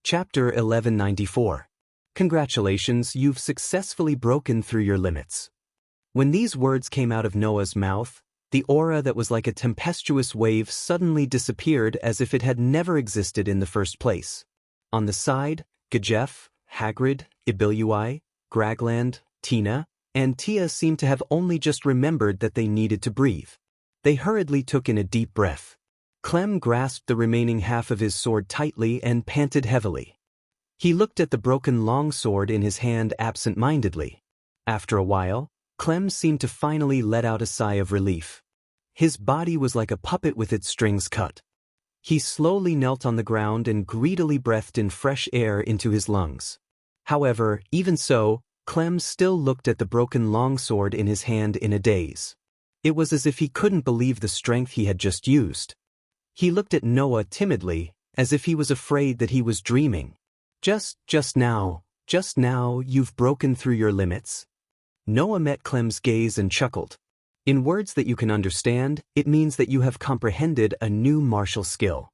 Chapter 1194. Congratulations, you've successfully broken through your limits. When these words came out of Noah's mouth, the aura that was like a tempestuous wave suddenly disappeared as if it had never existed in the first place. On the side, Gajef, Hagrid, Ibilui, Gragland, Tina, and Tia seemed to have only just remembered that they needed to breathe. They hurriedly took in a deep breath. Clem grasped the remaining half of his sword tightly and panted heavily. He looked at the broken longsword in his hand absent-mindedly. After a while, Clem seemed to finally let out a sigh of relief. His body was like a puppet with its strings cut. He slowly knelt on the ground and greedily breathed in fresh air into his lungs. However, even so, Clem still looked at the broken longsword in his hand in a daze. It was as if he couldn't believe the strength he had just used. He looked at Noah timidly, as if he was afraid that he was dreaming. Just now, you've broken through your limits? Noah met Clem's gaze and chuckled. In words that you can understand, it means that you have comprehended a new martial skill.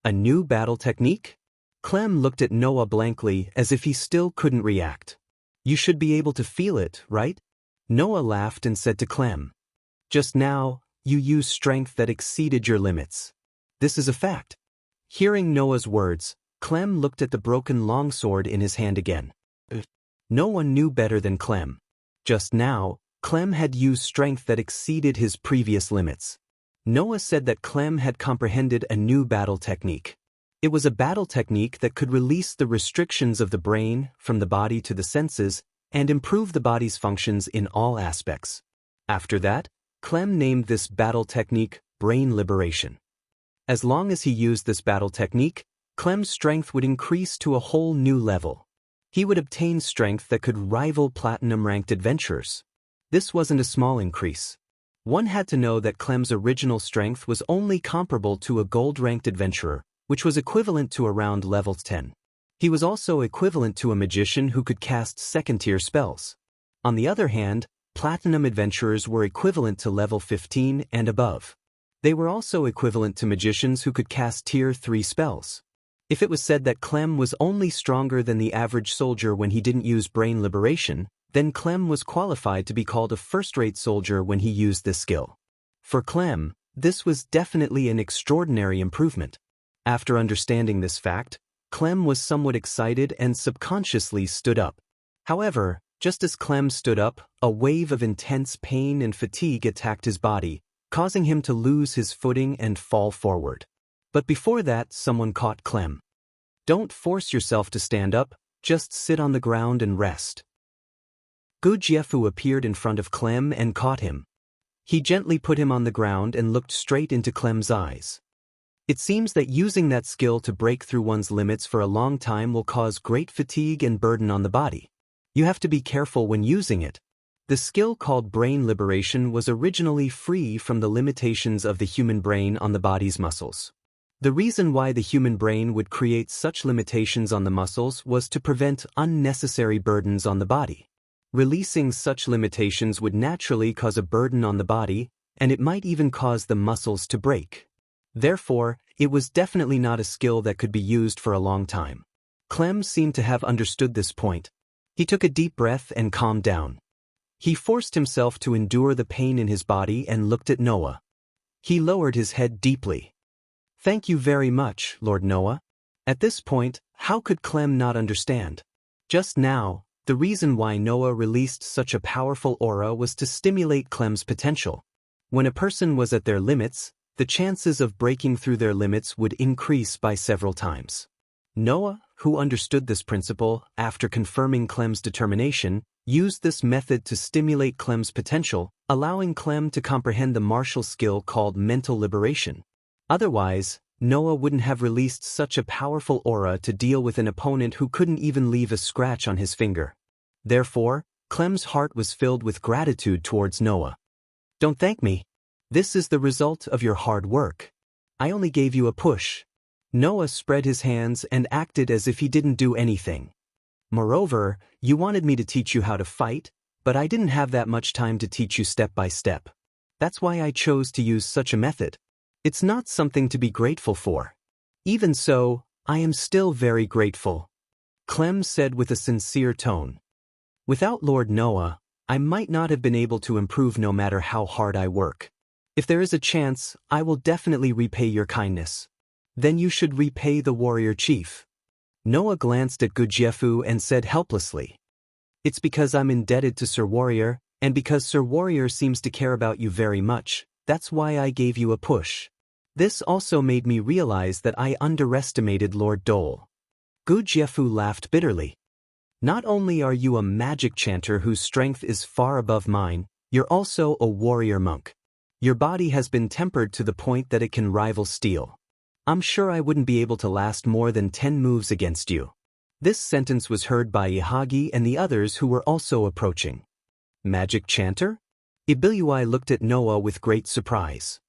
A new battle technique? Clem looked at Noah blankly as if he still couldn't react. You should be able to feel it, right? Noah laughed and said to Clem, just now, you used strength that exceeded your limits. This is a fact. Hearing Noah's words, Clem looked at the broken longsword in his hand again. No one knew better than Clem. Just now, Clem had used strength that exceeded his previous limits. Noah said that Clem had comprehended a new battle technique. It was a battle technique that could release the restrictions of the brain from the body to the senses and improve the body's functions in all aspects. After that, Clem named this battle technique brain liberation. As long as he used this battle technique, Clem's strength would increase to a whole new level. He would obtain strength that could rival platinum-ranked adventurers. This wasn't a small increase. One had to know that Clem's original strength was only comparable to a gold-ranked adventurer, which was equivalent to around level 10. He was also equivalent to a magician who could cast second-tier spells. On the other hand, platinum adventurers were equivalent to level 15 and above. They were also equivalent to magicians who could cast tier 3 spells. If it was said that Clem was only stronger than the average soldier when he didn't use brain liberation, then Clem was qualified to be called a first-rate soldier when he used this skill. For Clem, this was definitely an extraordinary improvement. After understanding this fact, Clem was somewhat excited and subconsciously stood up. However, just as Clem stood up, a wave of intense pain and fatigue attacked his body, causing him to lose his footing and fall forward. But before that, someone caught Clem. Don't force yourself to stand up, just sit on the ground and rest. Gujiefu appeared in front of Clem and caught him. He gently put him on the ground and looked straight into Clem's eyes. It seems that using that skill to break through one's limits for a long time will cause great fatigue and burden on the body. You have to be careful when using it. The skill called brain liberation was originally free from the limitations of the human brain on the body's muscles. The reason why the human brain would create such limitations on the muscles was to prevent unnecessary burdens on the body. Releasing such limitations would naturally cause a burden on the body, and it might even cause the muscles to break. Therefore, it was definitely not a skill that could be used for a long time. Clem seemed to have understood this point. He took a deep breath and calmed down. He forced himself to endure the pain in his body and looked at Noah. He lowered his head deeply. Thank you very much, Lord Noah. At this point, how could Clem not understand? Just now, the reason why Noah released such a powerful aura was to stimulate Clem's potential. When a person was at their limits, the chances of breaking through their limits would increase by several times. Noah, who understood this principle, after confirming Clem's determination, used this method to stimulate Clem's potential, allowing Clem to comprehend the martial skill called mental liberation. Otherwise, Noah wouldn't have released such a powerful aura to deal with an opponent who couldn't even leave a scratch on his finger. Therefore, Clem's heart was filled with gratitude towards Noah. Don't thank me. This is the result of your hard work. I only gave you a push. Noah spread his hands and acted as if he didn't do anything. Moreover, you wanted me to teach you how to fight, but I didn't have that much time to teach you step by step. That's why I chose to use such a method. It's not something to be grateful for. Even so, I am still very grateful, Clem said with a sincere tone. Without Lord Noah, I might not have been able to improve no matter how hard I work. If there is a chance, I will definitely repay your kindness. Then you should repay the warrior chief. Noah glanced at Gudjefu and said helplessly. It's because I'm indebted to Sir Warrior, and because Sir Warrior seems to care about you very much, that's why I gave you a push. This also made me realize that I underestimated Lord Dole. Gudjefu laughed bitterly. Not only are you a magic chanter whose strength is far above mine, you're also a warrior monk. Your body has been tempered to the point that it can rival steel. I'm sure I wouldn't be able to last more than 10 moves against you. This sentence was heard by Ihagi and the others who were also approaching. Magic chanter? Ibilui looked at Noah with great surprise.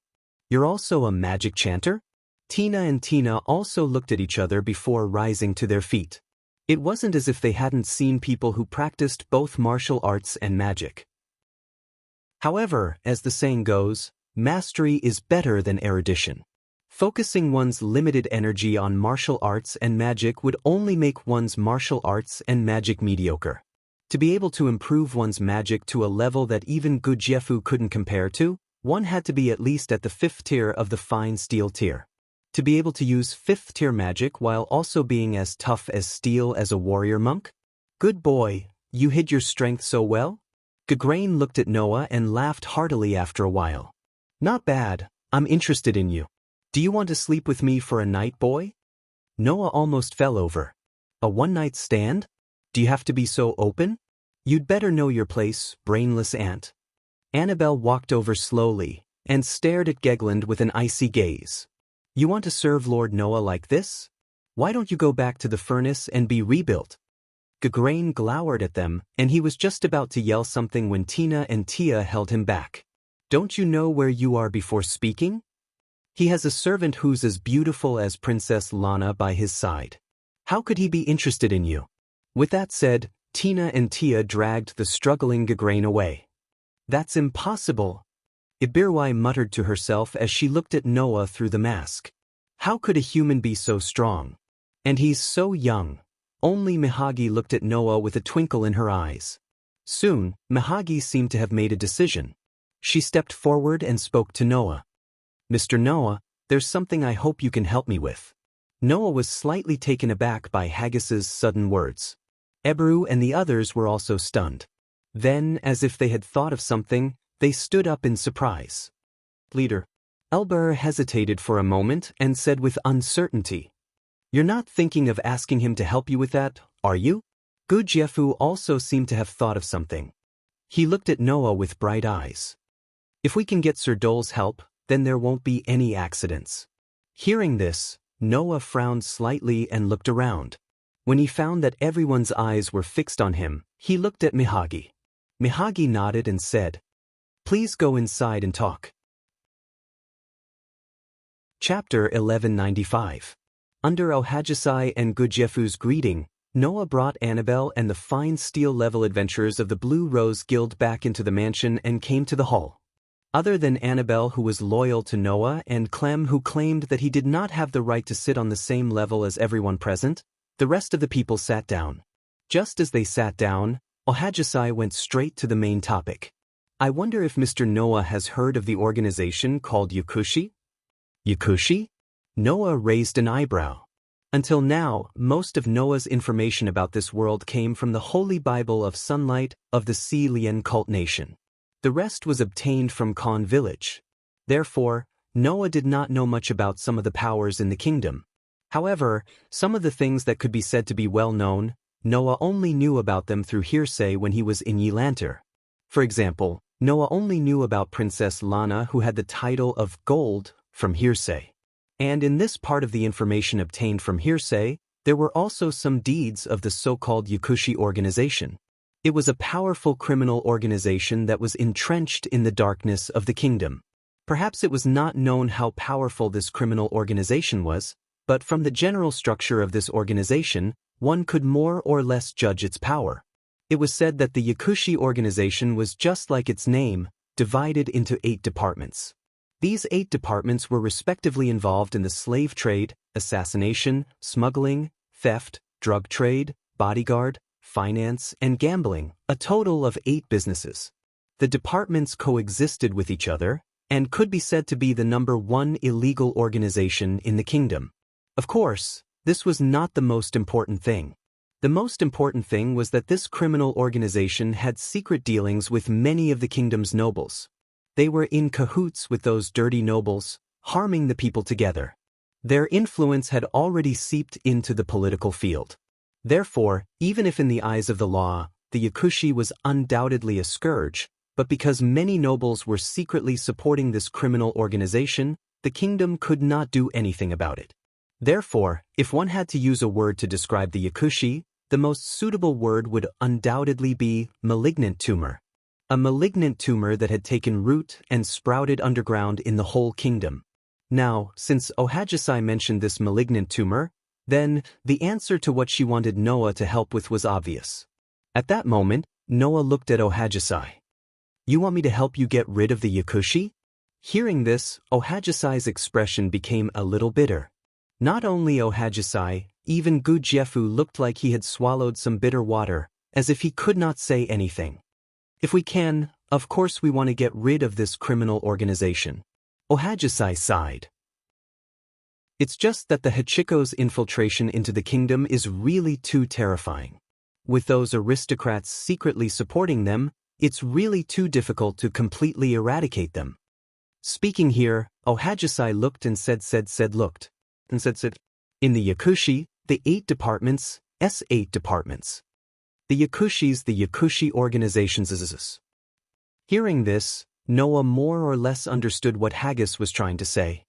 You're also a magic chanter? Tina and Tina also looked at each other before rising to their feet. It wasn't as if they hadn't seen people who practiced both martial arts and magic. However, as the saying goes, mastery is better than erudition. Focusing one's limited energy on martial arts and magic would only make one's martial arts and magic mediocre. To be able to improve one's magic to a level that even Gudjefu couldn't compare to, one had to be at least at the 5th tier of the fine steel tier. To be able to use 5th tier magic while also being as tough as steel as a warrior monk? Good boy, you hid your strength so well? Gagarin looked at Noah and laughed heartily after a while. Not bad, I'm interested in you. Do you want to sleep with me for a night, boy? Noah almost fell over. A one-night stand? Do you have to be so open? You'd better know your place, brainless ant. Annabelle walked over slowly and stared at Gegland with an icy gaze. You want to serve Lord Noah like this? Why don't you go back to the furnace and be rebuilt? Gagarin glowered at them, and he was just about to yell something when Tina and Tia held him back. Don't you know where you are before speaking? He has a servant who's as beautiful as Princess Lana by his side. How could he be interested in you? With that said, Tina and Tia dragged the struggling Gagarin away. That's impossible, Ibirui muttered to herself as she looked at Noah through the mask. How could a human be so strong? And he's so young. Only Mihagi looked at Noah with a twinkle in her eyes. Soon, Mihagi seemed to have made a decision. She stepped forward and spoke to Noah. Mr. Noah, there's something I hope you can help me with. Noah was slightly taken aback by Haggis's sudden words. Ebru and the others were also stunned. Then, as if they had thought of something, they stood up in surprise. Leader. Elber hesitated for a moment and said with uncertainty. You're not thinking of asking him to help you with that, are you? Gudjefu also seemed to have thought of something. He looked at Noah with bright eyes. If we can get Sir Dole's help, then there won't be any accidents. Hearing this, Noah frowned slightly and looked around. When he found that everyone's eyes were fixed on him, he looked at Mihagi. Mihagi nodded and said, Please go inside and talk. Chapter 1195. Under Ohajisai and Gudjefu's greeting, Noah brought Annabelle and the fine steel-level adventurers of the Blue Rose Guild back into the mansion and came to the hall. Other than Annabelle, who was loyal to Noah, and Clem, who claimed that he did not have the right to sit on the same level as everyone present, the rest of the people sat down. Just as they sat down, Ohajisai went straight to the main topic. I wonder if Mr. Noah has heard of the organization called Yakushi? Yakushi? Noah raised an eyebrow. Until now, most of Noah's information about this world came from the Holy Bible of Sunlight of the Sea Lien cult nation. The rest was obtained from Khan village. Therefore, Noah did not know much about some of the powers in the kingdom. However, some of the things that could be said to be well known, Noah only knew about them through hearsay when he was in Ylanter. For example, Noah only knew about Princess Lana, who had the title of Gold, from hearsay. And in this part of the information obtained from hearsay, there were also some deeds of the so-called Yakushi organization. It was a powerful criminal organization that was entrenched in the darkness of the kingdom. Perhaps it was not known how powerful this criminal organization was, but from the general structure of this organization, one could more or less judge its power. It was said that the Yakushi organization was just like its name, divided into 8 departments. These 8 departments were respectively involved in the slave trade, assassination, smuggling, theft, drug trade, bodyguard, finance, and gambling, a total of 8 businesses. The departments coexisted with each other and could be said to be the number 1 illegal organization in the kingdom. Of course, this was not the most important thing. The most important thing was that this criminal organization had secret dealings with many of the kingdom's nobles. They were in cahoots with those dirty nobles, harming the people together. Their influence had already seeped into the political field. Therefore, even if in the eyes of the law, the Yakushi was undoubtedly a scourge, but because many nobles were secretly supporting this criminal organization, the kingdom could not do anything about it. Therefore, if one had to use a word to describe the Yakushi, the most suitable word would undoubtedly be malignant tumor. A malignant tumor that had taken root and sprouted underground in the whole kingdom. Now, since Ohajisai mentioned this malignant tumor, then the answer to what she wanted Noah to help with was obvious. At that moment, Noah looked at Ohajisai. "You want me to help you get rid of the Yakushi?" Hearing this, Ohajisai's expression became a little bitter. Not only Ohajisai, even Gujiefu looked like he had swallowed some bitter water, as if he could not say anything. "If we can, of course we want to get rid of this criminal organization." Ohajisai sighed. "It's just that the Hachiko's infiltration into the kingdom is really too terrifying. With those aristocrats secretly supporting them, it's really too difficult to completely eradicate them." Speaking here, Ohajisai looked and said. In the Yakushi, the 8 departments, S8 departments. The Yakushi organizations. Hearing this, Noah more or less understood what Haggis was trying to say.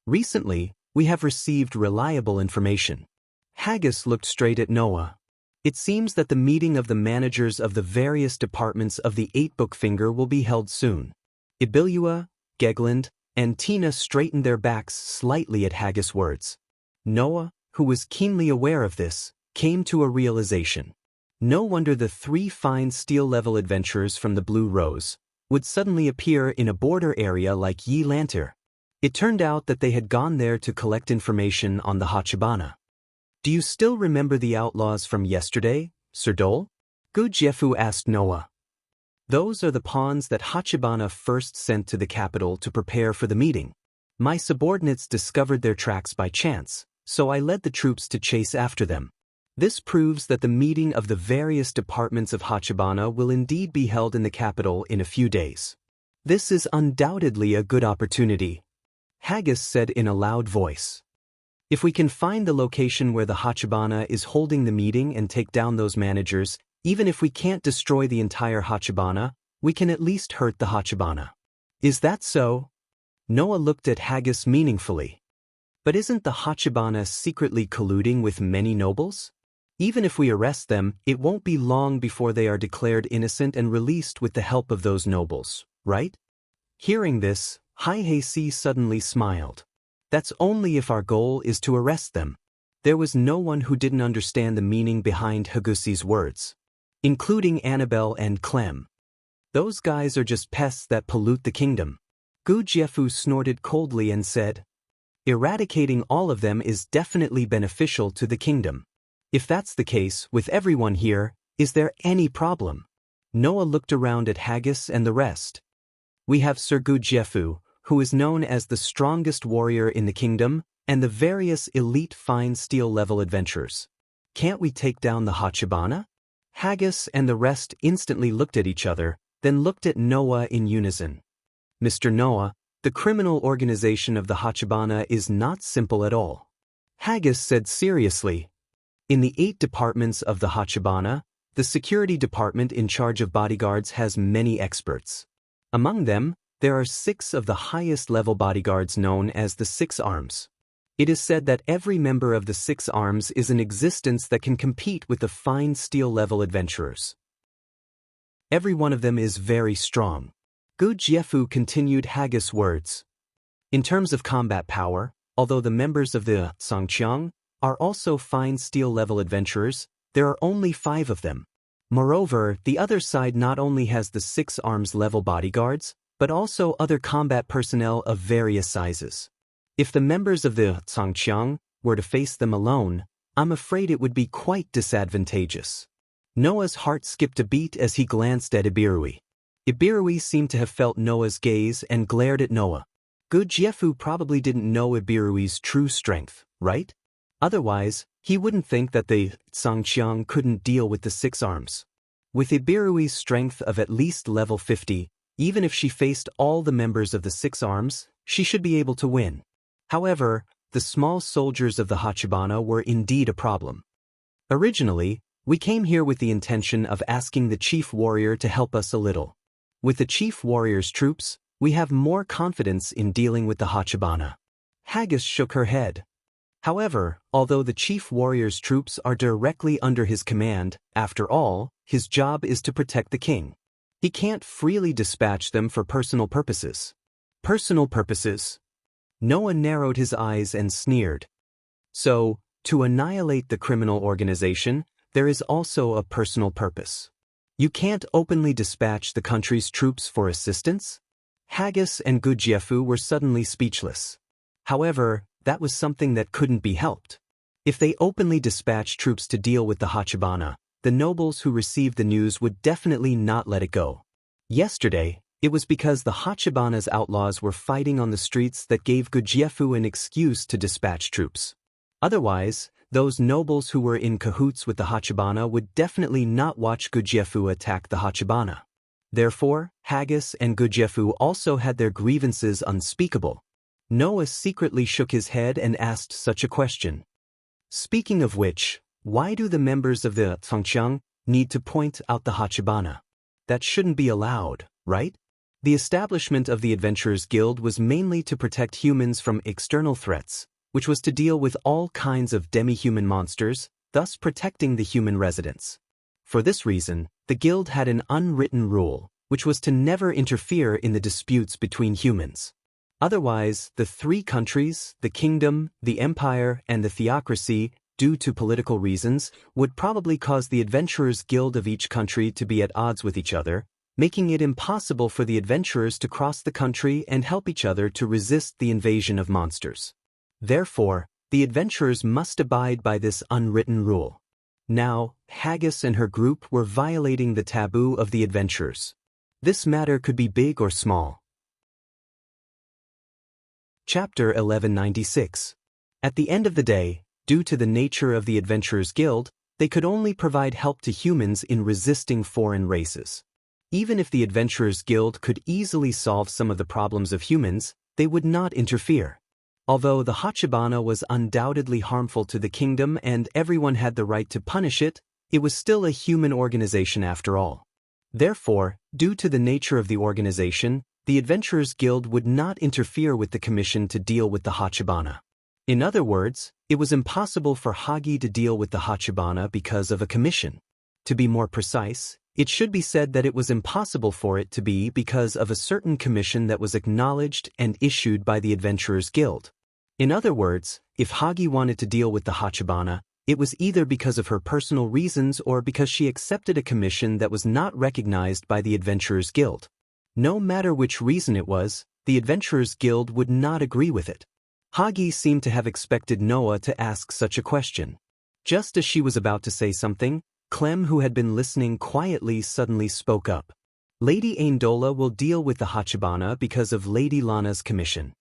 "Recently, we have received reliable information." Haggis looked straight at Noah. "It seems that the meeting of the managers of the various departments of the 8-book finger will be held soon." Ibilua, Gegland, and Tina straightened their backs slightly at Haggis' words. Noah, who was keenly aware of this, came to a realization. No wonder the 3 fine steel-level adventurers from the Blue Rose would suddenly appear in a border area like Yi Lantir. It turned out that they had gone there to collect information on the Hachibana. "Do you still remember the outlaws from yesterday, Sir Dole?" Gujiefu asked Noah. "Those are the pawns that Hachibana first sent to the capital to prepare for the meeting. My subordinates discovered their tracks by chance, so I led the troops to chase after them. This proves that the meeting of the various departments of Hachibana will indeed be held in the capital in a few days. This is undoubtedly a good opportunity," Haggis said in a loud voice. "If we can find the location where the Hachibana is holding the meeting and take down those managers, even if we can't destroy the entire Hachibana, we can at least hurt the Hachibana." "Is that so?" Noah looked at Haggis meaningfully. "But isn't the Hachibana secretly colluding with many nobles? Even if we arrest them, it won't be long before they are declared innocent and released with the help of those nobles, right?" Hearing this, Haihei suddenly smiled. "That's only if our goal is to arrest them." There was no one who didn't understand the meaning behind Hagusi's words, including Annabelle and Clem. "Those guys are just pests that pollute the kingdom." Gujiefu snorted coldly and said, "Eradicating all of them is definitely beneficial to the kingdom. If that's the case with everyone here, is there any problem?" Noah looked around at Haggis and the rest. "We have Sir Gujiefu, who is known as the strongest warrior in the kingdom, and the various elite fine steel-level adventurers. Can't we take down the Hachibana?" Haggis and the rest instantly looked at each other, then looked at Noah in unison. "Mr. Noah, the criminal organization of the Hachibana is not simple at all," Haggis said seriously. "In the 8 departments of the Hachibana, the security department in charge of bodyguards has many experts. Among them, there are 6 of the highest-level bodyguards known as the 6 Arms. It is said that every member of the 6 Arms is an existence that can compete with the fine steel-level adventurers. Every one of them is very strong." Gujiefu continued Haggis' words. "In terms of combat power, although the members of the Songqiang are also fine steel-level adventurers, there are only 5 of them. Moreover, the other side not only has the 6 Arms level bodyguards, but also other combat personnel of various sizes. If the members of the Zhangqiang were to face them alone, I'm afraid it would be quite disadvantageous. Noah's heart skipped a beat as he glanced at Ibirui. Ibirui seemed to have felt Noah's gaze and glared at Noah. Gujiefu probably didn't know Ibirui's true strength, right? Otherwise, he wouldn't think that the Zhangqiang couldn't deal with the six arms. With Ibirui's strength of at least level 50, even if she faced all the members of the six arms, she should be able to win. However, the small soldiers of the Hachibana were indeed a problem. Originally, we came here with the intention of asking the chief warrior to help us a little. With the chief warrior's troops, we have more confidence in dealing with the Hachibana. Haggis shook her head. However, although the chief warrior's troops are directly under his command, after all, his job is to protect the king. He can't freely dispatch them for personal purposes. Personal purposes? Noah narrowed his eyes and sneered. So, to annihilate the criminal organization, there is also a personal purpose. You can't openly dispatch the country's troops for assistance? Haggis and Gujiefu were suddenly speechless. However, that was something that couldn't be helped. If they openly dispatched troops to deal with the Hachibana, the nobles who received the news would definitely not let it go. Yesterday, it was because the Hachibana's outlaws were fighting on the streets that gave Gujiefu an excuse to dispatch troops. Otherwise, those nobles who were in cahoots with the Hachibana would definitely not watch Gujiefu attack the Hachibana. Therefore, Haggis and Gujiefu also had their grievances unspeakable. Noah secretly shook his head and asked such a question. Speaking of which, why do the members of the Zhangqiang need to point out the Hachibana? That shouldn't be allowed, right? The establishment of the Adventurers Guild was mainly to protect humans from external threats, which was to deal with all kinds of demi-human monsters, thus protecting the human residents. For this reason, the guild had an unwritten rule, which was to never interfere in the disputes between humans. Otherwise, the three countries, the kingdom, the empire, and the theocracy, due to political reasons, would probably cause the Adventurers Guild of each country to be at odds with each other, making it impossible for the adventurers to cross the country and help each other to resist the invasion of monsters. Therefore, the adventurers must abide by this unwritten rule. Now, Haggis and her group were violating the taboo of the adventurers. This matter could be big or small. Chapter 1196. At the end of the day, due to the nature of the Adventurers Guild, they could only provide help to humans in resisting foreign races. Even if the Adventurers Guild could easily solve some of the problems of humans, they would not interfere. Although the Hachibana was undoubtedly harmful to the kingdom and everyone had the right to punish it, it was still a human organization after all. Therefore, due to the nature of the organization, the Adventurers Guild would not interfere with the commission to deal with the Hachibana. In other words, it was impossible for Hagi to deal with the Hachibana because of a commission. To be more precise, it should be said that it was impossible for it to be because of a certain commission that was acknowledged and issued by the Adventurers Guild. In other words, if Hagi wanted to deal with the Hachibana, it was either because of her personal reasons or because she accepted a commission that was not recognized by the Adventurers Guild. No matter which reason it was, the Adventurers Guild would not agree with it. Hagi seemed to have expected Noah to ask such a question. Just as she was about to say something, Clem, who had been listening quietly, suddenly spoke up. Lady Aindola will deal with the Hachibana because of Lady Lana's commission.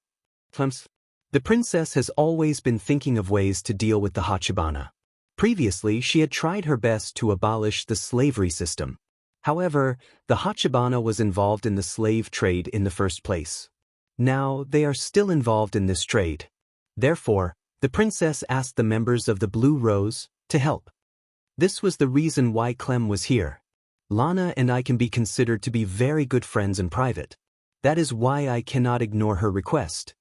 The princess has always been thinking of ways to deal with the Hachibana. Previously, she had tried her best to abolish the slavery system. However, the Hachibana was involved in the slave trade in the first place. Now, they are still involved in this trade. Therefore, the princess asked the members of the Blue Rose to help. This was the reason why Clem was here. Lana and I can be considered to be very good friends in private. That is why I cannot ignore her request.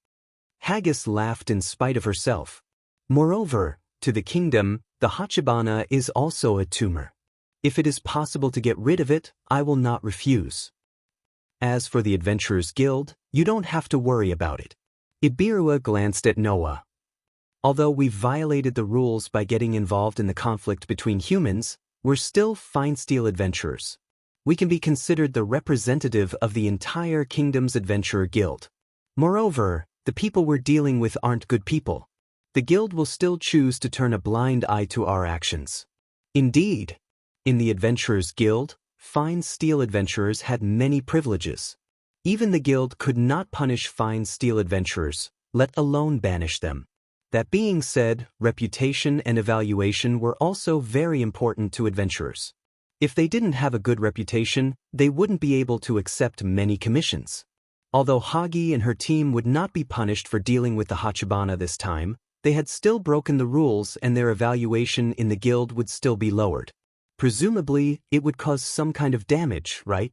Haggis laughed in spite of herself. Moreover, to the kingdom, the Hachibana is also a tumor. If it is possible to get rid of it, I will not refuse. As for the Adventurers Guild, you don't have to worry about it. Ibirua glanced at Noah. Although we violated the rules by getting involved in the conflict between humans, we're still fine steel adventurers. We can be considered the representative of the entire kingdom's adventurer guild. Moreover, the people we're dealing with aren't good people. The guild will still choose to turn a blind eye to our actions. Indeed, in the Adventurers Guild, fine steel adventurers had many privileges. Even the guild could not punish fine steel adventurers, let alone banish them. That being said, reputation and evaluation were also very important to adventurers. If they didn't have a good reputation, they wouldn't be able to accept many commissions. Although Hagi and her team would not be punished for dealing with the Hachibana this time, they had still broken the rules and their evaluation in the guild would still be lowered. Presumably, it would cause some kind of damage, right?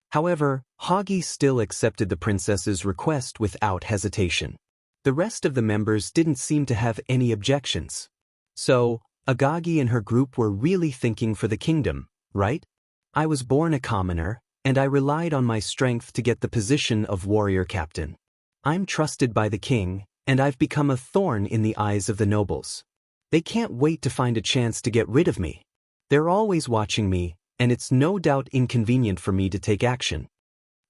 However, Hagi still accepted the princess's request without hesitation. The rest of the members didn't seem to have any objections. So, Agagi and her group were really thinking for the kingdom, right? I was born a commoner, and I relied on my strength to get the position of warrior captain. I'm trusted by the king, and I've become a thorn in the eyes of the nobles. They can't wait to find a chance to get rid of me. They're always watching me, and it's no doubt inconvenient for me to take action.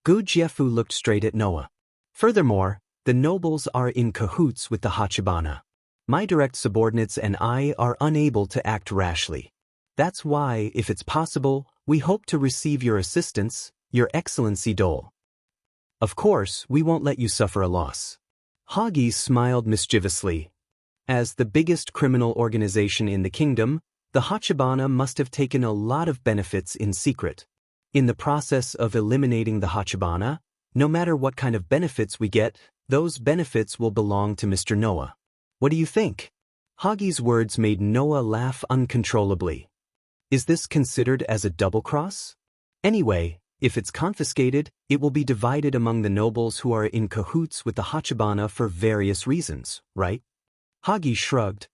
Gu Jiefu looked straight at Noah. Furthermore, the nobles are in cahoots with the Hachibana. My direct subordinates and I are unable to act rashly. That's why, if it's possible, we hope to receive your assistance, Your Excellency Dole. Of course, we won't let you suffer a loss. Hagi smiled mischievously. As the biggest criminal organization in the kingdom, the Hachibana must have taken a lot of benefits in secret. In the process of eliminating the Hachibana, no matter what kind of benefits we get, those benefits will belong to Mr. Noah. What do you think? Hagi's words made Noah laugh uncontrollably. Is this considered as a double cross? Anyway, if it's confiscated, it will be divided among the nobles who are in cahoots with the Hachibana for various reasons, right? Hagi shrugged.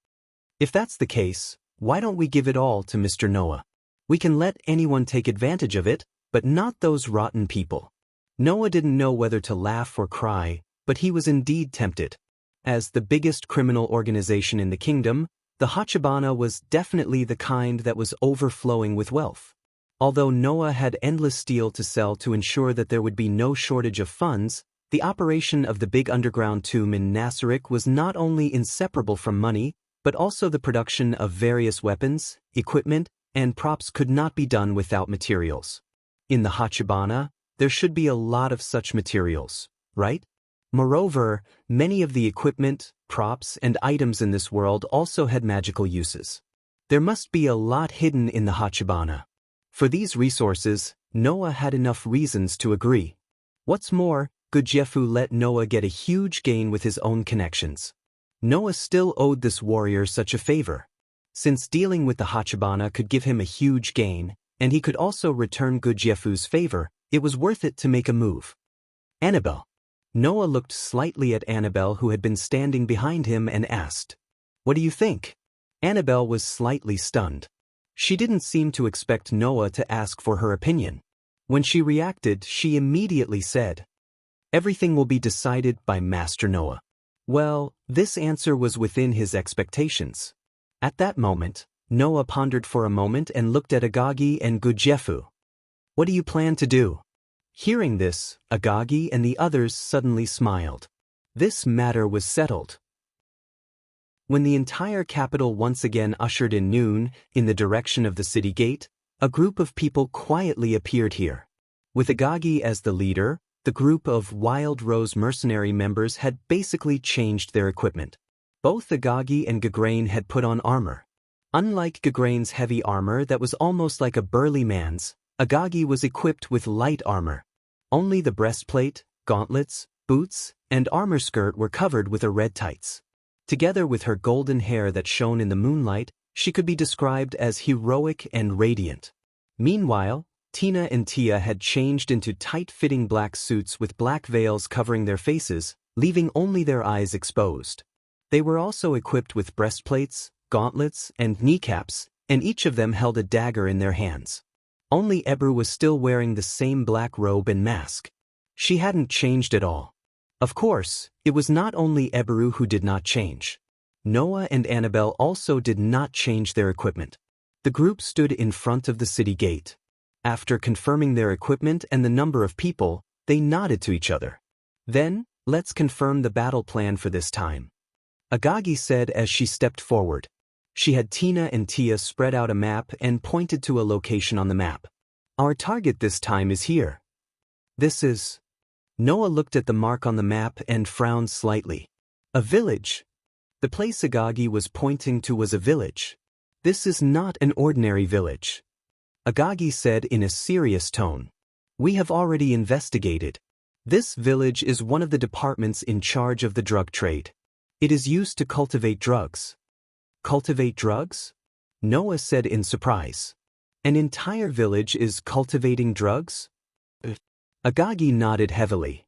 If that's the case, why don't we give it all to Mr. Noah? We can let anyone take advantage of it, but not those rotten people. Noah didn't know whether to laugh or cry, but he was indeed tempted. As the biggest criminal organization in the kingdom, the Hachibana was definitely the kind that was overflowing with wealth. Although Noah had endless steel to sell to ensure that there would be no shortage of funds, the operation of the big underground tomb in Nasarick was not only inseparable from money, but also the production of various weapons, equipment, and props could not be done without materials. In the Hachibana, there should be a lot of such materials, right? Moreover, many of the equipment, props, and items in this world also had magical uses. There must be a lot hidden in the Hachibana. For these resources, Noah had enough reasons to agree. What's more, Gujiefu let Noah get a huge gain with his own connections. Noah still owed this warrior such a favor. Since dealing with the Hachibana could give him a huge gain, and he could also return Gujiefu's favor, it was worth it to make a move. Annabelle. Noah looked slightly at Annabelle, who had been standing behind him, and asked, "What do you think?" Annabelle was slightly stunned. She didn't seem to expect Noah to ask for her opinion. When she reacted, she immediately said, "Everything will be decided by Master Noah." Well, this answer was within his expectations. At that moment, Noah pondered for a moment and looked at Agagi and Gujiefu. "What do you plan to do?" Hearing this, Agagi and the others suddenly smiled. This matter was settled. When the entire capital once again ushered in noon, in the direction of the city gate, a group of people quietly appeared here. With Agagi as the leader, the group of Wild Rose mercenary members had basically changed their equipment. Both Agagi and Gagrain had put on armor. Unlike Gagrain's heavy armor that was almost like a burly man's, Agagi was equipped with light armor. Only the breastplate, gauntlets, boots, and armor skirt were covered with a red tights. Together with her golden hair that shone in the moonlight, she could be described as heroic and radiant. Meanwhile, Tina and Tia had changed into tight-fitting black suits with black veils covering their faces, leaving only their eyes exposed. They were also equipped with breastplates, gauntlets, and kneecaps, and each of them held a dagger in their hands. Only Ebru was still wearing the same black robe and mask. She hadn't changed at all. Of course, it was not only Ebru who did not change. Noah and Annabelle also did not change their equipment. The group stood in front of the city gate. After confirming their equipment and the number of people, they nodded to each other. Then, let's confirm the battle plan for this time, Agagi said as she stepped forward. She had Tina and Tia spread out a map and pointed to a location on the map. Our target this time is here. This is... Noah looked at the mark on the map and frowned slightly. A village. The place Agagi was pointing to was a village. This is not an ordinary village, Agagi said in a serious tone. We have already investigated. This village is one of the departments in charge of the drug trade. It is used to cultivate drugs. Cultivate drugs? Noah said in surprise. An entire village is cultivating drugs? Agagi nodded heavily.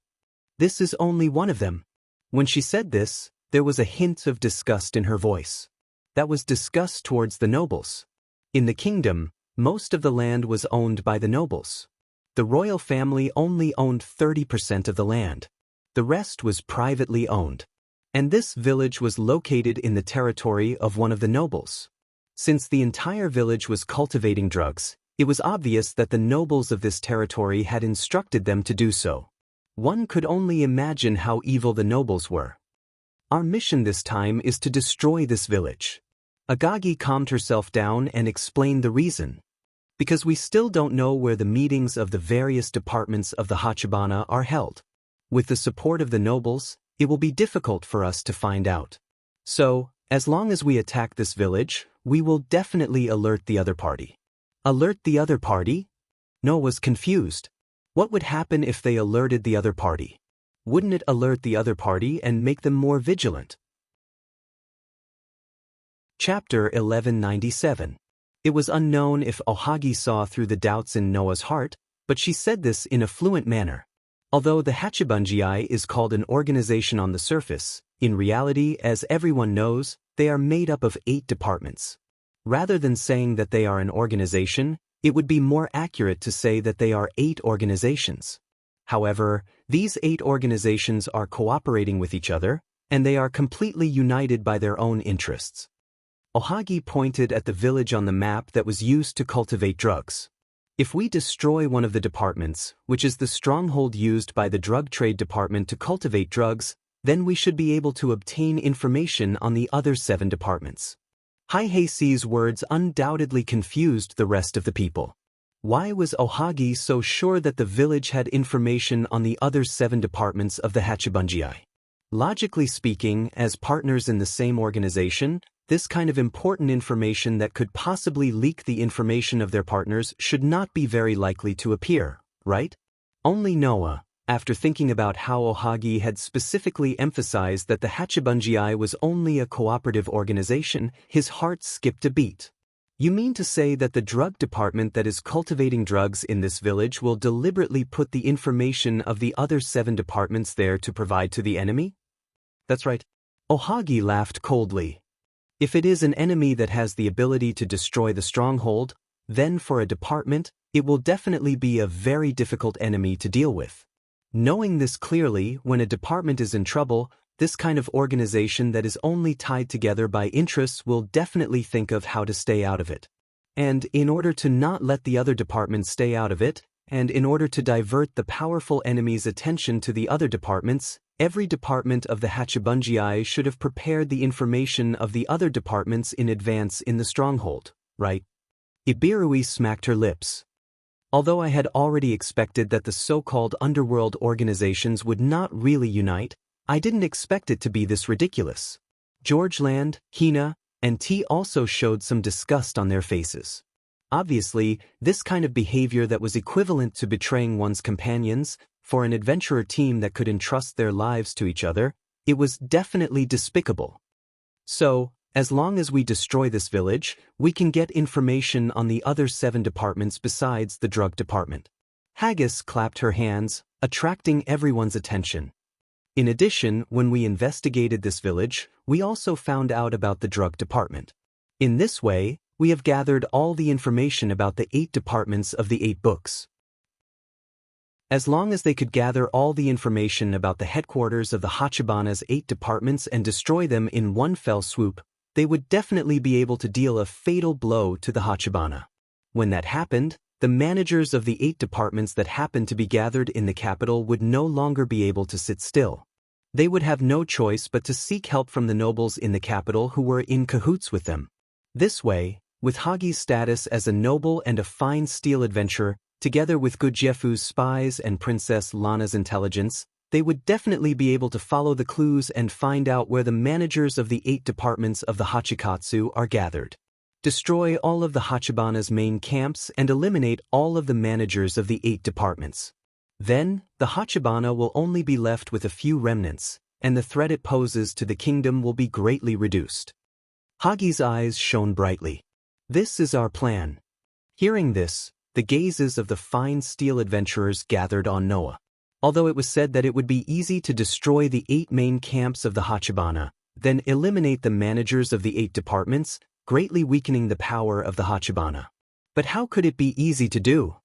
This is only one of them. When she said this, there was a hint of disgust in her voice. That was disgust towards the nobles. In the kingdom, most of the land was owned by the nobles. The royal family only owned 30% of the land. The rest was privately owned. And this village was located in the territory of one of the nobles. Since the entire village was cultivating drugs, it was obvious that the nobles of this territory had instructed them to do so. One could only imagine how evil the nobles were. Our mission this time is to destroy this village. Agagi calmed herself down and explained the reason. Because we still don't know where the meetings of the various departments of the Hachibana are held. With the support of the nobles, it will be difficult for us to find out. So, as long as we attack this village, we will definitely alert the other party. Alert the other party? Noah was confused. What would happen if they alerted the other party? Wouldn't it alert the other party and make them more vigilant? Chapter 1197. It was unknown if Ohagi saw through the doubts in Noah's heart, but she said this in a fluent manner. Although the Hachibunji is called an organization on the surface, in reality, as everyone knows, they are made up of 8 departments. Rather than saying that they are an organization, it would be more accurate to say that they are 8 organizations. However, these 8 organizations are cooperating with each other, and they are completely united by their own interests. Ohagi pointed at the village on the map that was used to cultivate drugs. If we destroy one of the departments, which is the stronghold used by the drug trade department to cultivate drugs, then we should be able to obtain information on the other 7 departments. Haihei's words undoubtedly confused the rest of the people. Why was Ohagi so sure that the village had information on the other 7 departments of the Hachibunji? Logically speaking, as partners in the same organization, this kind of important information that could possibly leak the information of their partners should not be very likely to appear, right? Only Noah, after thinking about how Ohagi had specifically emphasized that the Hachibunji was only a cooperative organization, his heart skipped a beat. You mean to say that the drug department that is cultivating drugs in this village will deliberately put the information of the other 7 departments there to provide to the enemy? That's right. Ohagi laughed coldly. If it is an enemy that has the ability to destroy the stronghold, then for a department, it will definitely be a very difficult enemy to deal with. Knowing this clearly, when a department is in trouble, this kind of organization that is only tied together by interests will definitely think of how to stay out of it. And in order to not let the other departments stay out of it, and in order to divert the powerful enemy's attention to the other departments, every department of the Hachibunji should have prepared the information of the other departments in advance in the stronghold, right? Ibirui smacked her lips. Although I had already expected that the so-called underworld organizations would not really unite, I didn't expect it to be this ridiculous. George Land, Hina, and T also showed some disgust on their faces. Obviously, this kind of behavior that was equivalent to betraying one's companions, for an adventurer team that could entrust their lives to each other, it was definitely despicable. So, as long as we destroy this village, we can get information on the other 7 departments besides the drug department. Haggis clapped her hands, attracting everyone's attention. In addition, when we investigated this village, we also found out about the drug department. In this way, we have gathered all the information about the 8 departments of the 8 books. As long as they could gather all the information about the headquarters of the Hachibana's 8 departments and destroy them in one fell swoop, they would definitely be able to deal a fatal blow to the Hachibana. When that happened, the managers of the 8 departments that happened to be gathered in the capital would no longer be able to sit still. They would have no choice but to seek help from the nobles in the capital who were in cahoots with them. This way, with Hagi's status as a noble and a fine steel adventurer, together with Gujiefu's spies and Princess Lana's intelligence, they would definitely be able to follow the clues and find out where the managers of the 8 departments of the Hachikatsu are gathered. Destroy all of the Hachibana's main camps and eliminate all of the managers of the 8 departments. Then, the Hachibana will only be left with a few remnants, and the threat it poses to the kingdom will be greatly reduced. Hagi's eyes shone brightly. This is our plan. Hearing this, the gazes of the fine steel adventurers gathered on Noah. Although it was said that it would be easy to destroy the 8 main camps of the Hachibana, then eliminate the managers of the 8 departments, greatly weakening the power of the Hachibana. But how could it be easy to do?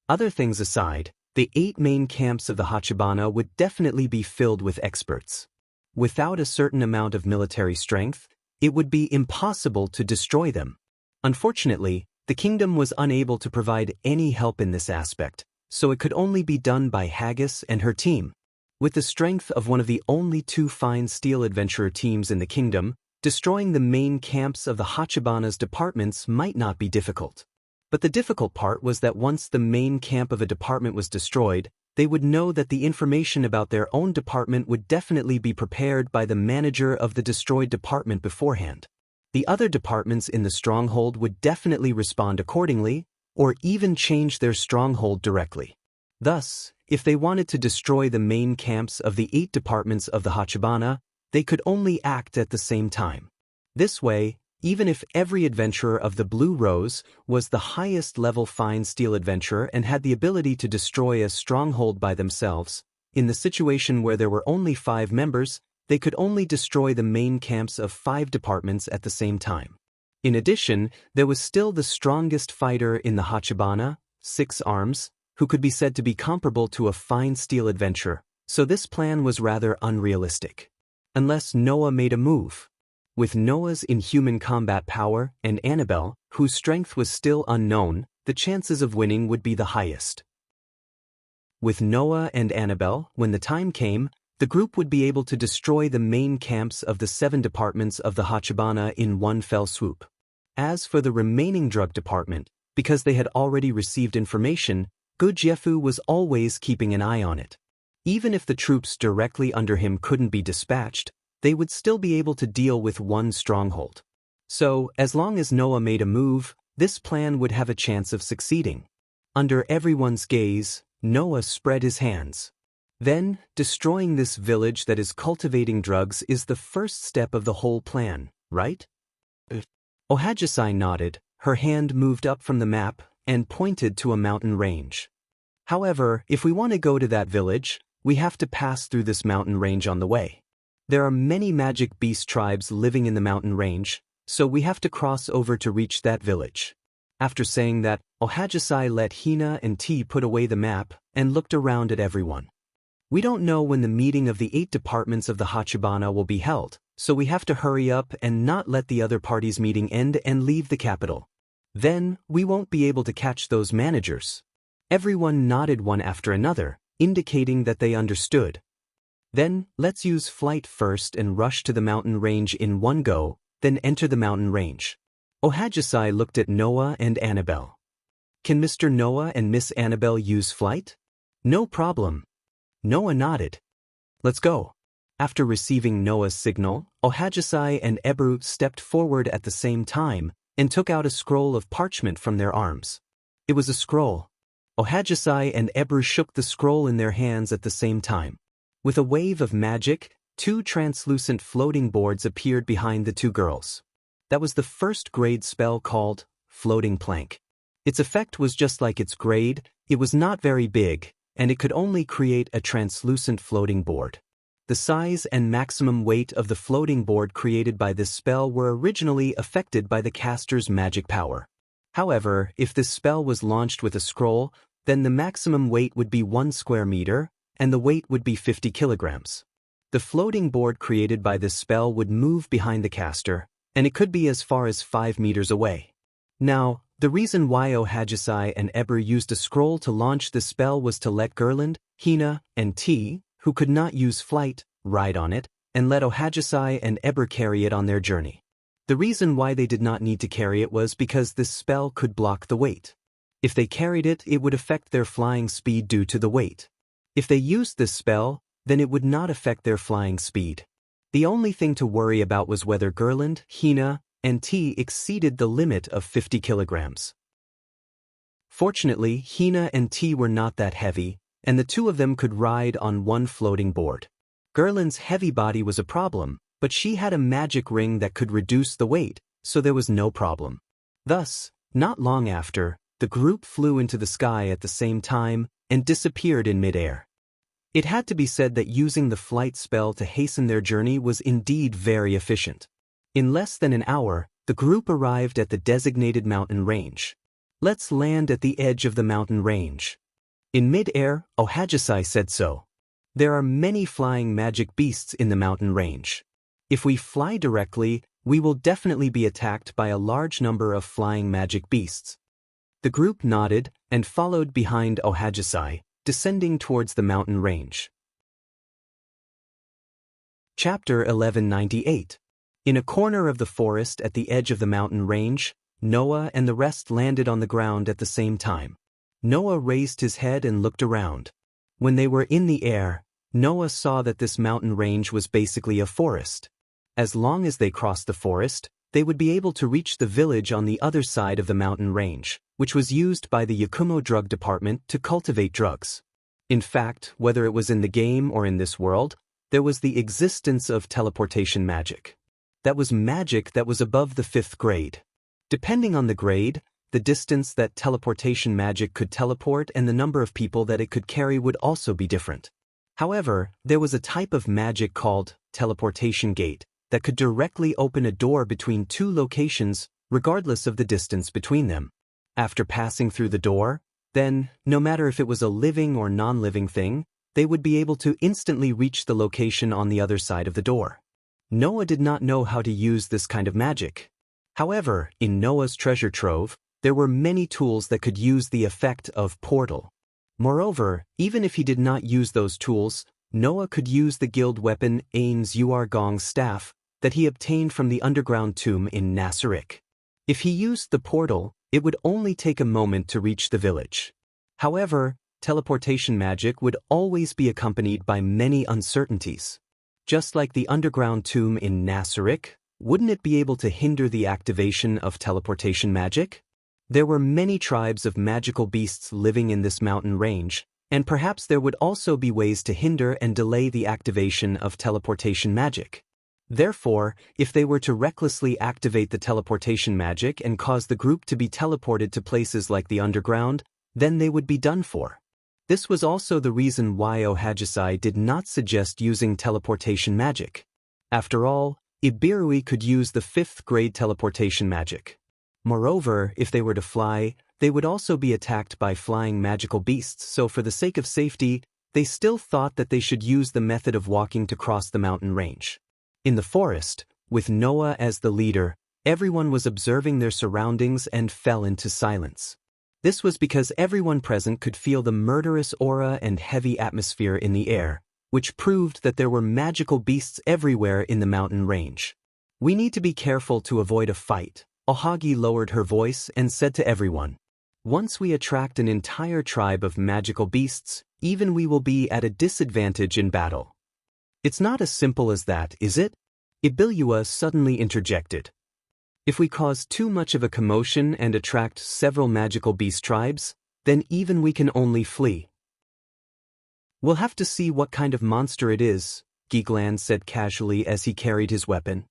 Other things aside, the 8 main camps of the Hachibana would definitely be filled with experts. Without a certain amount of military strength, it would be impossible to destroy them. Unfortunately, the kingdom was unable to provide any help in this aspect, so it could only be done by Haggis and her team. With the strength of one of the only 2 fine steel adventurer teams in the kingdom, destroying the main camps of the Hachibana's departments might not be difficult. But the difficult part was that once the main camp of a department was destroyed, they would know that the information about their own department would definitely be prepared by the manager of the destroyed department beforehand. The other departments in the stronghold would definitely respond accordingly, or even change their stronghold directly. Thus, if they wanted to destroy the main camps of the 8 departments of the Hachibana, they could only act at the same time. This way, even if every adventurer of the Blue Rose was the highest level fine steel adventurer and had the ability to destroy a stronghold by themselves, in the situation where there were only 5 members, they could only destroy the main camps of 5 departments at the same time. In addition, there was still the strongest fighter in the Hachibana, 6 Arms, who could be said to be comparable to a fine steel adventurer, so this plan was rather unrealistic. Unless Noah made a move. With Noah's inhuman combat power and Annabelle, whose strength was still unknown, the chances of winning would be the highest. With Noah and Annabelle, when the time came, the group would be able to destroy the main camps of the 7 departments of the Hachibana in one fell swoop. As for the remaining drug department, because they had already received information, Gujiefu was always keeping an eye on it. Even if the troops directly under him couldn't be dispatched, they would still be able to deal with one stronghold. So, as long as Noah made a move, this plan would have a chance of succeeding. Under everyone's gaze, Noah spread his hands. Then, destroying this village that is cultivating drugs is the first step of the whole plan, right? Ohajisai nodded, her hand moved up from the map, and pointed to a mountain range. However, if we want to go to that village, we have to pass through this mountain range on the way. There are many magic beast tribes living in the mountain range, so we have to cross over to reach that village. After saying that, Ohajisai let Hina and T put away the map and looked around at everyone. We don't know when the meeting of the 8 departments of the Hachibana will be held, so we have to hurry up and not let the other party's meeting end and leave the capital. Then, we won't be able to catch those managers. Everyone nodded one after another, indicating that they understood. Then, let's use flight first and rush to the mountain range in one go, then enter the mountain range. Ohajisai looked at Noah and Annabelle. Can Mr. Noah and Miss Annabelle use flight? No problem. Noah nodded. Let's go. After receiving Noah's signal, Ohajisai and Ebru stepped forward at the same time and took out a scroll of parchment from their arms. It was a scroll. Ohajisai and Ebru shook the scroll in their hands at the same time. With a wave of magic, 2 translucent floating boards appeared behind the 2 girls. That was the first grade spell called Floating Plank. Its effect was just like its grade, it was not very big, and it could only create a translucent floating board. The size and maximum weight of the floating board created by this spell were originally affected by the caster's magic power. However, if this spell was launched with a scroll, then the maximum weight would be 1 square meter, and the weight would be 50 kilograms. The floating board created by this spell would move behind the caster, and it could be as far as 5 meters away. Now, The reason why Ohajisai and Eber used a scroll to launch the spell was to let Gerland, Hina, and T, who could not use flight, ride on it, and let Ohajisai and Eber carry it on their journey. The reason why they did not need to carry it was because this spell could block the weight. If they carried it, it would affect their flying speed due to the weight. If they used this spell, then it would not affect their flying speed. The only thing to worry about was whether Gerland, Hina, and T exceeded the limit of 50 kilograms. Fortunately, Hina and T were not that heavy, and the two of them could ride on one floating board. Gerland's heavy body was a problem, but she had a magic ring that could reduce the weight, so there was no problem. Thus, not long after, the group flew into the sky at the same time and disappeared in midair. It had to be said that using the flight spell to hasten their journey was indeed very efficient. In less than an hour, the group arrived at the designated mountain range. Let's land at the edge of the mountain range. In mid-air, Ohajisai said so. There are many flying magic beasts in the mountain range. If we fly directly, we will definitely be attacked by a large number of flying magic beasts. The group nodded and followed behind Ohajisai, descending towards the mountain range. Chapter 1198. In a corner of the forest at the edge of the mountain range, Noah and the rest landed on the ground at the same time. Noah raised his head and looked around. When they were in the air, Noah saw that this mountain range was basically a forest. As long as they crossed the forest, they would be able to reach the village on the other side of the mountain range, which was used by the Yakumo Drug Department to cultivate drugs. In fact, whether it was in the game or in this world, there was the existence of teleportation magic. That was magic that was above the 5th grade. Depending on the grade, the distance that teleportation magic could teleport and the number of people that it could carry would also be different. However, there was a type of magic called teleportation gate that could directly open a door between two locations regardless of the distance between them. After passing through the door, then, no matter if it was a living or non-living thing, they would be able to instantly reach the location on the other side of the door. Noah did not know how to use this kind of magic. However, in Noah's treasure trove, there were many tools that could use the effect of portal. Moreover, even if he did not use those tools, Noah could use the guild weapon Ain's Uargong's staff that he obtained from the underground tomb in Nassarik. If he used the portal, it would only take a moment to reach the village. However, teleportation magic would always be accompanied by many uncertainties. Just like the underground tomb in Nassarik, wouldn't it be able to hinder the activation of teleportation magic? There were many tribes of magical beasts living in this mountain range, and perhaps there would also be ways to hinder and delay the activation of teleportation magic. Therefore, if they were to recklessly activate the teleportation magic and cause the group to be teleported to places like the underground, then they would be done for. This was also the reason why Ohajisai did not suggest using teleportation magic. After all, Ibirui could use the 5th grade teleportation magic. Moreover, if they were to fly, they would also be attacked by flying magical beasts, so for the sake of safety, they still thought that they should use the method of walking to cross the mountain range. In the forest, with Noah as the leader, everyone was observing their surroundings and fell into silence. This was because everyone present could feel the murderous aura and heavy atmosphere in the air, which proved that there were magical beasts everywhere in the mountain range. We need to be careful to avoid a fight. Ohagi lowered her voice and said to everyone, "Once we attract an entire tribe of magical beasts, even we will be at a disadvantage in battle." "It's not as simple as that, is it?" Ibilua suddenly interjected. "If we cause too much of a commotion and attract several magical beast tribes, then even we can only flee." "We'll have to see what kind of monster it is," Geekland said casually as he carried his weapon.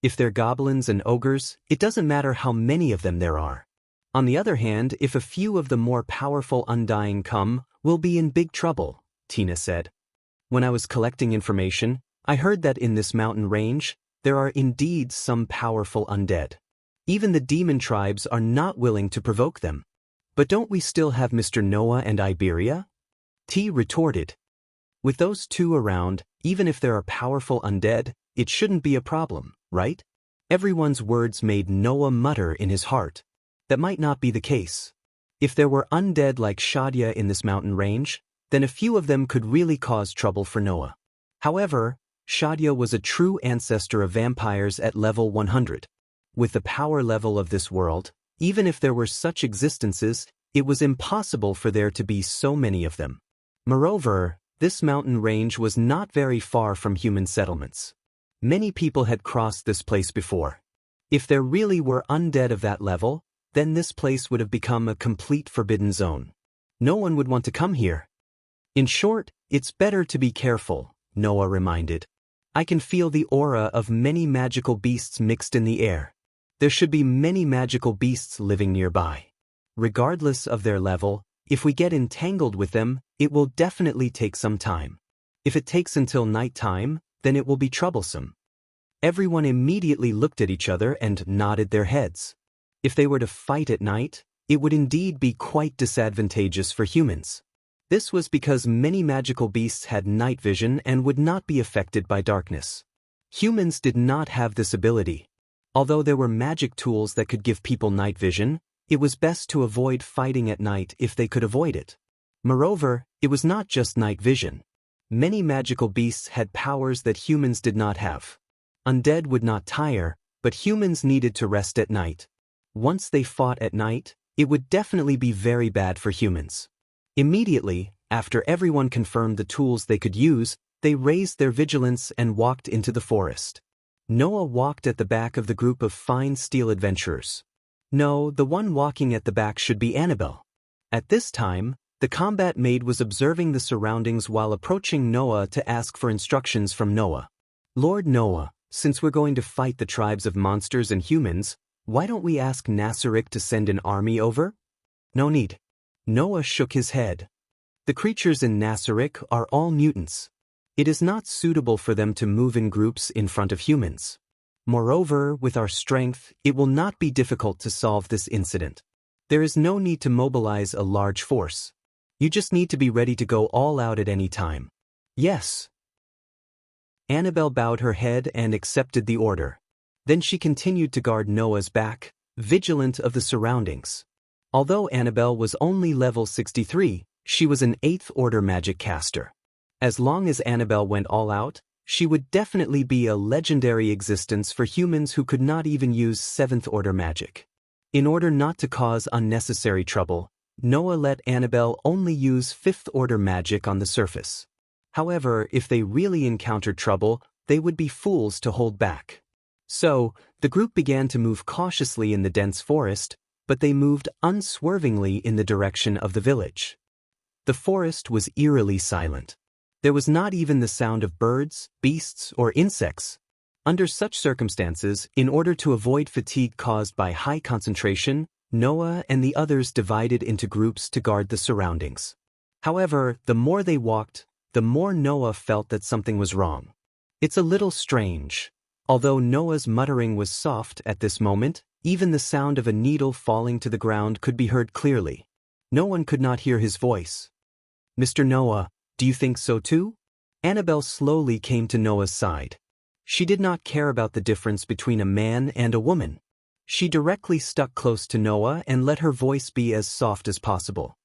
"If they're goblins and ogres, it doesn't matter how many of them there are. On the other hand, if a few of the more powerful Undying come, we'll be in big trouble," Tina said. "When I was collecting information, I heard that in this mountain range, there are indeed some powerful undead. Even the demon tribes are not willing to provoke them. But don't we still have Mr. Noah and Iberia?" T retorted. "With those two around, even if there are powerful undead, it shouldn't be a problem, right?" Everyone's words made Noah mutter in his heart. That might not be the case. If there were undead like Shadia in this mountain range, then a few of them could really cause trouble for Noah. However, Shadia was a true ancestor of vampires at level 100. With the power level of this world, even if there were such existences, it was impossible for there to be so many of them. Moreover, this mountain range was not very far from human settlements. Many people had crossed this place before. If there really were undead of that level, then this place would have become a complete forbidden zone. No one would want to come here. In short, it's better to be careful, Noah reminded. I can feel the aura of many magical beasts mixed in the air. There should be many magical beasts living nearby. Regardless of their level, if we get entangled with them, it will definitely take some time. If it takes until night time, then it will be troublesome. Everyone immediately looked at each other and nodded their heads. If they were to fight at night, it would indeed be quite disadvantageous for humans. This was because many magical beasts had night vision and would not be affected by darkness. Humans did not have this ability. Although there were magic tools that could give people night vision, it was best to avoid fighting at night if they could avoid it. Moreover, it was not just night vision. Many magical beasts had powers that humans did not have. Undead would not tire, but humans needed to rest at night. Once they fought at night, it would definitely be very bad for humans. Immediately, after everyone confirmed the tools they could use, they raised their vigilance and walked into the forest. Noah walked at the back of the group of fine steel adventurers. No, the one walking at the back should be Annabelle. At this time, the combat maid was observing the surroundings while approaching Noah to ask for instructions from Noah. Lord Noah, since we're going to fight the tribes of monsters and humans, why don't we ask Nassarik to send an army over? No need. Noah shook his head. The creatures in Nassarik are all mutants. It is not suitable for them to move in groups in front of humans. Moreover, with our strength, it will not be difficult to solve this incident. There is no need to mobilize a large force. You just need to be ready to go all out at any time. Yes. Annabelle bowed her head and accepted the order. Then she continued to guard Noah's back, vigilant of the surroundings. Although Annabelle was only level 63, she was an 8th order magic caster. As long as Annabelle went all out, she would definitely be a legendary existence for humans who could not even use 7th order magic. In order not to cause unnecessary trouble, Noah let Annabelle only use 5th order magic on the surface. However, if they really encountered trouble, they would be fools to hold back. So, the group began to move cautiously in the dense forest, but they moved unswervingly in the direction of the village. The forest was eerily silent. There was not even the sound of birds, beasts, or insects. Under such circumstances, in order to avoid fatigue caused by high concentration, Noah and the others divided into groups to guard the surroundings. However, the more they walked, the more Noah felt that something was wrong. It's a little strange. Although Noah's muttering was soft at this moment, even the sound of a needle falling to the ground could be heard clearly. No one could not hear his voice. Mr. Noah, do you think so too? Annabelle slowly came to Noah's side. She did not care about the difference between a man and a woman. She directly stuck close to Noah and let her voice be as soft as possible.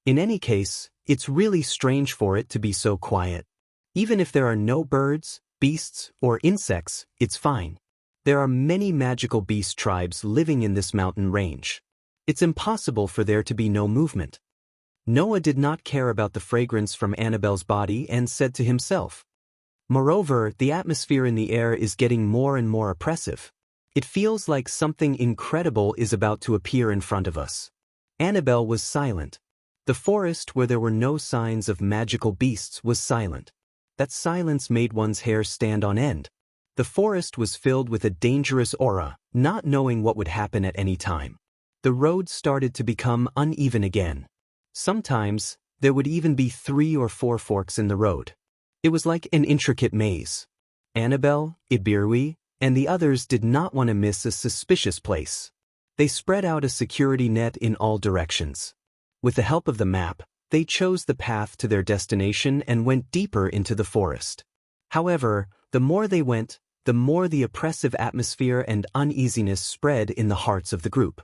In any case, it's really strange for it to be so quiet. Even if there are no birds, beasts, or insects, it's fine. There are many magical beast tribes living in this mountain range. It's impossible for there to be no movement. Noah did not care about the fragrance from Annabelle's body and said to himself, moreover, the atmosphere in the air is getting more and more oppressive. It feels like something incredible is about to appear in front of us. Annabelle was silent. The forest where there were no signs of magical beasts was silent. That silence made one's hair stand on end. The forest was filled with a dangerous aura, not knowing what would happen at any time. The road started to become uneven again. Sometimes, there would even be 3 or 4 forks in the road. It was like an intricate maze. Annabelle, Ibirui, and the others did not want to miss a suspicious place. They spread out a security net in all directions. With the help of the map, they chose the path to their destination and went deeper into the forest. However, the more they went, the more the oppressive atmosphere and uneasiness spread in the hearts of the group.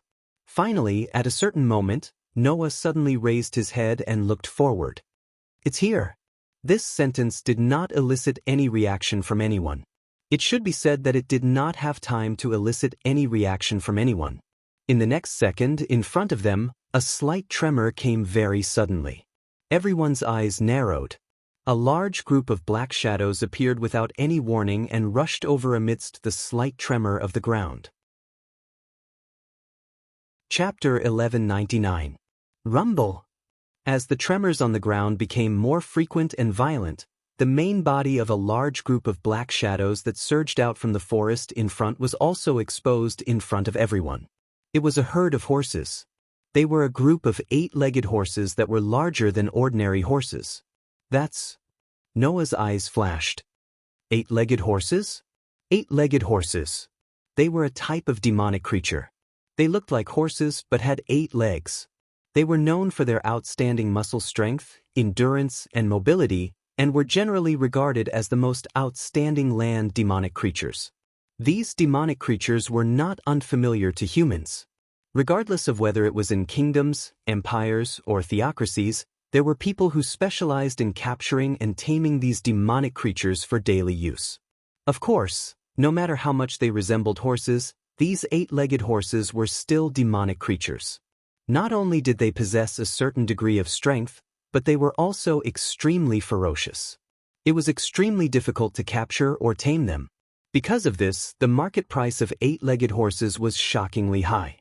Finally, at a certain moment, Noah suddenly raised his head and looked forward. "It's here." This sentence did not elicit any reaction from anyone. It should be said that it did not have time to elicit any reaction from anyone. In the next second, in front of them, a slight tremor came very suddenly. Everyone's eyes narrowed. A large group of black shadows appeared without any warning and rushed over amidst the slight tremor of the ground. Chapter 1199. Rumble. As the tremors on the ground became more frequent and violent, the main body of a large group of black shadows that surged out from the forest in front was also exposed in front of everyone. It was a herd of horses. They were a group of 8-legged horses that were larger than ordinary horses. That's... Noah's eyes flashed. 8-legged horses? 8-legged horses. They were a type of demonic creature. They looked like horses but had 8 legs. They were known for their outstanding muscle strength, endurance, and mobility, and were generally regarded as the most outstanding land demonic creatures. These demonic creatures were not unfamiliar to humans. Regardless of whether it was in kingdoms, empires, or theocracies, there were people who specialized in capturing and taming these demonic creatures for daily use. Of course, no matter how much they resembled horses, these 8-legged horses were still demonic creatures. Not only did they possess a certain degree of strength, but they were also extremely ferocious. It was extremely difficult to capture or tame them. Because of this, the market price of 8-legged horses was shockingly high.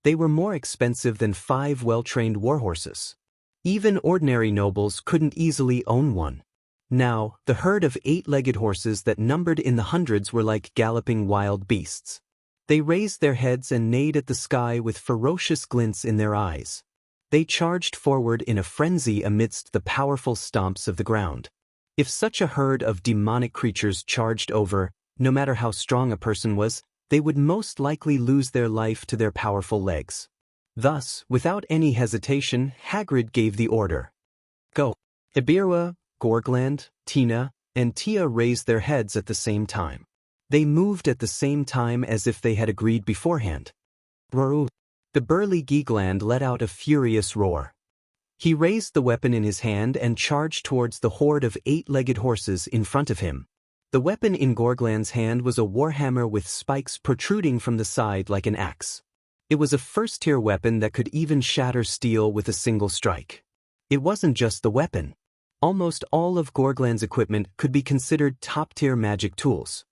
They were more expensive than 5 well-trained war horses. Even ordinary nobles couldn't easily own one. Now, the herd of 8-legged horses that numbered in the hundreds were like galloping wild beasts. They raised their heads and neighed at the sky with ferocious glints in their eyes. They charged forward in a frenzy amidst the powerful stomps of the ground. If such a herd of demonic creatures charged over, no matter how strong a person was, they would most likely lose their life to their powerful legs. Thus, without any hesitation, Hagrid gave the order. Go. Ibirwa, Gorgland, Tina, and Tia raised their heads at the same time. They moved at the same time as if they had agreed beforehand. Roar! The burly Geegland let out a furious roar. He raised the weapon in his hand and charged towards the horde of 8-legged horses in front of him. The weapon in Gorgland's hand was a warhammer with spikes protruding from the side like an axe. It was a first-tier weapon that could even shatter steel with a single strike. It wasn't just the weapon. Almost all of Gorgland's equipment could be considered top-tier magic tools.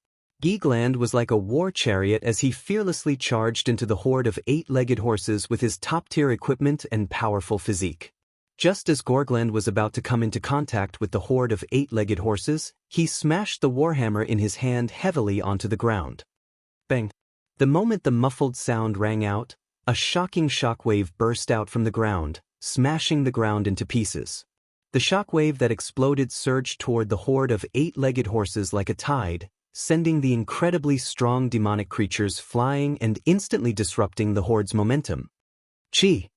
Geegland was like a war chariot as he fearlessly charged into the horde of 8-legged horses with his top-tier equipment and powerful physique. Just as Gorgland was about to come into contact with the horde of 8-legged horses, he smashed the warhammer in his hand heavily onto the ground. Bang! The moment the muffled sound rang out, a shocking shockwave burst out from the ground, smashing the ground into pieces. The shockwave that exploded surged toward the horde of 8-legged horses like a tide, sending the incredibly strong demonic creatures flying and instantly disrupting the horde's momentum. Chi!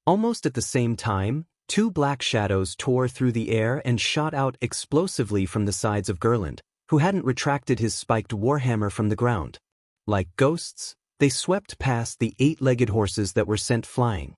Almost at the same time, 2 black shadows tore through the air and shot out explosively from the sides of Gerland, who hadn't retracted his spiked warhammer from the ground. Like ghosts, they swept past the 8-legged horses that were sent flying.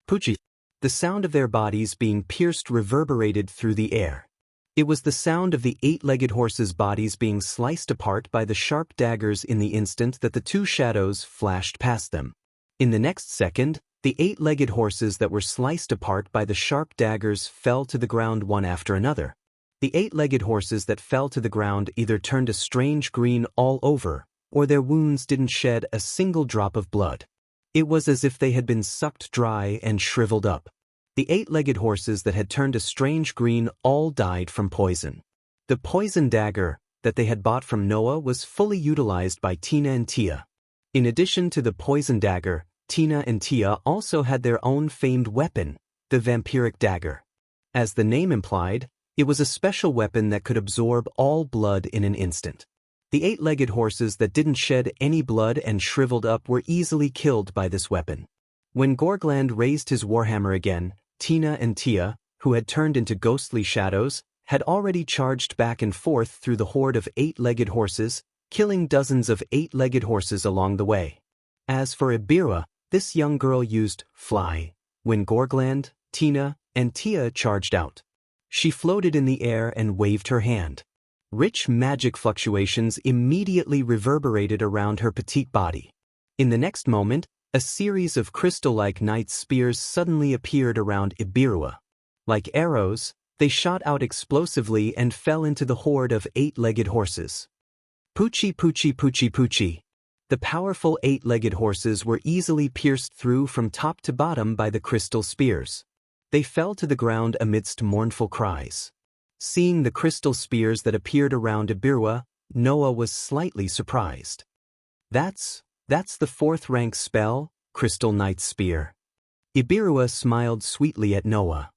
Poochie! The sound of their bodies being pierced reverberated through the air. It was the sound of the 8-legged horses' bodies being sliced apart by the sharp daggers in the instant that the 2 shadows flashed past them. In the next second, the 8-legged horses that were sliced apart by the sharp daggers fell to the ground one after another. The 8-legged horses that fell to the ground either turned a strange green all over, or their wounds didn't shed a single drop of blood. It was as if they had been sucked dry and shriveled up. The 8-legged horses that had turned a strange green all died from poison. The poison dagger that they had bought from Noah was fully utilized by Tina and Tia. In addition to the poison dagger, Tina and Tia also had their own famed weapon, the vampiric dagger. As the name implied, it was a special weapon that could absorb all blood in an instant. The 8-legged horses that didn't shed any blood and shriveled up were easily killed by this weapon. When Gorgland raised his warhammer again, Tina and Tia, who had turned into ghostly shadows, had already charged back and forth through the horde of 8-legged horses, killing dozens of 8-legged horses along the way. As for Ibirwa, This young girl used fly when Gorgland, Tina, and Tia charged out. She floated in the air and waved her hand. Rich magic fluctuations immediately reverberated around her petite body. In the next moment, a series of crystal-like knight spears suddenly appeared around Ibirua. Like arrows, they shot out explosively and fell into the horde of 8-legged horses. Poochie poochie poochie poochie. The powerful 8-legged horses were easily pierced through from top to bottom by the crystal spears. They fell to the ground amidst mournful cries. Seeing the crystal spears that appeared around Ibirua, Noah was slightly surprised. That's the 4th-rank spell, Crystal Knight Spear. Ibirua smiled sweetly at Noah.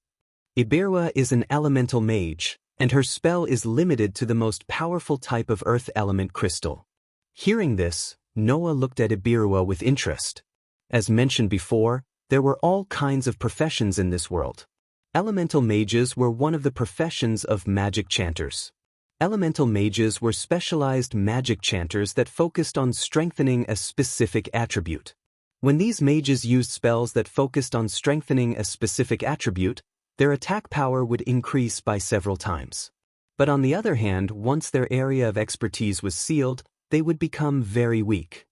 Ibirua is an elemental mage, and her spell is limited to the most powerful type of earth element crystal. Hearing this, Noah looked at Ibirua with interest. As mentioned before, there were all kinds of professions in this world. Elemental mages were one of the professions of magic chanters. Elemental mages were specialized magic chanters that focused on strengthening a specific attribute. When these mages used spells that focused on strengthening a specific attribute, their attack power would increase by several times. But on the other hand, once their area of expertise was sealed, they would become very weak.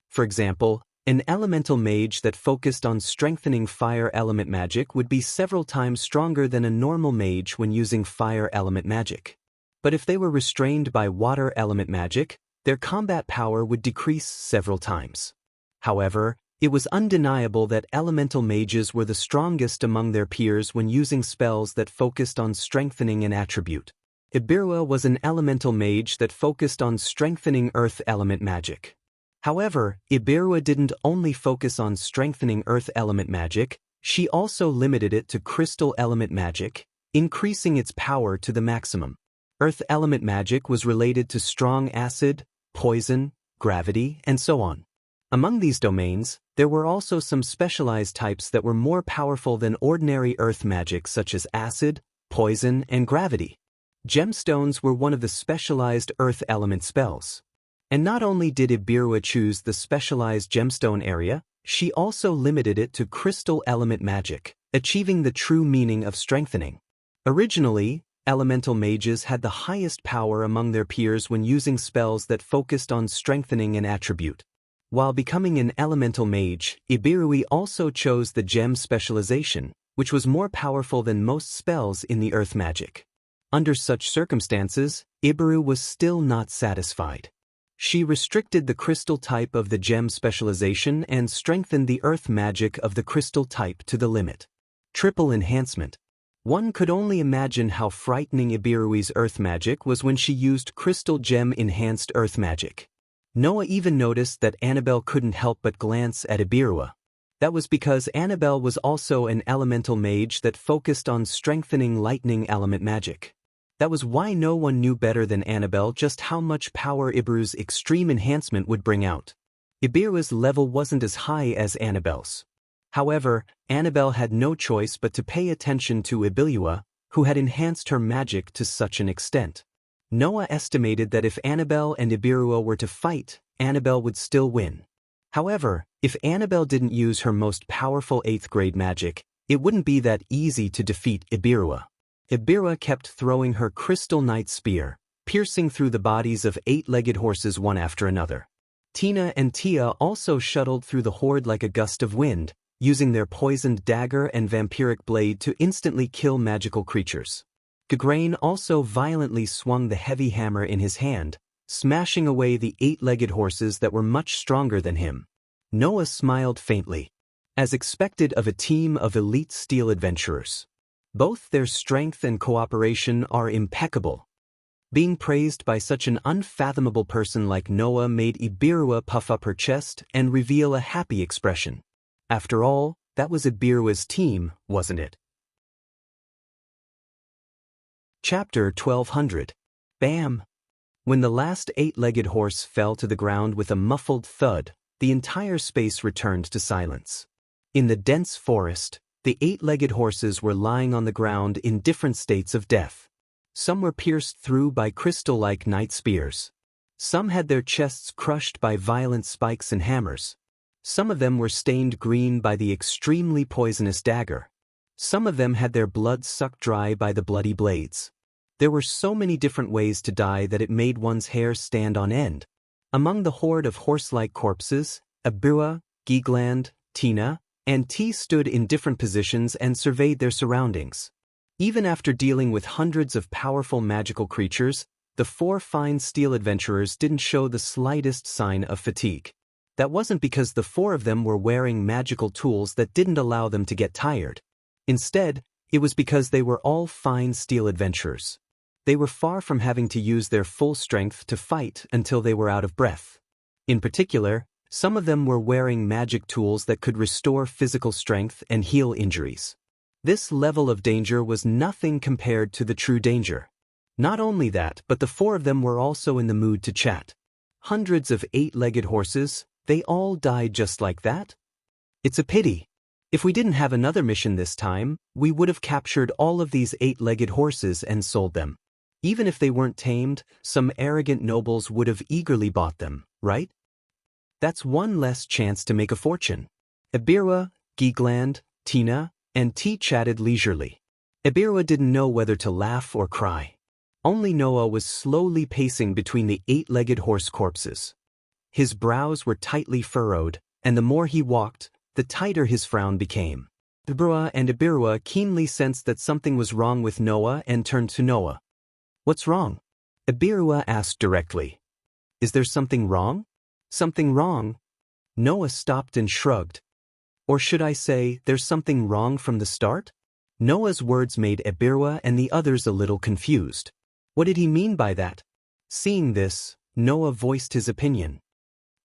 For example, an elemental mage that focused on strengthening fire element magic would be several times stronger than a normal mage when using fire element magic. But if they were restrained by water element magic, their combat power would decrease several times. However, it was undeniable that elemental mages were the strongest among their peers when using spells that focused on strengthening an attribute. Ibirua was an elemental mage that focused on strengthening earth element magic. However, Ibirua didn't only focus on strengthening earth element magic, she also limited it to crystal element magic, increasing its power to the maximum. Earth element magic was related to strong acid, poison, gravity, and so on. Among these domains, there were also some specialized types that were more powerful than ordinary earth magic such as acid, poison, and gravity. Gemstones were one of the specialized earth element spells. And not only did Ibirua choose the specialized gemstone area, she also limited it to crystal element magic, achieving the true meaning of strengthening. Originally, elemental mages had the highest power among their peers when using spells that focused on strengthening an attribute. While becoming an elemental mage, Ibirui also chose the gem specialization, which was more powerful than most spells in the earth magic. Under such circumstances, Ibiru was still not satisfied. She restricted the crystal type of the gem specialization and strengthened the earth magic of the crystal type to the limit. Triple enhancement. One could only imagine how frightening Ibirui's earth magic was when she used crystal gem enhanced earth magic. Noah even noticed that Annabelle couldn't help but glance at Ibirua. That was because Annabelle was also an elemental mage that focused on strengthening lightning element magic. That was why no one knew better than Annabelle just how much power Ibiru's extreme enhancement would bring out. Ibirua's level wasn't as high as Annabelle's. However, Annabelle had no choice but to pay attention to Ibirua, who had enhanced her magic to such an extent. Noah estimated that if Annabelle and Ibirua were to fight, Annabelle would still win. However, if Annabelle didn't use her most powerful 8th-grade magic, it wouldn't be that easy to defeat Ibirua. Ibirua kept throwing her crystal knight spear, piercing through the bodies of 8-legged horses one after another. Tina and Tia also shuttled through the horde like a gust of wind, using their poisoned dagger and vampiric blade to instantly kill magical creatures. Gagrain also violently swung the heavy hammer in his hand, smashing away the 8-legged horses that were much stronger than him. Noah smiled faintly. As expected of a team of elite steel adventurers. Both their strength and cooperation are impeccable. Being praised by such an unfathomable person like Noah made Ibirua puff up her chest and reveal a happy expression. After all, that was Ibirua's team, wasn't it? Chapter 1200. Bam! When the last 8-legged horse fell to the ground with a muffled thud, the entire space returned to silence. In the dense forest, the 8-legged horses were lying on the ground in different states of death. Some were pierced through by crystal-like knight spears. Some had their chests crushed by violent spikes and hammers. Some of them were stained green by the extremely poisonous dagger. Some of them had their blood sucked dry by the bloody blades. There were so many different ways to die that it made one's hair stand on end. Among the horde of horse-like corpses, Abua, Gigland, Tina, and T stood in different positions and surveyed their surroundings. Even after dealing with hundreds of powerful magical creatures, the 4 fine steel adventurers didn't show the slightest sign of fatigue. That wasn't because the 4 of them were wearing magical tools that didn't allow them to get tired. Instead, it was because they were all fine steel adventurers. They were far from having to use their full strength to fight until they were out of breath. In particular, some of them were wearing magic tools that could restore physical strength and heal injuries. This level of danger was nothing compared to the true danger. Not only that, but the 4 of them were also in the mood to chat. Hundreds of 8-legged horses, they all died just like that? It's a pity. If we didn't have another mission this time, we would have captured all of these 8-legged horses and sold them. Even if they weren't tamed, some arrogant nobles would have eagerly bought them, right? That's one less chance to make a fortune. Ibirwa, Gigland, Tina, and T chatted leisurely. Ibirwa didn't know whether to laugh or cry. Only Noah was slowly pacing between the 8-legged horse corpses. His brows were tightly furrowed, and the more he walked, the tighter his frown became. Ibirwa and Ibirwa keenly sensed that something was wrong with Noah and turned to Noah. "What's wrong?" Ibirwa asked directly. "Is there something wrong?" "Something wrong?" Noah stopped and shrugged. "Or should I say, there's something wrong from the start?" Noah's words made Ibirwa and the others a little confused. What did he mean by that? Seeing this, Noah voiced his opinion.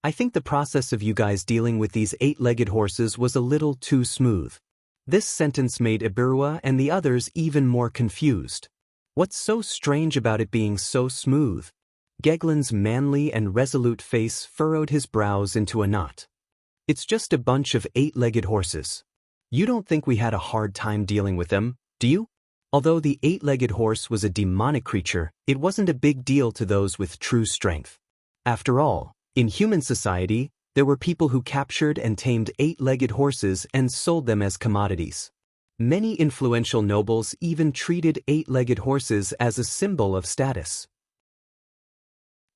"I think the process of you guys dealing with these 8-legged horses was a little too smooth." This sentence made Ibirwa and the others even more confused. What's so strange about it being so smooth? Geglin's manly and resolute face furrowed his brows into a knot. "It's just a bunch of 8-legged horses. You don't think we had a hard time dealing with them, do you?" Although the 8-legged horse was a demonic creature, it wasn't a big deal to those with true strength. After all, in human society, there were people who captured and tamed 8-legged horses and sold them as commodities. Many influential nobles even treated 8-legged horses as a symbol of status.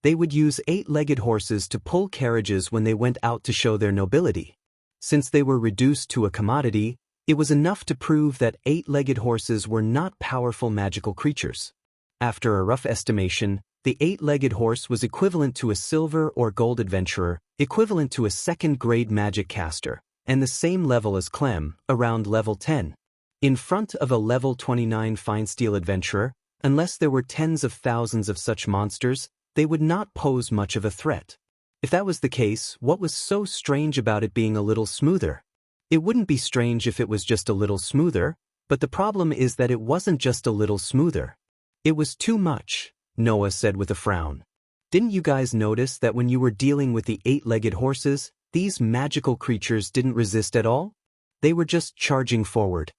They would use 8-legged horses to pull carriages when they went out to show their nobility. Since they were reduced to a commodity, it was enough to prove that 8-legged horses were not powerful magical creatures. After a rough estimation, the 8-legged horse was equivalent to a silver or gold adventurer, equivalent to a second-grade magic caster, and the same level as Clem, around level 10. In front of a level 29 fine steel adventurer, unless there were tens of thousands of such monsters, they would not pose much of a threat. If that was the case, what was so strange about it being a little smoother? It wouldn't be strange if it was just a little smoother, but the problem is that it wasn't just a little smoother. It was too much, Noah said with a frown. Didn't you guys notice that when you were dealing with the 8-legged horses, these magical creatures didn't resist at all? They were just charging forward.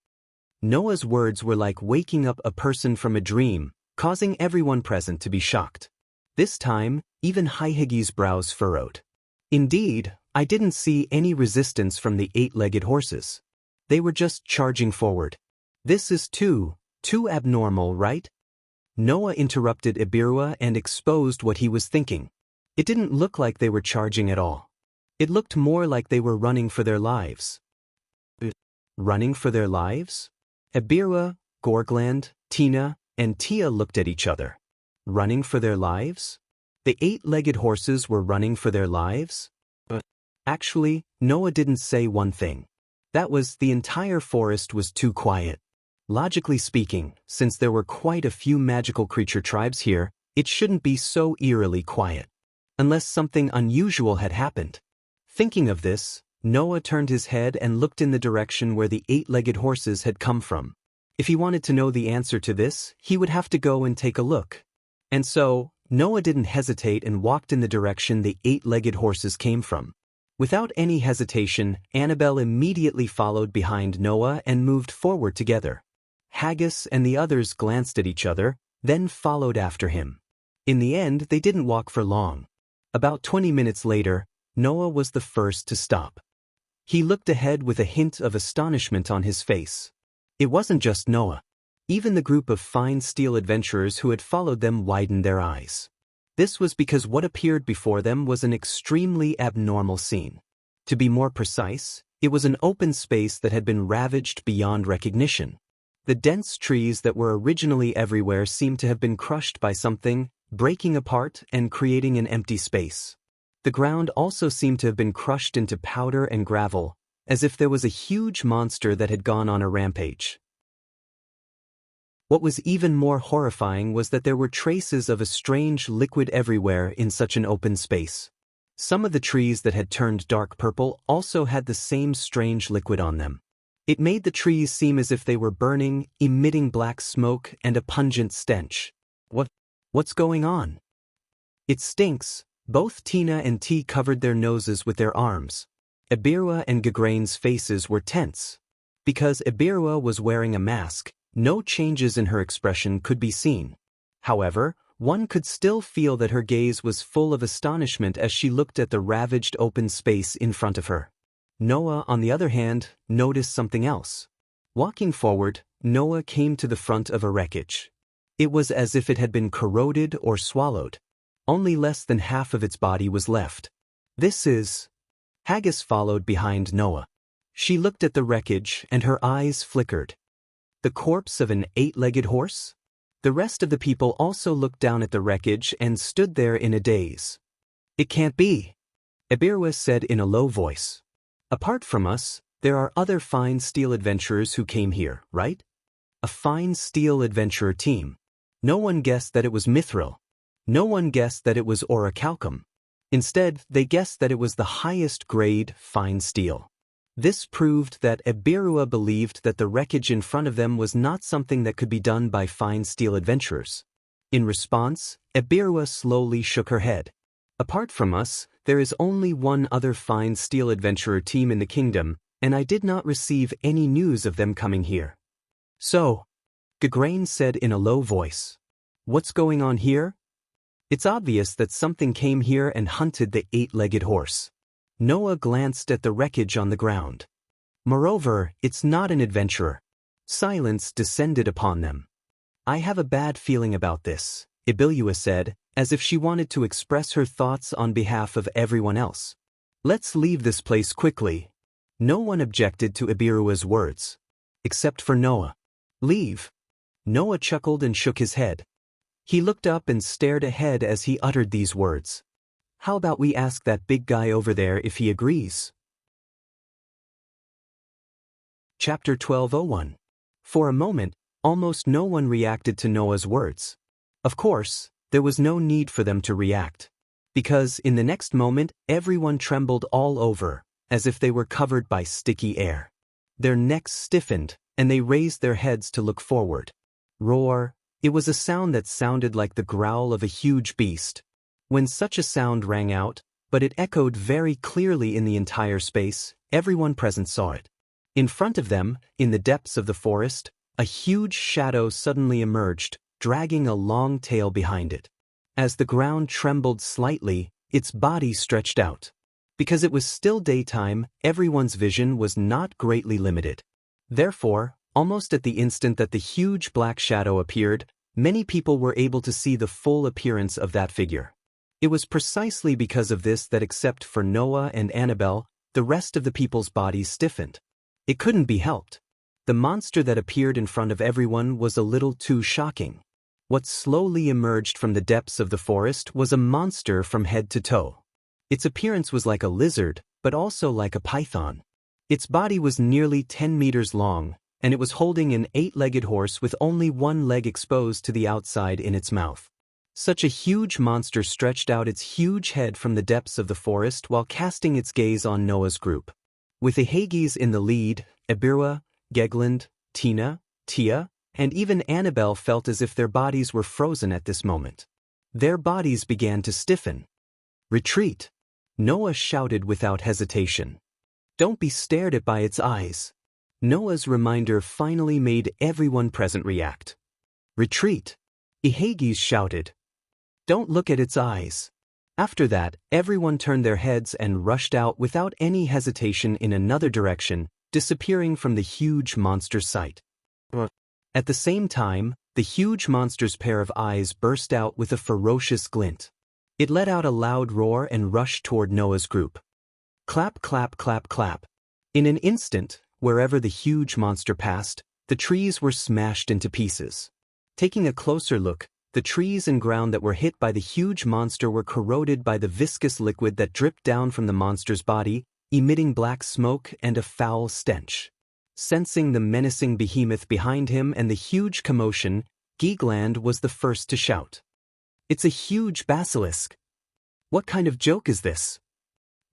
Noah's words were like waking up a person from a dream, causing everyone present to be shocked. This time, even Haihigi's brows furrowed. "Indeed, I didn't see any resistance from the 8-legged horses. They were just charging forward. This is too abnormal, right?" Noah interrupted Ibirwa and exposed what he was thinking. It didn't look like they were charging at all. It looked more like they were running for their lives. Running for their lives? Ibirwa, Gorgland, Tina, and Tia looked at each other. Running for their lives? The 8-legged horses were running for their lives? Actually, Noah didn't say one thing. That was, the entire forest was too quiet. Logically speaking, since there were quite a few magical creature tribes here, it shouldn't be so eerily quiet. Unless something unusual had happened. Thinking of this, Noah turned his head and looked in the direction where the 8-legged horses had come from. If he wanted to know the answer to this, he would have to go and take a look. And so, Noah didn't hesitate and walked in the direction the 8-legged horses came from. Without any hesitation, Annabelle immediately followed behind Noah and moved forward together. Haggis and the others glanced at each other, then followed after him. In the end, they didn't walk for long. About 20 minutes later, Noah was the first to stop. He looked ahead with a hint of astonishment on his face. It wasn't just Noah. Even the group of fine steel adventurers who had followed them widened their eyes. This was because what appeared before them was an extremely abnormal scene. To be more precise, it was an open space that had been ravaged beyond recognition. The dense trees that were originally everywhere seemed to have been crushed by something, breaking apart and creating an empty space. The ground also seemed to have been crushed into powder and gravel, as if there was a huge monster that had gone on a rampage. What was even more horrifying was that there were traces of a strange liquid everywhere in such an open space. Some of the trees that had turned dark purple also had the same strange liquid on them. It made the trees seem as if they were burning, emitting black smoke and a pungent stench. What's going on? It stinks. Both Tina and T covered their noses with their arms. Ibirua and Gagrain's faces were tense. Because Ibirua was wearing a mask, no changes in her expression could be seen. However, one could still feel that her gaze was full of astonishment as she looked at the ravaged open space in front of her. Noah, on the other hand, noticed something else. Walking forward, Noah came to the front of a wreckage. It was as if it had been corroded or swallowed. Only less than half of its body was left. This is... Haggis followed behind Noah. She looked at the wreckage and her eyes flickered. The corpse of an 8-legged horse? The rest of the people also looked down at the wreckage and stood there in a daze. It can't be, Ibirua said in a low voice. Apart from us, there are other fine steel adventurers who came here, right? A fine steel adventurer team. No one guessed that it was Mithril. No one guessed that it was orichalcum. Instead, they guessed that it was the highest grade fine steel. This proved that Ibirua believed that the wreckage in front of them was not something that could be done by fine steel adventurers. In response, Ibirua slowly shook her head. Apart from us, there is only one other fine steel adventurer team in the kingdom, and I did not receive any news of them coming here. So, Gagrain said in a low voice, what's going on here? It's obvious that something came here and hunted the 8-legged horse. Noah glanced at the wreckage on the ground. Moreover, it's not an adventurer. Silence descended upon them. I have a bad feeling about this, Ibirua said, as if she wanted to express her thoughts on behalf of everyone else. Let's leave this place quickly. No one objected to Ibirua's words. Except for Noah. Leave. Noah chuckled and shook his head. He looked up and stared ahead as he uttered these words. How about we ask that big guy over there if he agrees? Chapter 1201. For a moment, almost no one reacted to Noah's words. Of course, there was no need for them to react. Because in the next moment, everyone trembled all over, as if they were covered by sticky air. Their necks stiffened, and they raised their heads to look forward. Roar. It was a sound that sounded like the growl of a huge beast. When such a sound rang out, but it echoed very clearly in the entire space, everyone present saw it. In front of them, in the depths of the forest, a huge shadow suddenly emerged, dragging a long tail behind it. As the ground trembled slightly, its body stretched out. Because it was still daytime, everyone's vision was not greatly limited. Therefore, almost at the instant that the huge black shadow appeared, many people were able to see the full appearance of that figure. It was precisely because of this that except for Noah and Annabelle, the rest of the people's bodies stiffened. It couldn't be helped. The monster that appeared in front of everyone was a little too shocking. What slowly emerged from the depths of the forest was a monster from head to toe. Its appearance was like a lizard, but also like a python. Its body was nearly 10 meters long, and it was holding an 8-legged horse with only one leg exposed to the outside in its mouth. Such a huge monster stretched out its huge head from the depths of the forest while casting its gaze on Noah's group. With the Hagis in the lead, Ibirua, Gegland, Tina, Tia, and even Annabelle felt as if their bodies were frozen at this moment. Their bodies began to stiffen. Retreat! Noah shouted without hesitation. Don't be stared at by its eyes. Noah's reminder finally made everyone present react. Retreat! Ihagis shouted. Don't look at its eyes. After that, everyone turned their heads and rushed out without any hesitation in another direction, disappearing from the huge monster's sight. At the same time, the huge monster's pair of eyes burst out with a ferocious glint. It let out a loud roar and rushed toward Noah's group. Clap, clap, clap, clap. In an instant, wherever the huge monster passed, the trees were smashed into pieces. Taking a closer look, the trees and ground that were hit by the huge monster were corroded by the viscous liquid that dripped down from the monster's body, emitting black smoke and a foul stench. Sensing the menacing behemoth behind him and the huge commotion, Geegland was the first to shout. "It's a huge basilisk! What kind of joke is this?"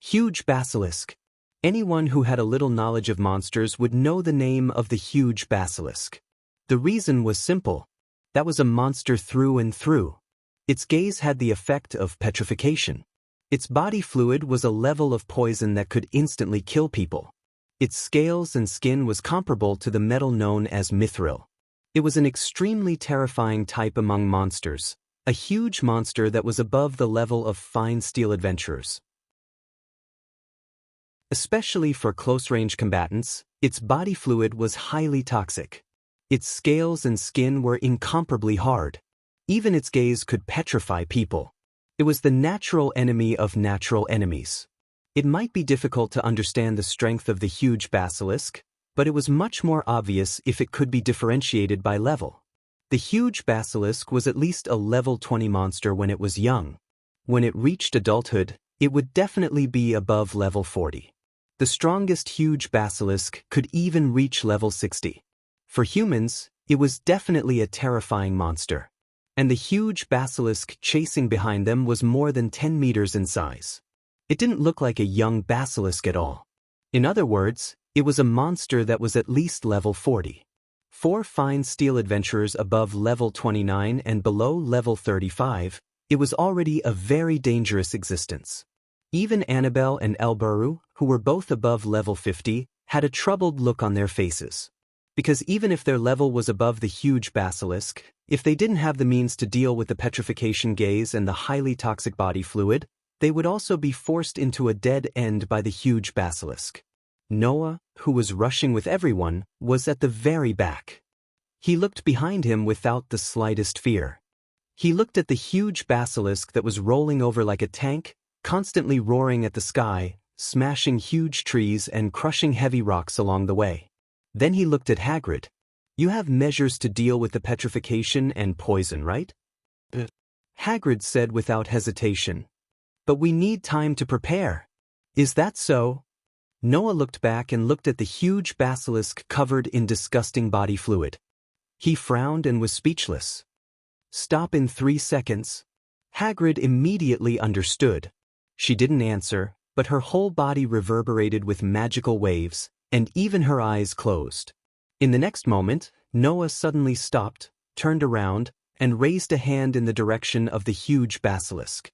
Huge basilisk. Anyone who had a little knowledge of monsters would know the name of the huge basilisk. The reason was simple. That was a monster through and through. Its gaze had the effect of petrification. Its body fluid was a level of poison that could instantly kill people. Its scales and skin was comparable to the metal known as mithril. It was an extremely terrifying type among monsters, a huge monster that was above the level of fine steel adventurers. Especially for close-range combatants, its body fluid was highly toxic. Its scales and skin were incomparably hard. Even its gaze could petrify people. It was the natural enemy of natural enemies. It might be difficult to understand the strength of the huge basilisk, but it was much more obvious if it could be differentiated by level. The huge basilisk was at least a level 20 monster when it was young. When it reached adulthood, it would definitely be above level 40. The strongest huge basilisk could even reach level 60. For humans, it was definitely a terrifying monster. And the huge basilisk chasing behind them was more than 10 meters in size. It didn't look like a young basilisk at all. In other words, it was a monster that was at least level 40. 4 fine steel adventurers above level 29 and below level 35, it was already a very dangerous existence. Even Annabelle and Elbaru, who were both above level 50, had a troubled look on their faces. Because even if their level was above the huge basilisk, if they didn't have the means to deal with the petrification gaze and the highly toxic body fluid, they would also be forced into a dead end by the huge basilisk. Noah, who was rushing with everyone, was at the very back. He looked behind him without the slightest fear. He looked at the huge basilisk that was rolling over like a tank, constantly roaring at the sky, smashing huge trees and crushing heavy rocks along the way. Then he looked at Hagrid. "You have measures to deal with the petrification and poison, right?" Hagrid said without hesitation. "But we need time to prepare." "Is that so?" Noah looked back and looked at the huge basilisk covered in disgusting body fluid. He frowned and was speechless. "Stop in 3 seconds." Hagrid immediately understood. She didn't answer, but her whole body reverberated with magical waves, and even her eyes closed. In the next moment, Noah suddenly stopped, turned around, and raised a hand in the direction of the huge basilisk.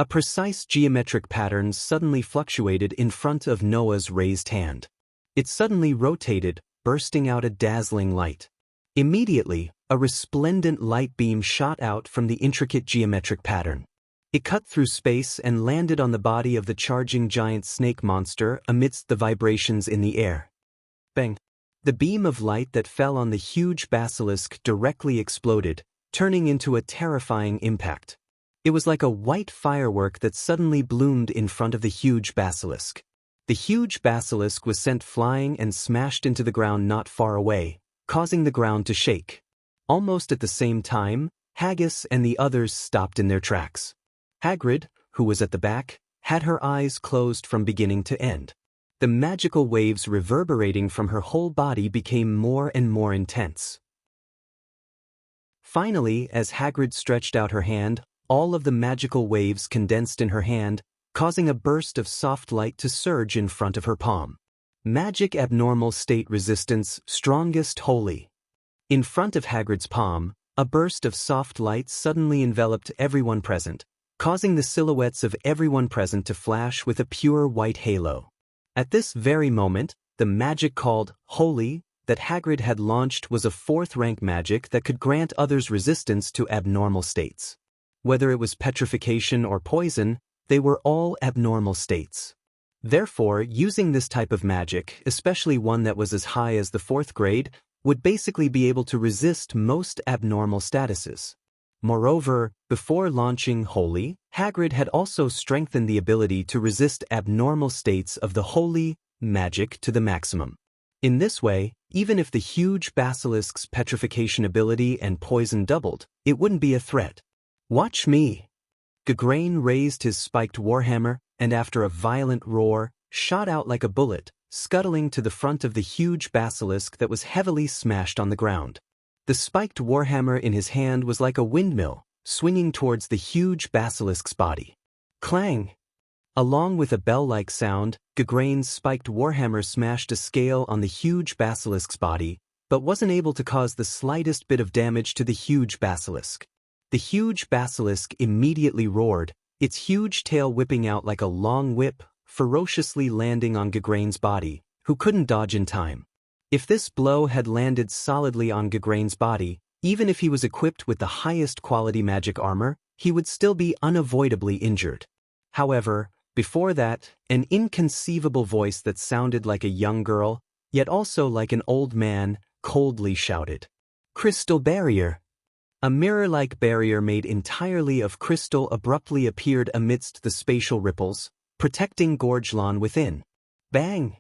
A precise geometric pattern suddenly fluctuated in front of Noah's raised hand. It suddenly rotated, bursting out a dazzling light. Immediately, a resplendent light beam shot out from the intricate geometric pattern. It cut through space and landed on the body of the charging giant snake monster amidst the vibrations in the air. Bang! The beam of light that fell on the huge basilisk directly exploded, turning into a terrifying impact. It was like a white firework that suddenly bloomed in front of the huge basilisk. The huge basilisk was sent flying and smashed into the ground not far away, causing the ground to shake. Almost at the same time, Haggis and the others stopped in their tracks. Hagrid, who was at the back, had her eyes closed from beginning to end. The magical waves reverberating from her whole body became more and more intense. Finally, as Hagrid stretched out her hand, all of the magical waves condensed in her hand, causing a burst of soft light to surge in front of her palm. Magic abnormal state resistance, strongest holy. In front of Hagrid's palm, a burst of soft light suddenly enveloped everyone present, causing the silhouettes of everyone present to flash with a pure white halo. At this very moment, the magic called Holy that Hagrid had launched was a 4th-rank magic that could grant others resistance to abnormal states. Whether it was petrification or poison, they were all abnormal states. Therefore, using this type of magic, especially one that was as high as the 4th grade, would basically be able to resist most abnormal statuses. Moreover, before launching Holy, Hagrid had also strengthened the ability to resist abnormal states of the Holy magic to the maximum. In this way, even if the huge basilisk's petrification ability and poison doubled, it wouldn't be a threat. Watch me! Gaugrain raised his spiked warhammer, and after a violent roar, shot out like a bullet, scuttling to the front of the huge basilisk that was heavily smashed on the ground. The spiked warhammer in his hand was like a windmill, swinging towards the huge basilisk's body. Clang! Along with a bell-like sound, Gaugrain's spiked warhammer smashed a scale on the huge basilisk's body, but wasn't able to cause the slightest bit of damage to the huge basilisk. The huge basilisk immediately roared, its huge tail whipping out like a long whip, ferociously landing on Gaugrain's body, who couldn't dodge in time. If this blow had landed solidly on Gaugrain's body, even if he was equipped with the highest quality magic armor, he would still be unavoidably injured. However, before that, an inconceivable voice that sounded like a young girl, yet also like an old man, coldly shouted, "Crystal barrier!" A mirror-like barrier made entirely of crystal abruptly appeared amidst the spatial ripples, protecting Gorgelon within. Bang!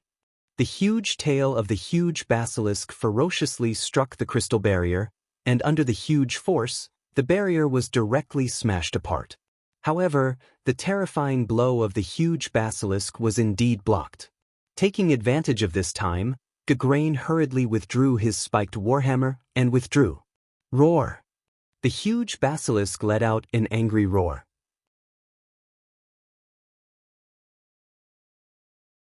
The huge tail of the huge basilisk ferociously struck the crystal barrier, and under the huge force, the barrier was directly smashed apart. However, the terrifying blow of the huge basilisk was indeed blocked. Taking advantage of this time, Gaugrain hurriedly withdrew his spiked warhammer and withdrew. Roar! The huge basilisk let out an angry roar.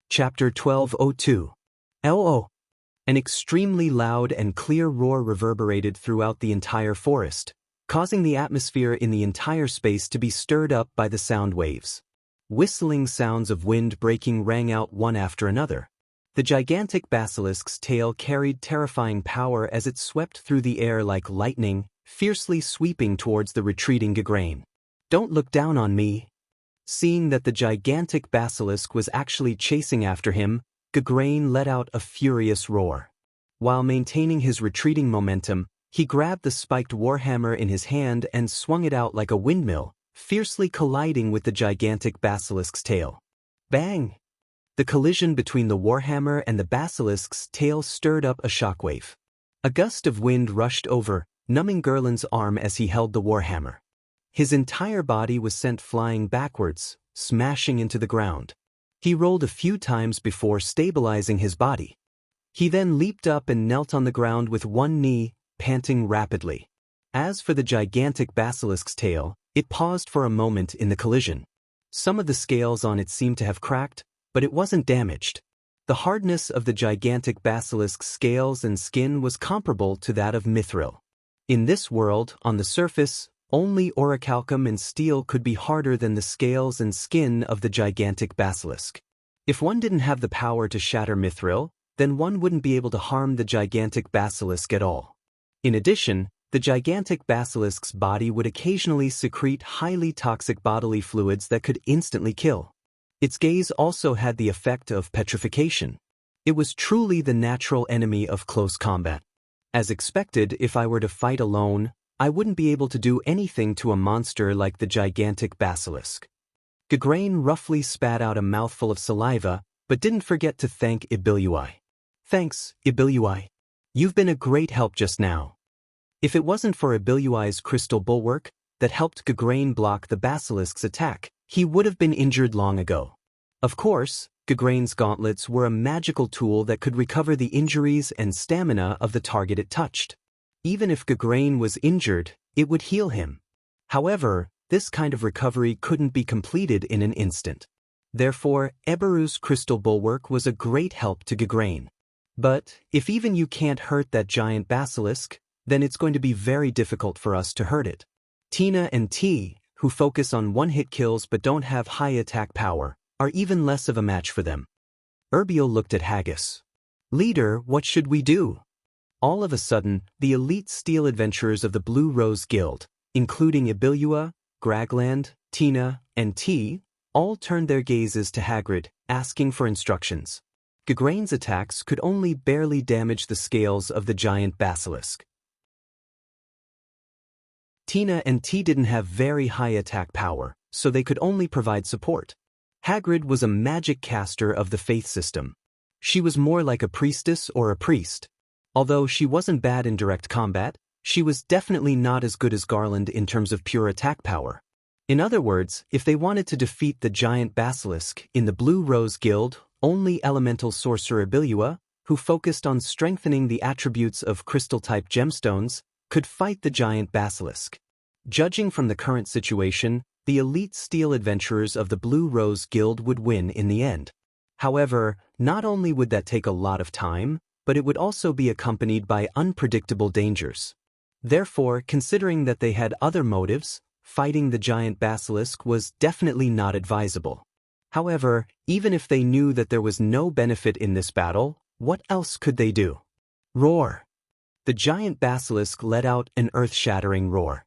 Chapter 1202. L.O. An extremely loud and clear roar reverberated throughout the entire forest, causing the atmosphere in the entire space to be stirred up by the sound waves. Whistling sounds of wind breaking rang out one after another. The gigantic basilisk's tail carried terrifying power as it swept through the air like lightning, fiercely sweeping towards the retreating Gaugrain. "Don't look down on me." Seeing that the gigantic basilisk was actually chasing after him, Gaugrain let out a furious roar. While maintaining his retreating momentum, he grabbed the spiked warhammer in his hand and swung it out like a windmill, fiercely colliding with the gigantic basilisk's tail. Bang! The collision between the warhammer and the basilisk's tail stirred up a shockwave. A gust of wind rushed over, numbing Gurlin's arm as he held the warhammer. His entire body was sent flying backwards, smashing into the ground. He rolled a few times before stabilizing his body. He then leaped up and knelt on the ground with one knee, panting rapidly. As for the gigantic basilisk's tail, it paused for a moment in the collision. Some of the scales on it seemed to have cracked, but it wasn't damaged. The hardness of the gigantic basilisk's scales and skin was comparable to that of mithril. In this world, on the surface, only orichalcum and steel could be harder than the scales and skin of the gigantic basilisk. If one didn't have the power to shatter mithril, then one wouldn't be able to harm the gigantic basilisk at all. In addition, the gigantic basilisk's body would occasionally secrete highly toxic bodily fluids that could instantly kill. Its gaze also had the effect of petrification. It was truly the natural enemy of close combat. As expected, if I were to fight alone, I wouldn't be able to do anything to a monster like the gigantic basilisk. Gaugrain roughly spat out a mouthful of saliva, but didn't forget to thank Ibilui. "Thanks, Ibilui. You've been a great help just now." If it wasn't for Ibilui's crystal bulwark that helped Gaugrain block the basilisk's attack, he would have been injured long ago. Of course, Gaugrain's gauntlets were a magical tool that could recover the injuries and stamina of the target it touched. Even if Gaugrain was injured, it would heal him. However, this kind of recovery couldn't be completed in an instant. Therefore, Eberru's crystal bulwark was a great help to Gaugrain. But, if even you can't hurt that giant basilisk, then it's going to be very difficult for us to hurt it. Tina and T, who focus on one-hit kills but don't have high attack power, are even less of a match for them. Erbiel looked at Haggis. "Leader, what should we do?" All of a sudden, the elite steel adventurers of the Blue Rose Guild, including Ibilua, Gragland, Tina, and T all turned their gazes to Hagrid, asking for instructions. Gagrain's attacks could only barely damage the scales of the giant basilisk. Tina and T didn't have very high attack power, so they could only provide support. Hagrid was a magic caster of the faith system. She was more like a priestess or a priest. Although she wasn't bad in direct combat, she was definitely not as good as Garland in terms of pure attack power. In other words, if they wanted to defeat the giant basilisk in the Blue Rose Guild, only elemental sorcerer Bilua, who focused on strengthening the attributes of crystal-type gemstones, could fight the giant basilisk. Judging from the current situation, the elite steel adventurers of the Blue Rose Guild would win in the end. However, not only would that take a lot of time, but it would also be accompanied by unpredictable dangers. Therefore, considering that they had other motives, fighting the giant basilisk was definitely not advisable. However, even if they knew that there was no benefit in this battle, what else could they do? Roar! The giant basilisk let out an earth-shattering roar.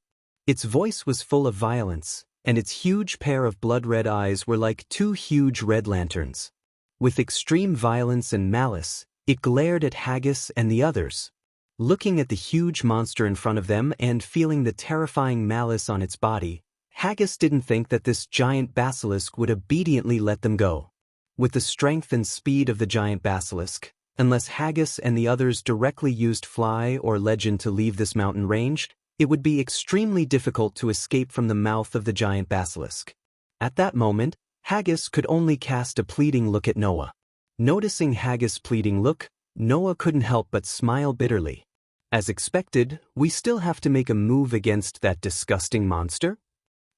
Its voice was full of violence, and its huge pair of blood-red eyes were like two huge red lanterns. With extreme violence and malice, it glared at Haggis and the others. Looking at the huge monster in front of them and feeling the terrifying malice on its body, Haggis didn't think that this giant basilisk would obediently let them go. With the strength and speed of the giant basilisk, unless Haggis and the others directly used Fly or Legend to leave this mountain range, it would be extremely difficult to escape from the mouth of the giant basilisk. At that moment, Haggis could only cast a pleading look at Noah. Noticing Haggis' pleading look, Noah couldn't help but smile bitterly. As expected, we still have to make a move against that disgusting monster?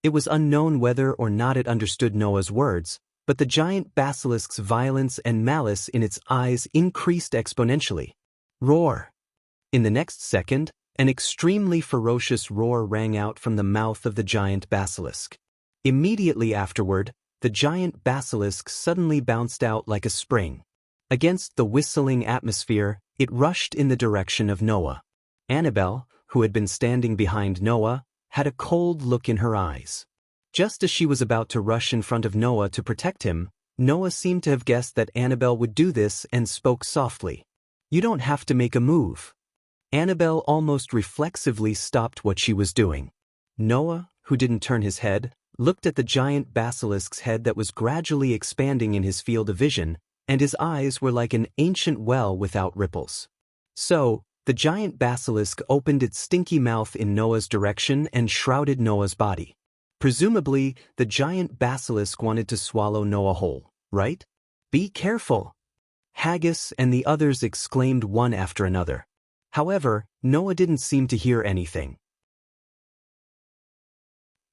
It was unknown whether or not it understood Noah's words, but the giant basilisk's violence and malice in its eyes increased exponentially. Roar! In the next second, an extremely ferocious roar rang out from the mouth of the giant basilisk. Immediately afterward, the giant basilisk suddenly bounced out like a spring. Against the whistling atmosphere, it rushed in the direction of Noah. Annabelle, who had been standing behind Noah, had a cold look in her eyes. Just as she was about to rush in front of Noah to protect him, Noah seemed to have guessed that Annabelle would do this and spoke softly. "You don't have to make a move." Annabelle almost reflexively stopped what she was doing. Noah, who didn't turn his head, looked at the giant basilisk's head that was gradually expanding in his field of vision, and his eyes were like an ancient well without ripples. So, the giant basilisk opened its stinky mouth in Noah's direction and shrouded Noah's body. Presumably, the giant basilisk wanted to swallow Noah whole, right? "Be careful!" Haggis and the others exclaimed one after another. However, Noah didn't seem to hear anything.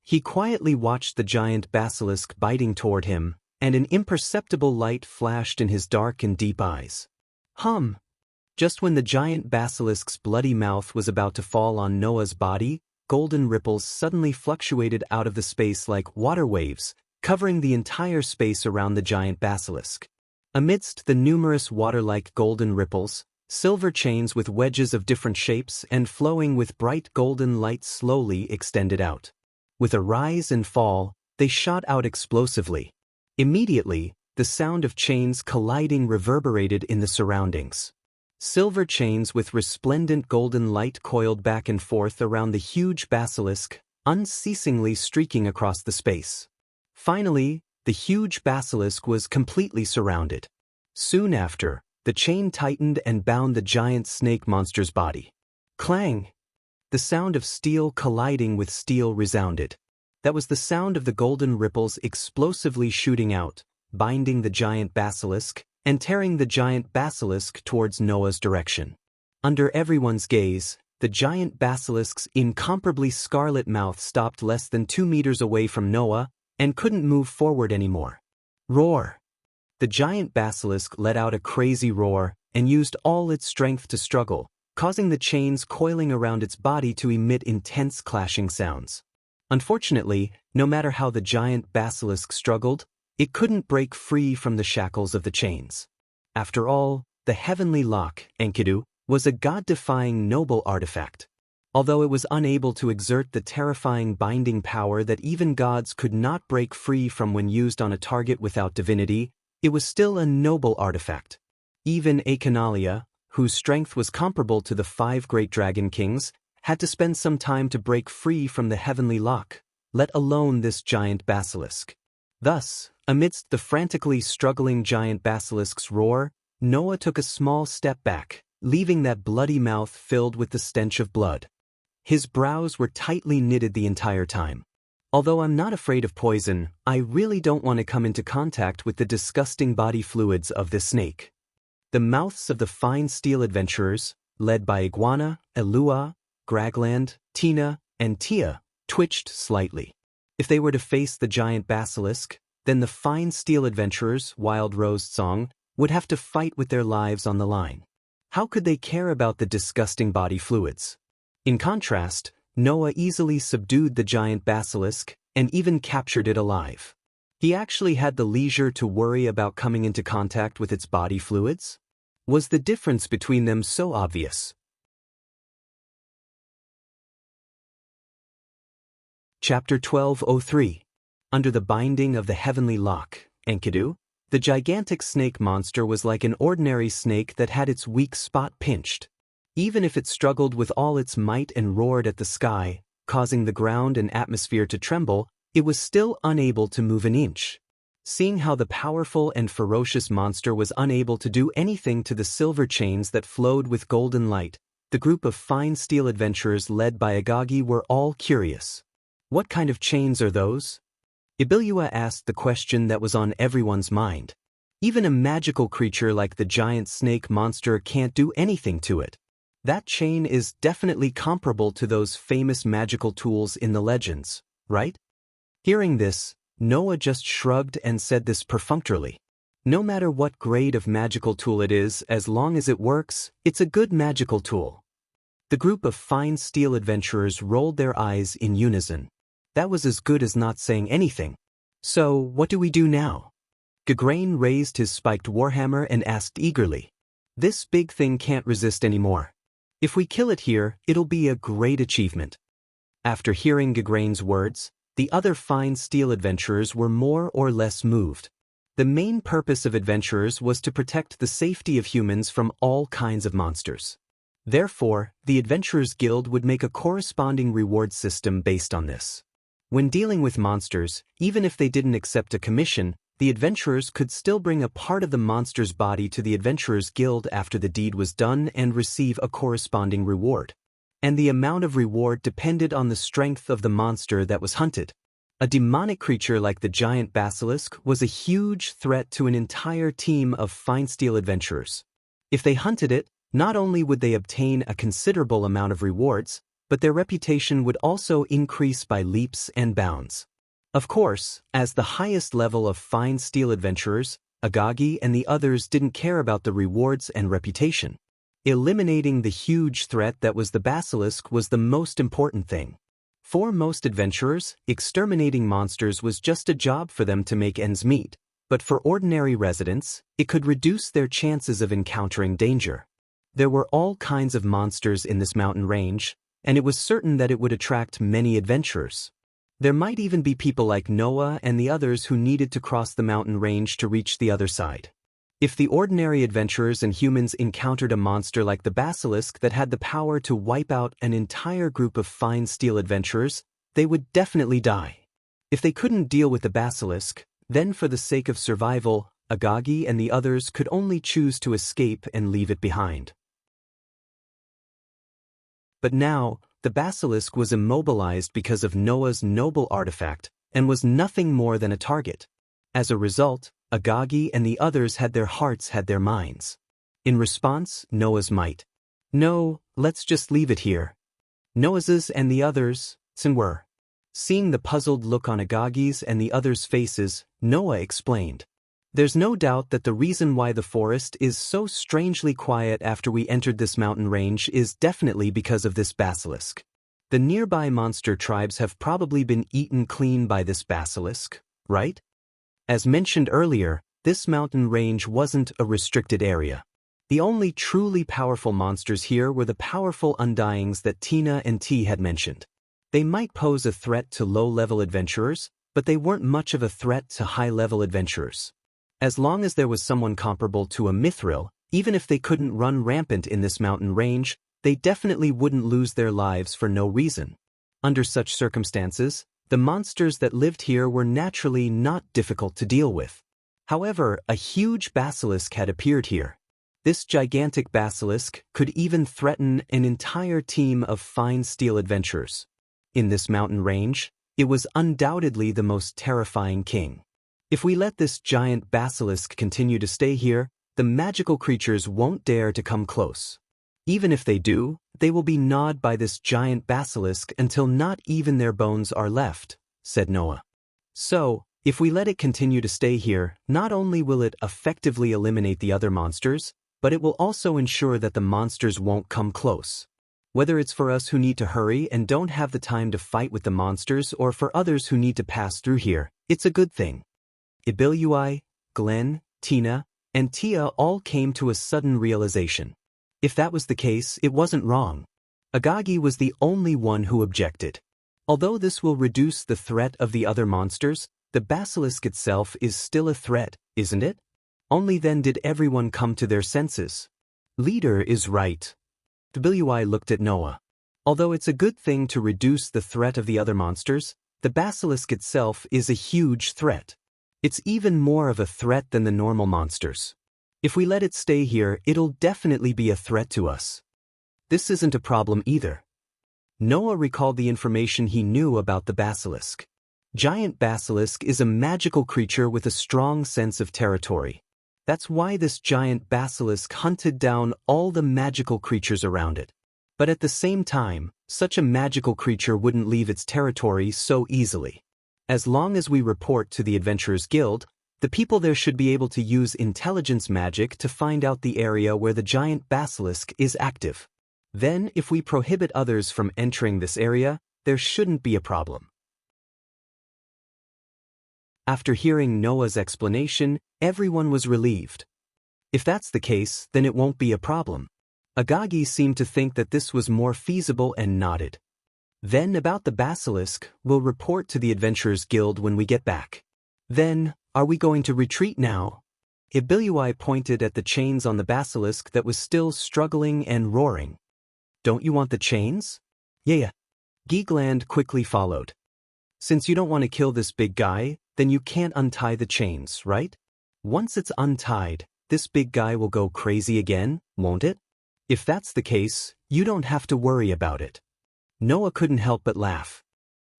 He quietly watched the giant basilisk biting toward him, and an imperceptible light flashed in his dark and deep eyes. Hum! Just when the giant basilisk's bloody mouth was about to fall on Noah's body, golden ripples suddenly fluctuated out of the space like water waves, covering the entire space around the giant basilisk. Amidst the numerous water-like golden ripples, silver chains with wedges of different shapes and flowing with bright golden light slowly extended out. With a rise and fall, they shot out explosively. Immediately, the sound of chains colliding reverberated in the surroundings. Silver chains with resplendent golden light coiled back and forth around the huge basilisk, unceasingly streaking across the space. Finally, the huge basilisk was completely surrounded. Soon after, the chain tightened and bound the giant snake monster's body. Clang! The sound of steel colliding with steel resounded. That was the sound of the golden ripples explosively shooting out, binding the giant basilisk, and tearing the giant basilisk towards Noah's direction. Under everyone's gaze, the giant basilisk's incomparably scarlet mouth stopped less than 2 meters away from Noah and couldn't move forward anymore. Roar! The giant basilisk let out a crazy roar and used all its strength to struggle, causing the chains coiling around its body to emit intense clashing sounds. Unfortunately, no matter how the giant basilisk struggled, it couldn't break free from the shackles of the chains. After all, the heavenly lock, Enkidu, was a god-defying noble artifact. Although it was unable to exert the terrifying binding power that even gods could not break free from when used on a target without divinity, it was still a noble artifact. Even Achanalia, whose strength was comparable to the 5 great dragon kings, had to spend some time to break free from the heavenly lock, let alone this giant basilisk. Thus, amidst the frantically struggling giant basilisk's roar, Noah took a small step back, leaving that bloody mouth filled with the stench of blood. His brows were tightly knitted the entire time. Although I'm not afraid of poison, I really don't want to come into contact with the disgusting body fluids of this snake. The mouths of the fine steel adventurers, led by Iguana, Elua, Gragland, Tina, and Tia, twitched slightly. If they were to face the giant basilisk, then the fine steel adventurers, Wild Rose Song, would have to fight with their lives on the line. How could they care about the disgusting body fluids? In contrast, Noah easily subdued the giant basilisk and even captured it alive. He actually had the leisure to worry about coming into contact with its body fluids? Was the difference between them so obvious? Chapter 1203. Under the binding of the heavenly lock, Enkidu, the gigantic snake monster was like an ordinary snake that had its weak spot pinched. Even if it struggled with all its might and roared at the sky, causing the ground and atmosphere to tremble, it was still unable to move an inch. Seeing how the powerful and ferocious monster was unable to do anything to the silver chains that flowed with golden light, the group of fine steel adventurers led by Agagi were all curious. What kind of chains are those? Ibilua asked the question that was on everyone's mind. Even a magical creature like the giant snake monster can't do anything to it. That chain is definitely comparable to those famous magical tools in the legends, right? Hearing this, Noah just shrugged and said this perfunctorily. No matter what grade of magical tool it is, as long as it works, it's a good magical tool. The group of fine steel adventurers rolled their eyes in unison. That was as good as not saying anything. So, what do we do now? Gagrain raised his spiked warhammer and asked eagerly. This big thing can't resist anymore. If we kill it here, it'll be a great achievement. After hearing Gagrain's words, the other fine steel adventurers were more or less moved. The main purpose of adventurers was to protect the safety of humans from all kinds of monsters. Therefore, the Adventurers Guild would make a corresponding reward system based on this. When dealing with monsters, even if they didn't accept a commission, the adventurers could still bring a part of the monster's body to the Adventurers Guild after the deed was done and receive a corresponding reward. And the amount of reward depended on the strength of the monster that was hunted. A demonic creature like the giant basilisk was a huge threat to an entire team of fine steel adventurers. If they hunted it, not only would they obtain a considerable amount of rewards, but their reputation would also increase by leaps and bounds. Of course, as the highest level of fine steel adventurers, Agagi and the others didn't care about the rewards and reputation. Eliminating the huge threat that was the basilisk was the most important thing. For most adventurers, exterminating monsters was just a job for them to make ends meet, but for ordinary residents, it could reduce their chances of encountering danger. There were all kinds of monsters in this mountain range, and it was certain that it would attract many adventurers. There might even be people like Noah and the others who needed to cross the mountain range to reach the other side. If the ordinary adventurers and humans encountered a monster like the basilisk that had the power to wipe out an entire group of fine steel adventurers, they would definitely die. If they couldn't deal with the basilisk, then for the sake of survival, Agagi and the others could only choose to escape and leave it behind. But now, the basilisk was immobilized because of Noah's noble artifact and was nothing more than a target. As a result, Agagi and the others had their hearts, had their minds. In response, Noah's might. No, let's just leave it here. Noah's and the others, were. Seeing the puzzled look on Agagi's and the others' faces, Noah explained. There's no doubt that the reason why the forest is so strangely quiet after we entered this mountain range is definitely because of this basilisk. The nearby monster tribes have probably been eaten clean by this basilisk, right? As mentioned earlier, this mountain range wasn't a restricted area. The only truly powerful monsters here were the powerful undyings that Tina and T had mentioned. They might pose a threat to low-level adventurers, but they weren't much of a threat to high-level adventurers. As long as there was someone comparable to a mithril, even if they couldn't run rampant in this mountain range, they definitely wouldn't lose their lives for no reason. Under such circumstances, the monsters that lived here were naturally not difficult to deal with. However, a huge basilisk had appeared here. This gigantic basilisk could even threaten an entire team of fine steel adventurers. In this mountain range, it was undoubtedly the most terrifying king. If we let this giant basilisk continue to stay here, the magical creatures won't dare to come close. Even if they do, they will be gnawed by this giant basilisk until not even their bones are left, said Noah. So, if we let it continue to stay here, not only will it effectively eliminate the other monsters, but it will also ensure that the monsters won't come close. Whether it's for us who need to hurry and don't have the time to fight with the monsters or for others who need to pass through here, it's a good thing. Ibilui, Glenn, Tina, and Tia all came to a sudden realization. If that was the case, it wasn't wrong. Agagi was the only one who objected. Although this will reduce the threat of the other monsters, the basilisk itself is still a threat, isn't it? Only then did everyone come to their senses. Leader is right. Ibilui looked at Noah. Although it's a good thing to reduce the threat of the other monsters, the basilisk itself is a huge threat. It's even more of a threat than the normal monsters. If we let it stay here, it'll definitely be a threat to us. This isn't a problem either. Noah recalled the information he knew about the basilisk. Giant basilisk is a magical creature with a strong sense of territory. That's why this giant basilisk hunted down all the magical creatures around it. But at the same time, such a magical creature wouldn't leave its territory so easily. As long as we report to the Adventurers Guild, the people there should be able to use intelligence magic to find out the area where the giant basilisk is active. Then, if we prohibit others from entering this area, there shouldn't be a problem. After hearing Noah's explanation, everyone was relieved. If that's the case, then it won't be a problem. Agagi seemed to think that this was more feasible and nodded. Then about the basilisk, we'll report to the Adventurers Guild when we get back. Then, are we going to retreat now? Ibilui pointed at the chains on the basilisk that was still struggling and roaring. Don't you want the chains? Yeah. Geegland quickly followed. Since you don't want to kill this big guy, then you can't untie the chains, right? Once it's untied, this big guy will go crazy again, won't it? If that's the case, you don't have to worry about it. Noah couldn't help but laugh.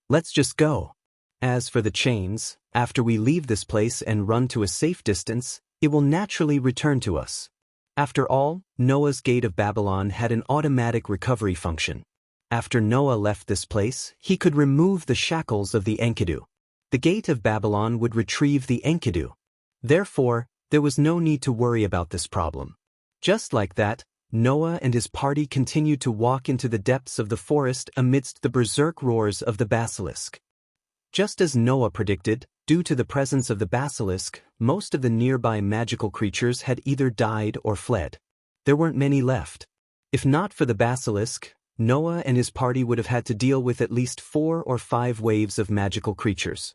Let's just go. As for the chains, after we leave this place and run to a safe distance, it will naturally return to us. After all, Noah's Gate of Babylon had an automatic recovery function. After Noah left this place, he could remove the shackles of the Enkidu. The Gate of Babylon would retrieve the Enkidu. Therefore, there was no need to worry about this problem. Just like that, Noah and his party continued to walk into the depths of the forest amidst the berserk roars of the basilisk. Just as Noah predicted, due to the presence of the basilisk, most of the nearby magical creatures had either died or fled. There weren't many left. If not for the basilisk, Noah and his party would have had to deal with at least 4 or 5 waves of magical creatures.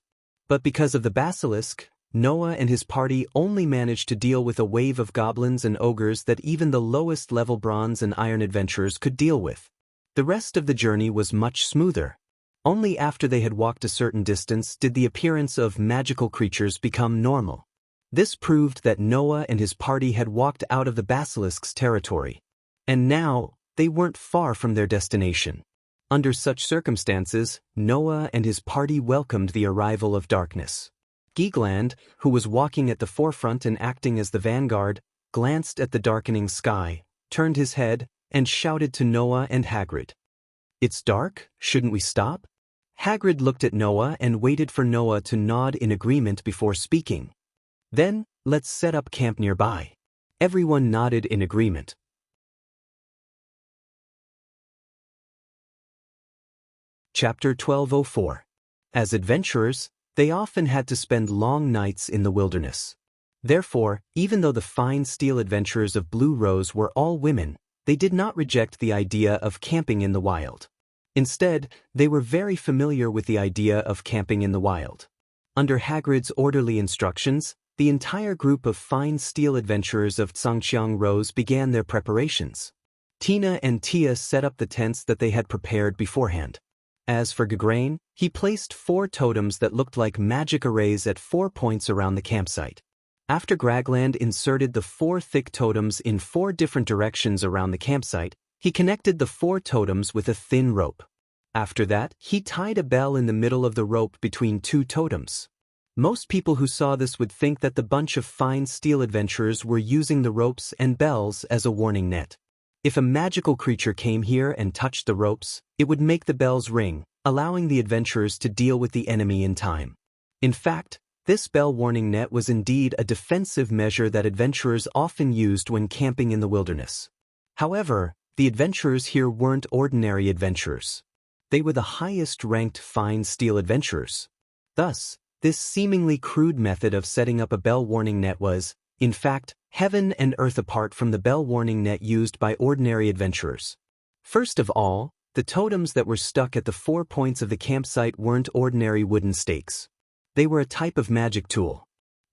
But because of the basilisk, Noah and his party only managed to deal with a wave of goblins and ogres that even the lowest level bronze and iron adventurers could deal with. The rest of the journey was much smoother. Only after they had walked a certain distance did the appearance of magical creatures become normal. This proved that Noah and his party had walked out of the basilisk's territory. And now, they weren't far from their destination. Under such circumstances, Noah and his party welcomed the arrival of darkness. Geegland, who was walking at the forefront and acting as the vanguard, glanced at the darkening sky, turned his head, and shouted to Noah and Hagrid. "It's dark, shouldn't we stop?" Hagrid looked at Noah and waited for Noah to nod in agreement before speaking. "Then, let's set up camp nearby." Everyone nodded in agreement. Chapter 1204. As adventurers, they often had to spend long nights in the wilderness. Therefore, even though the fine steel adventurers of Blue Rose were all women, they did not reject the idea of camping in the wild. Instead, they were very familiar with the idea of camping in the wild. Under Hagrid's orderly instructions, the entire group of fine steel adventurers of Zhangqiang Rose began their preparations. Tina and Tia set up the tents that they had prepared beforehand. As for Gagarin, he placed 4 totems that looked like magic arrays at 4 points around the campsite. After Gragland inserted the 4 thick totems in 4 different directions around the campsite, he connected the 4 totems with a thin rope. After that, he tied a bell in the middle of the rope between 2 totems. Most people who saw this would think that the bunch of fine steel adventurers were using the ropes and bells as a warning net. If a magical creature came here and touched the ropes, it would make the bells ring, allowing the adventurers to deal with the enemy in time. In fact, this bell warning net was indeed a defensive measure that adventurers often used when camping in the wilderness. However, the adventurers here weren't ordinary adventurers. They were the highest-ranked fine steel adventurers. Thus, this seemingly crude method of setting up a bell warning net was, in fact, heaven and earth apart from the bell warning net used by ordinary adventurers. First of all, the totems that were stuck at the 4 points of the campsite weren't ordinary wooden stakes. They were a type of magic tool.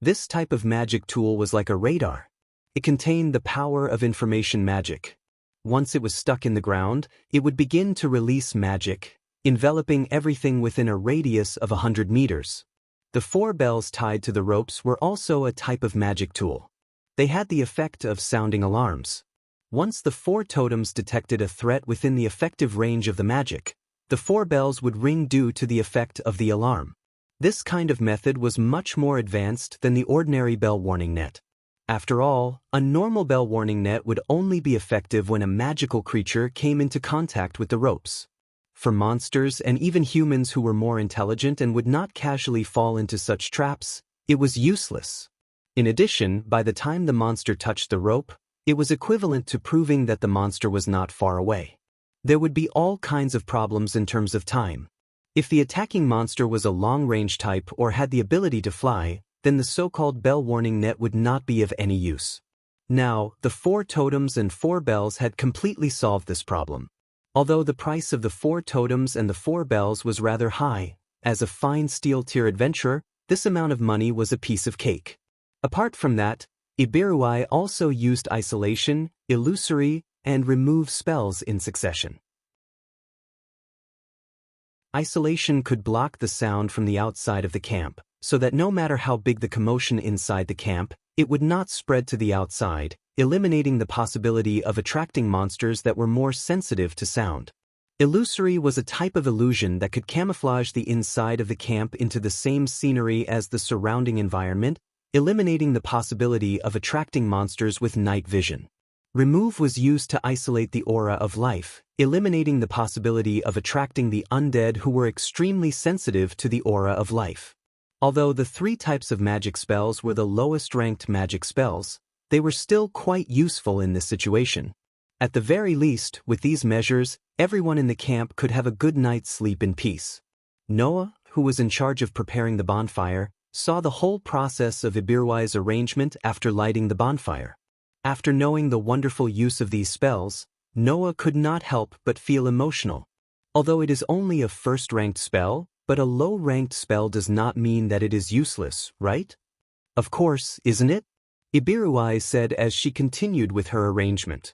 This type of magic tool was like a radar. It contained the power of information magic. Once it was stuck in the ground, it would begin to release magic, enveloping everything within a radius of 100 meters. The 4 bells tied to the ropes were also a type of magic tool. They had the effect of sounding alarms. Once the 4 totems detected a threat within the effective range of the magic, the 4 bells would ring due to the effect of the alarm. This kind of method was much more advanced than the ordinary bell warning net. After all, a normal bell warning net would only be effective when a magical creature came into contact with the ropes. For monsters and even humans who were more intelligent and would not casually fall into such traps, it was useless. In addition, by the time the monster touched the rope, it was equivalent to proving that the monster was not far away. There would be all kinds of problems in terms of time. If the attacking monster was a long-range type or had the ability to fly, then the so-called bell warning net would not be of any use. Now, the 4 totems and 4 bells had completely solved this problem. Although the price of the 4 totems and the 4 bells was rather high, as a fine steel tier adventurer, this amount of money was a piece of cake. Apart from that, Ibiruai also used isolation, illusory, and remove spells in succession. Isolation could block the sound from the outside of the camp, so that no matter how big the commotion inside the camp, it would not spread to the outside, eliminating the possibility of attracting monsters that were more sensitive to sound. Illusory was a type of illusion that could camouflage the inside of the camp into the same scenery as the surrounding environment, eliminating the possibility of attracting monsters with night vision. Remove was used to isolate the aura of life, eliminating the possibility of attracting the undead who were extremely sensitive to the aura of life. Although the 3 types of magic spells were the lowest-ranked magic spells, they were still quite useful in this situation. At the very least, with these measures, everyone in the camp could have a good night's sleep in peace. Noah, who was in charge of preparing the bonfire, saw the whole process of Ibiruai's arrangement after lighting the bonfire. After knowing the wonderful use of these spells, Noah could not help but feel emotional. Although it is only a first-ranked spell, but a low-ranked spell does not mean that it is useless, right? Of course, isn't it? Ibiruai said as she continued with her arrangement.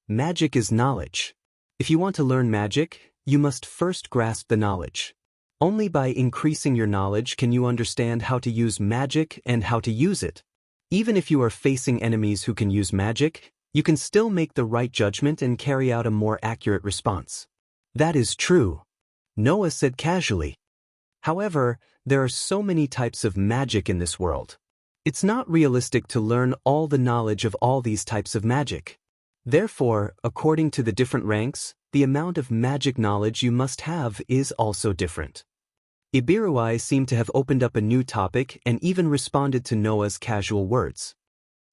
Magic is knowledge. If you want to learn magic, you must first grasp the knowledge. Only by increasing your knowledge can you understand how to use magic and how to use it. Even if you are facing enemies who can use magic, you can still make the right judgment and carry out a more accurate response. That is true, Noah said casually. However, there are so many types of magic in this world. It's not realistic to learn all the knowledge of all these types of magic. Therefore, according to the different ranks, the amount of magic knowledge you must have is also different. Ibiruai seemed to have opened up a new topic and even responded to Noah's casual words.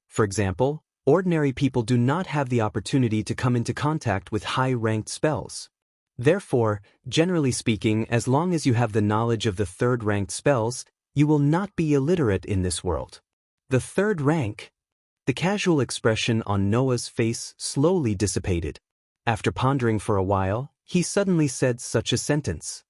For example, ordinary people do not have the opportunity to come into contact with high-ranked spells. Therefore, generally speaking, as long as you have the knowledge of the third-ranked spells, you will not be illiterate in this world. The third rank? The casual expression on Noah's face slowly dissipated. After pondering for a while, he suddenly said such a sentence.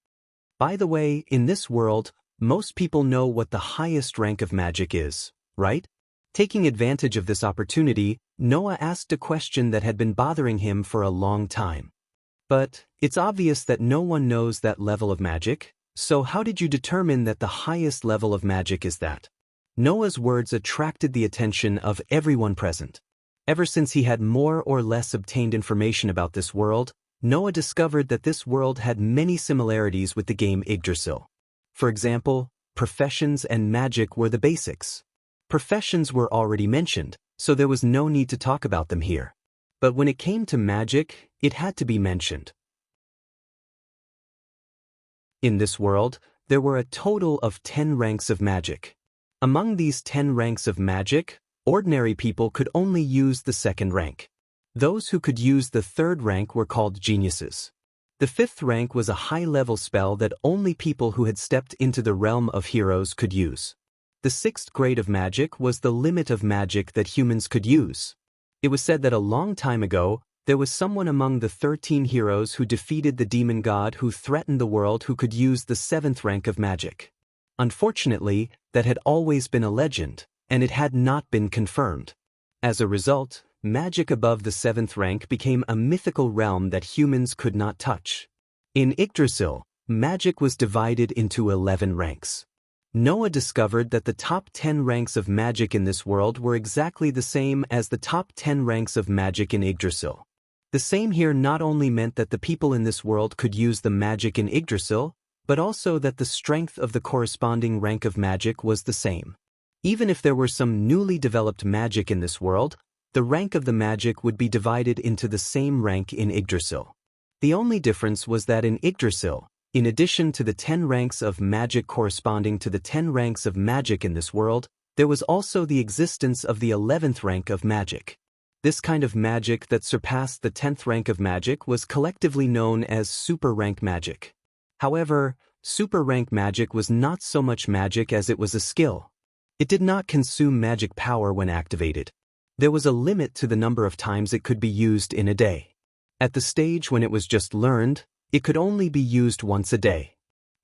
By the way, in this world, most people know what the highest rank of magic is, right? Taking advantage of this opportunity, Noah asked a question that had been bothering him for a long time. But it's obvious that no one knows that level of magic, so how did you determine that the highest level of magic is that? Noah's words attracted the attention of everyone present. Ever since he had more or less obtained information about this world, Noah discovered that this world had many similarities with the game Yggdrasil. For example, professions and magic were the basics. Professions were already mentioned, so there was no need to talk about them here. But when it came to magic, it had to be mentioned. In this world, there were a total of 10 ranks of magic. Among these 10 ranks of magic, ordinary people could only use the second rank. Those who could use the third rank were called geniuses. The fifth rank was a high-level spell that only people who had stepped into the realm of heroes could use. The sixth grade of magic was the limit of magic that humans could use. It was said that a long time ago, there was someone among the 13 heroes who defeated the demon god who threatened the world who could use the seventh rank of magic. Unfortunately, that had always been a legend, and it had not been confirmed. As a result, magic above the seventh rank became a mythical realm that humans could not touch. In Yggdrasil, magic was divided into 11 ranks. Noah discovered that the top 10 ranks of magic in this world were exactly the same as the top 10 ranks of magic in Yggdrasil. The same here not only meant that the people in this world could use the magic in Yggdrasil, but also that the strength of the corresponding rank of magic was the same. Even if there were some newly developed magic in this world, the rank of the magic would be divided into the same rank in Yggdrasil. The only difference was that in Yggdrasil, in addition to the 10 ranks of magic corresponding to the 10 ranks of magic in this world, there was also the existence of the 11th rank of magic. This kind of magic that surpassed the 10th rank of magic was collectively known as super rank magic. However, super rank magic was not so much magic as it was a skill. It did not consume magic power when activated. There was a limit to the number of times it could be used in a day. At the stage when it was just learned, it could only be used once a day.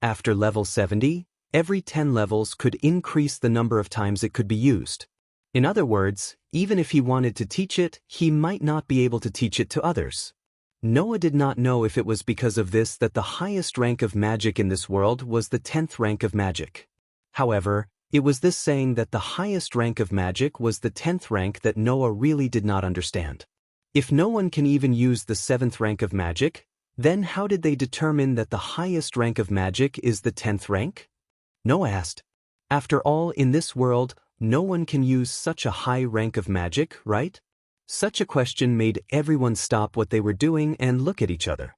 After level 70, every 10 levels could increase the number of times it could be used. In other words, even if he wanted to teach it, he might not be able to teach it to others. Noah did not know if it was because of this that the highest rank of magic in this world was the 10th rank of magic. However, it was this saying that the highest rank of magic was the 10th rank that Noah really did not understand. If no one can even use the 7th rank of magic, then how did they determine that the highest rank of magic is the 10th rank? Noah asked. After all, in this world, no one can use such a high rank of magic, right? Such a question made everyone stop what they were doing and look at each other.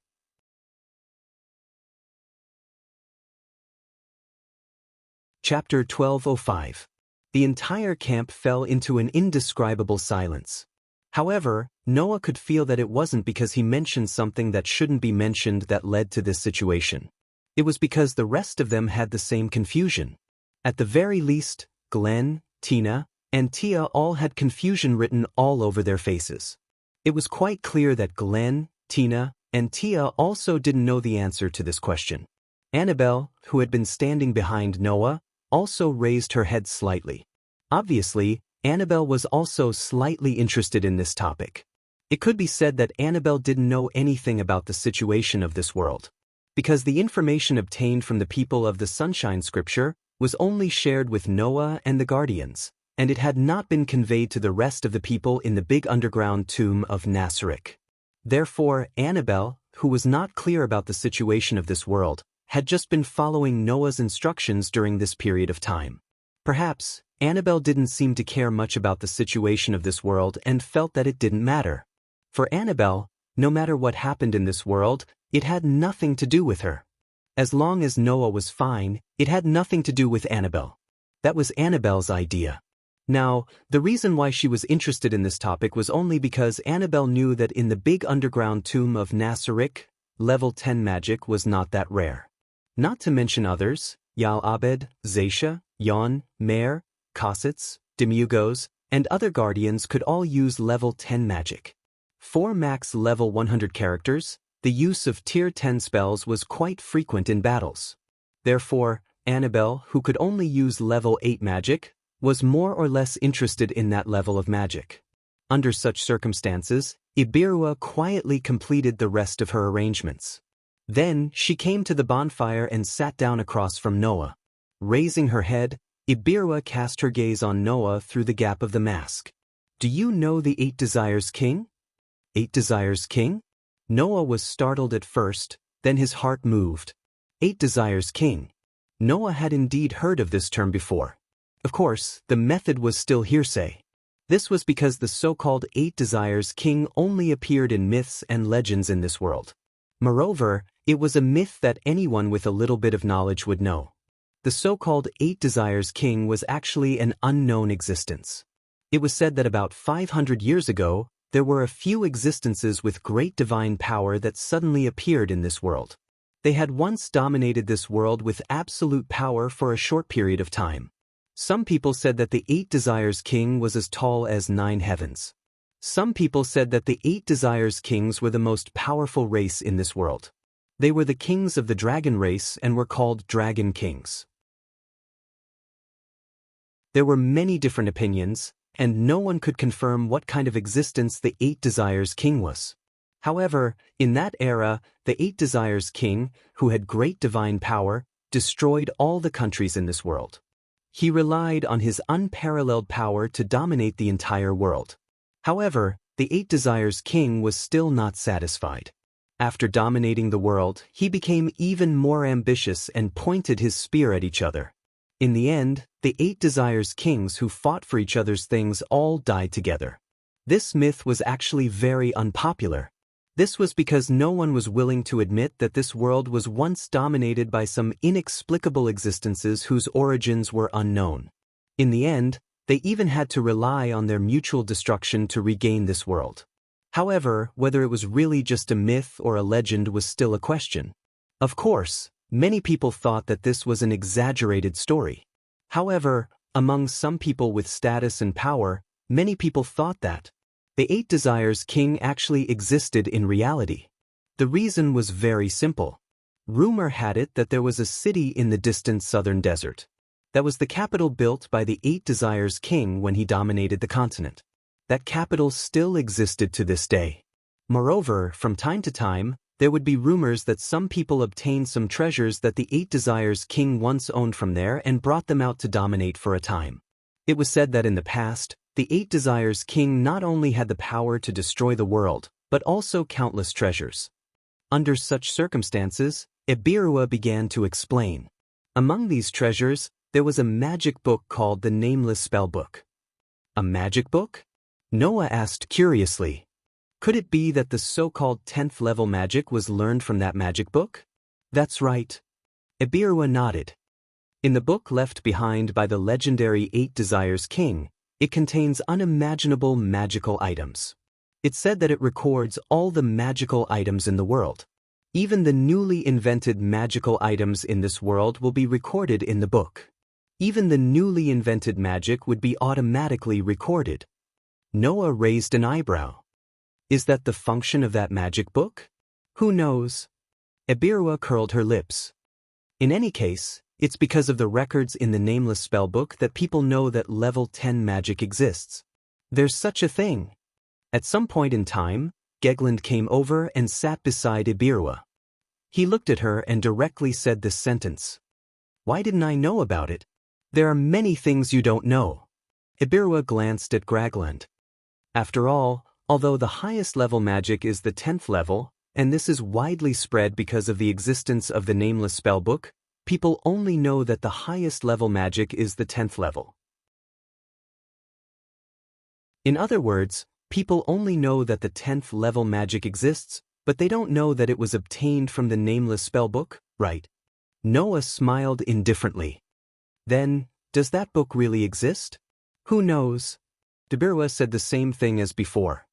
Chapter 1205. The entire camp fell into an indescribable silence. However, Noah could feel that it wasn't because he mentioned something that shouldn't be mentioned that led to this situation. It was because the rest of them had the same confusion. At the very least, Glenn, Tina, and Tia all had confusion written all over their faces. It was quite clear that Glenn, Tina, and Tia also didn't know the answer to this question. Annabelle, who had been standing behind Noah, also raised her head slightly. Obviously, Annabelle was also slightly interested in this topic. It could be said that Annabelle didn't know anything about the situation of this world, because the information obtained from the people of the Sunshine Scripture was only shared with Noah and the Guardians, and it had not been conveyed to the rest of the people in the big underground tomb of Nasarek. Therefore, Annabelle, who was not clear about the situation of this world, had just been following Noah's instructions during this period of time. Perhaps, Annabelle didn't seem to care much about the situation of this world and felt that it didn't matter. For Annabelle, no matter what happened in this world, it had nothing to do with her. As long as Noah was fine, it had nothing to do with Annabelle. That was Annabelle's idea. Now, the reason why she was interested in this topic was only because Annabelle knew that in the big underground tomb of Nasarek, level 10 magic was not that rare. Not to mention others, Yal Abed, Zaisha, Yon, Mer, Kositz, demigos, and other guardians could all use level 10 magic. For max level 100 characters, the use of tier 10 spells was quite frequent in battles. Therefore, Annabelle, who could only use level 8 magic, was more or less interested in that level of magic. Under such circumstances, Ibirua quietly completed the rest of her arrangements. Then she came to the bonfire and sat down across from Noah. Raising her head, Ibirua cast her gaze on Noah through the gap of the mask. "Do you know the 8 Desires King?" 8 Desires King? Noah was startled at first, then his heart moved. 8 Desires King. Noah had indeed heard of this term before. Of course, the method was still hearsay. This was because the so-called 8 Desires King only appeared in myths and legends in this world. Moreover, it was a myth that anyone with a little bit of knowledge would know. The so-called 8 Desires King was actually an unknown existence. It was said that about 500 years ago, there were a few existences with great divine power that suddenly appeared in this world. They had once dominated this world with absolute power for a short period of time. Some people said that the 8 Desires King was as tall as 9 heavens. Some people said that the 8 Desires Kings were the most powerful race in this world. They were the kings of the dragon race and were called Dragon Kings. There were many different opinions, and no one could confirm what kind of existence the 8 Desires King was. However, in that era, the 8 Desires King, who had great divine power, destroyed all the countries in this world. He relied on his unparalleled power to dominate the entire world. However, the 8 Desires King was still not satisfied. After dominating the world, he became even more ambitious and pointed his spear at each other. In the end, the 8 Desires Kings who fought for each other's things all died together. This myth was actually very unpopular. This was because no one was willing to admit that this world was once dominated by some inexplicable existences whose origins were unknown. In the end, they even had to rely on their mutual destruction to regain this world. However, whether it was really just a myth or a legend was still a question. Of course, many people thought that this was an exaggerated story. However, among some people with status and power, many people thought that the 8 Desires King actually existed in reality. The reason was very simple. Rumor had it that there was a city in the distant southern desert. That was the capital built by the 8 Desires King when he dominated the continent. That capital still existed to this day. Moreover, from time to time, there would be rumors that some people obtained some treasures that the 8 Desires King once owned from there and brought them out to dominate for a time. It was said that in the past, the 8 Desires King not only had the power to destroy the world, but also countless treasures. Under such circumstances, Ibirua began to explain. Among these treasures, there was a magic book called the Nameless Spellbook. A magic book? Noah asked curiously. Could it be that the so-called 10th level magic was learned from that magic book? That's right. Ibirua nodded. In the book left behind by the legendary 8 Desires King, it contains unimaginable magical items. It said that it records all the magical items in the world. Even the newly invented magical items in this world will be recorded in the book. Even the newly invented magic would be automatically recorded. Noah raised an eyebrow. Is that the function of that magic book? Who knows? Ibirua curled her lips. In any case, it's because of the records in the Nameless Spellbook that people know that level 10 magic exists. There's such a thing. At some point in time, Gegland came over and sat beside Ibirua. He looked at her and directly said this sentence. Why didn't I know about it? There are many things you don't know. Ibirua glanced at Gragland. After all, although the highest level magic is the 10th level, and this is widely spread because of the existence of the Nameless Spellbook, people only know that the highest level magic is the 10th level. In other words, people only know that the 10th level magic exists, but they don't know that it was obtained from the Nameless Spellbook, right? Noah smiled indifferently. Then, does that book really exist? Who knows? Ibirua said the same thing as before.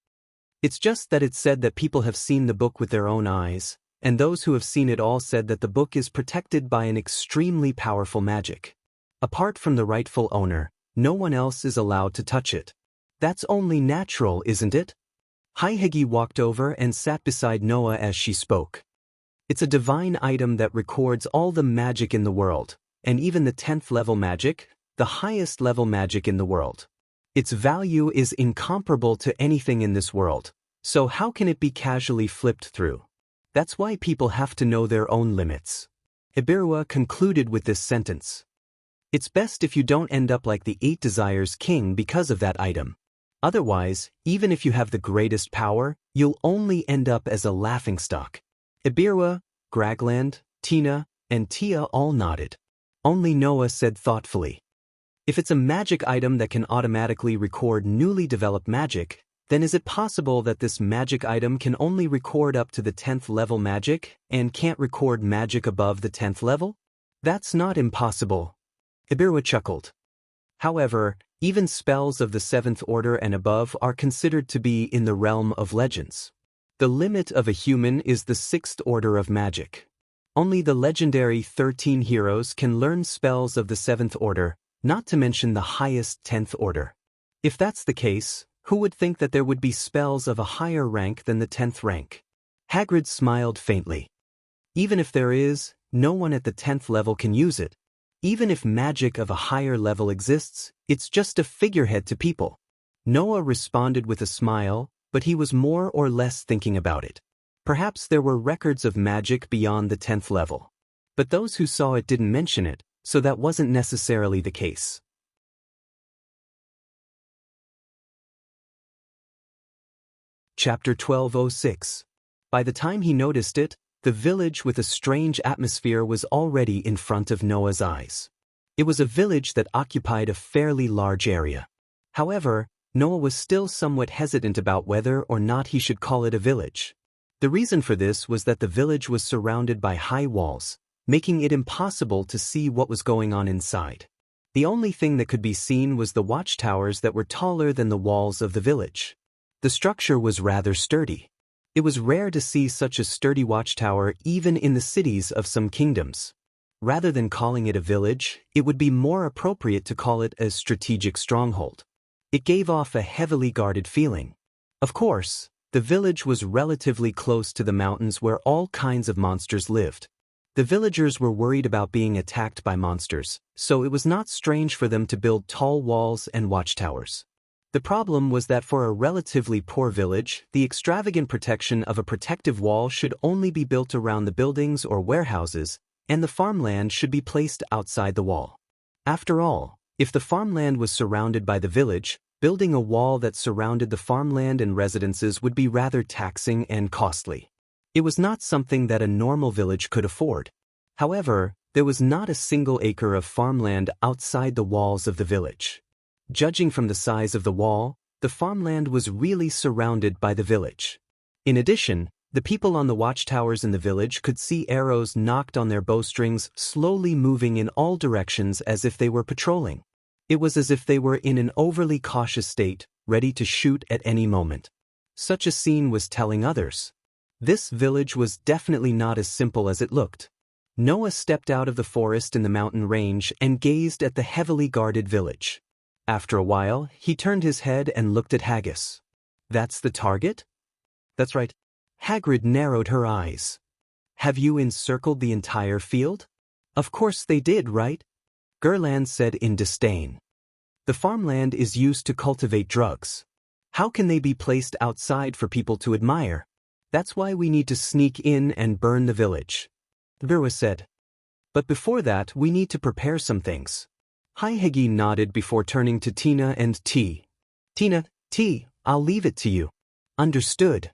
It's just that it's said that people have seen the book with their own eyes, and those who have seen it all said that the book is protected by an extremely powerful magic. Apart from the rightful owner, No one else is allowed to touch it. That's only natural, isn't it? Haihegi walked over and sat beside Noah as she spoke. It's a divine item that records all the magic in the world, and even the 10th level magic, the highest level magic in the world. Its value is incomparable to anything in this world, so how can it be casually flipped through? That's why people have to know their own limits. Ibirua concluded with this sentence. It's best if you don't end up like the 8 Desires King because of that item. Otherwise, even if you have the greatest power, you'll only end up as a laughingstock. Ibirua, Gragland, Tina, and Tia all nodded. Only Noah said thoughtfully, if it's a magic item that can automatically record newly developed magic, then is it possible that this magic item can only record up to the 10th level magic and can't record magic above the 10th level? That's not impossible. Ibirua chuckled. However, even spells of the 7th order and above are considered to be in the realm of legends. The limit of a human is the 6th order of magic. Only the legendary 13 heroes can learn spells of the 7th order, not to mention the highest 10th order. If that's the case, who would think that there would be spells of a higher rank than the 10th rank? Hagrid smiled faintly. Even if there is, no one at the 10th level can use it. Even if magic of a higher level exists, it's just a figurehead to people. Noah responded with a smile, but he was more or less thinking about it. Perhaps there were records of magic beyond the 10th level. But those who saw it didn't mention it, so that wasn't necessarily the case. Chapter 1206. By the time he noticed it, the village with a strange atmosphere was already in front of Noah's eyes. It was a village that occupied a fairly large area. However, Noah was still somewhat hesitant about whether or not he should call it a village. The reason for this was that the village was surrounded by high walls, making it impossible to see what was going on inside. The only thing that could be seen was the watchtowers that were taller than the walls of the village. The structure was rather sturdy. It was rare to see such a sturdy watchtower even in the cities of some kingdoms. Rather than calling it a village, it would be more appropriate to call it a strategic stronghold. It gave off a heavily guarded feeling. Of course, the village was relatively close to the mountains where all kinds of monsters lived. The villagers were worried about being attacked by monsters, so it was not strange for them to build tall walls and watchtowers. The problem was that for a relatively poor village, the extravagant protection of a protective wall should only be built around the buildings or warehouses, and the farmland should be placed outside the wall. After all, if the farmland was surrounded by the village, building a wall that surrounded the farmland and residences would be rather taxing and costly. It was not something that a normal village could afford. However, there was not a single acre of farmland outside the walls of the village. Judging from the size of the wall, the farmland was really surrounded by the village. In addition, the people on the watchtowers in the village could see arrows nocked on their bowstrings slowly moving in all directions as if they were patrolling. It was as if they were in an overly cautious state, ready to shoot at any moment. Such a scene was telling others. This village was definitely not as simple as it looked. Noah stepped out of the forest in the mountain range and gazed at the heavily guarded village. After a while, he turned his head and looked at Haggis. That's the target? That's right. Hagrid narrowed her eyes. Have you encircled the entire field? Of course they did, right? Gerland said in disdain. The farmland is used to cultivate drugs. How can they be placed outside for people to admire? That's why we need to sneak in and burn the village. Birwa said. But before that, we need to prepare some things. Haihegi nodded before turning to Tina and T. Tina, T, I'll leave it to you. Understood.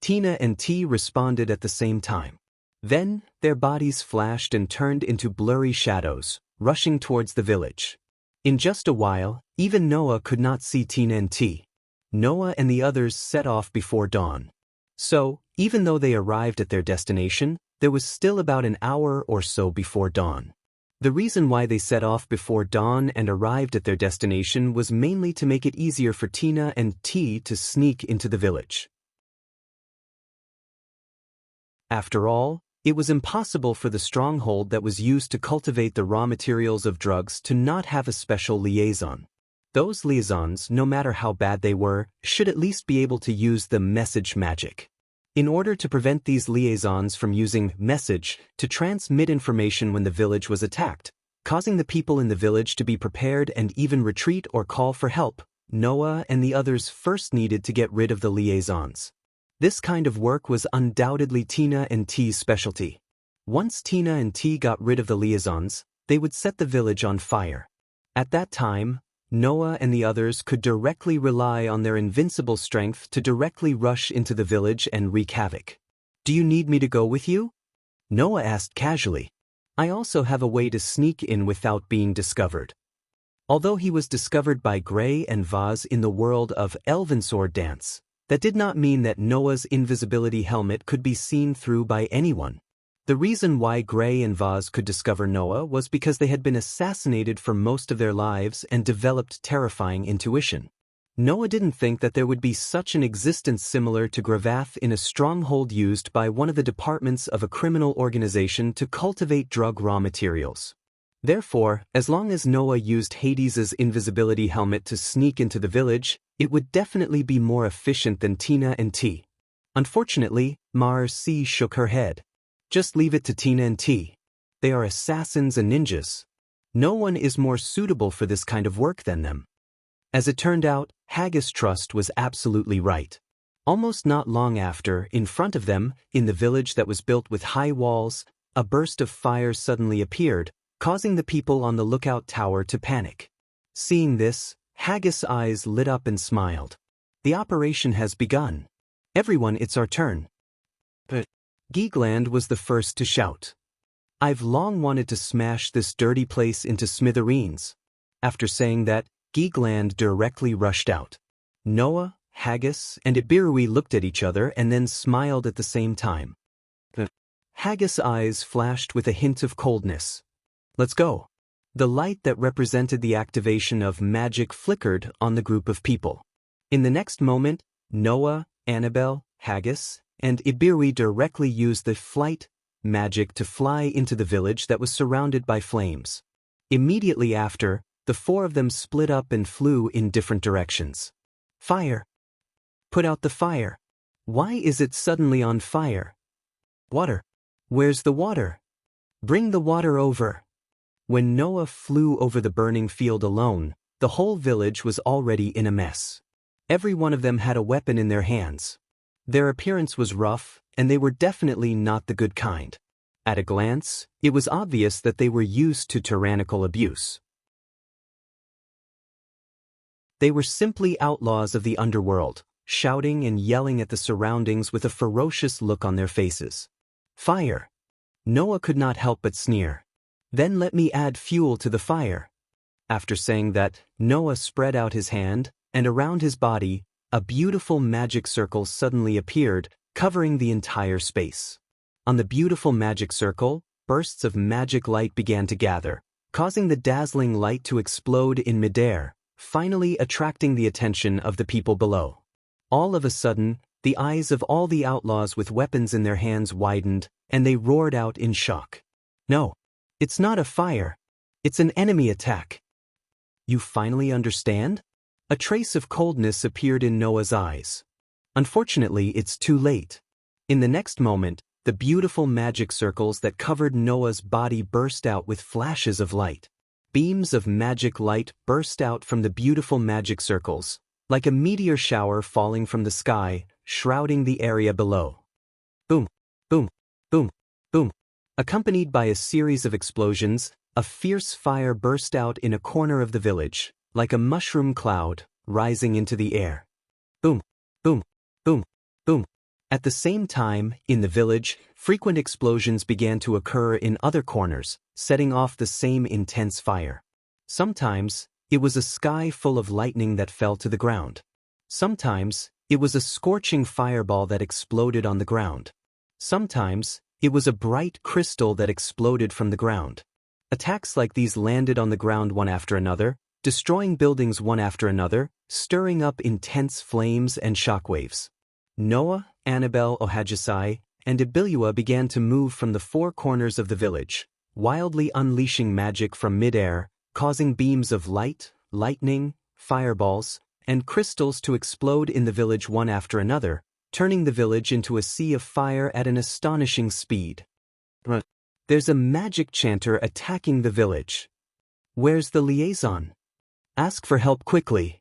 Tina and T responded at the same time. Then, their bodies flashed and turned into blurry shadows, rushing towards the village. In just a while, even Noah could not see Tina and T. Noah and the others set off before dawn. So, even though they arrived at their destination, there was still about an hour or so before dawn. The reason why they set off before dawn and arrived at their destination was mainly to make it easier for Tina and T to sneak into the village. After all, it was impossible for the stronghold that was used to cultivate the raw materials of drugs to not have a special liaison. Those liaisons, no matter how bad they were, should at least be able to use the message magic. In order to prevent these liaisons from using message to transmit information when the village was attacked, causing the people in the village to be prepared and even retreat or call for help, Noah and the others first needed to get rid of the liaisons. This kind of work was undoubtedly Tina and T's specialty. Once Tina and T got rid of the liaisons, they would set the village on fire. At that time, Noah and the others could directly rely on their invincible strength to directly rush into the village and wreak havoc. "Do you need me to go with you?" Noah asked casually. "I also have a way to sneak in without being discovered." Although he was discovered by Gray and Vaz in the world of Elven Sword Dance, that did not mean that Noah's invisibility helmet could be seen through by anyone. The reason why Gray and Vaz could discover Noah was because they had been assassinated for most of their lives and developed terrifying intuition. Noah didn't think that there would be such an existence similar to Gravath in a stronghold used by one of the departments of a criminal organization to cultivate drug raw materials. Therefore, as long as Noah used Hades's invisibility helmet to sneak into the village, it would definitely be more efficient than Tina and T. Unfortunately, Marcy shook her head. "Just leave it to Tina and T. They are assassins and ninjas. No one is more suitable for this kind of work than them." As it turned out, Haggis Trust was absolutely right. Almost not long after, in front of them, in the village that was built with high walls, a burst of fire suddenly appeared, causing the people on the lookout tower to panic. Seeing this, Haggis' eyes lit up and smiled. "The operation has begun. Everyone, it's our turn." But Geegland was the first to shout. "I've long wanted to smash this dirty place into smithereens." After saying that, Geegland directly rushed out. Noah, Haggis, and Ibirui looked at each other and then smiled at the same time. Haggis' eyes flashed with a hint of coldness. "Let's go." The light that represented the activation of magic flickered on the group of people. In the next moment, Noah, Annabelle, Haggis, and Ibirui directly used the flight magic to fly into the village that was surrounded by flames. Immediately after, the four of them split up and flew in different directions. "Fire! Put out the fire! Why is it suddenly on fire? Water! Where's the water? Bring the water over!" When Noah flew over the burning field alone, the whole village was already in a mess. Every one of them had a weapon in their hands. Their appearance was rough, and they were definitely not the good kind. At a glance, it was obvious that they were used to tyrannical abuse. They were simply outlaws of the underworld, shouting and yelling at the surroundings with a ferocious look on their faces. "Fire!" Noah could not help but sneer. "Then let me add fuel to the fire." After saying that, Noah spread out his hand, and around his body, a beautiful magic circle suddenly appeared, covering the entire space. On the beautiful magic circle, bursts of magic light began to gather, causing the dazzling light to explode in midair, finally attracting the attention of the people below. All of a sudden, the eyes of all the outlaws with weapons in their hands widened, and they roared out in shock. "No, it's not a fire. It's an enemy attack." "You finally understand?" A trace of coldness appeared in Noah's eyes. "Unfortunately, it's too late." In the next moment, the beautiful magic circles that covered Noah's body burst out with flashes of light. Beams of magic light burst out from the beautiful magic circles, like a meteor shower falling from the sky, shrouding the area below. Boom, boom, boom, boom. Accompanied by a series of explosions, a fierce fire burst out in a corner of the village, like a mushroom cloud, rising into the air. Boom, boom, boom, boom. At the same time, in the village, frequent explosions began to occur in other corners, setting off the same intense fire. Sometimes, it was a sky full of lightning that fell to the ground. Sometimes, it was a scorching fireball that exploded on the ground. Sometimes, it was a bright crystal that exploded from the ground. Attacks like these landed on the ground one after another, destroying buildings one after another, stirring up intense flames and shockwaves. Noah, Annabelle, Ohajisai, and Ibilua began to move from the four corners of the village, wildly unleashing magic from midair, causing beams of light, lightning, fireballs, and crystals to explode in the village one after another, turning the village into a sea of fire at an astonishing speed. There's a magic chanter attacking the village. Where's the liaison? Ask for help quickly.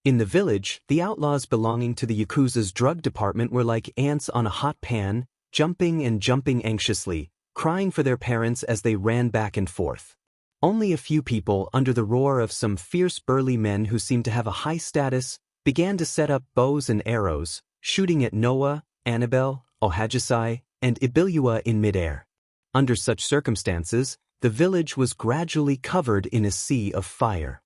In the village, the outlaws belonging to the Yakuza's drug department were like ants on a hot pan, jumping and jumping anxiously, crying for their parents as they ran back and forth. Only a few people, under the roar of some fierce burly men who seemed to have a high status, began to set up bows and arrows, shooting at Noah, Annabelle, Ohajisai, and Ibilua in midair. Under such circumstances, the village was gradually covered in a sea of fire.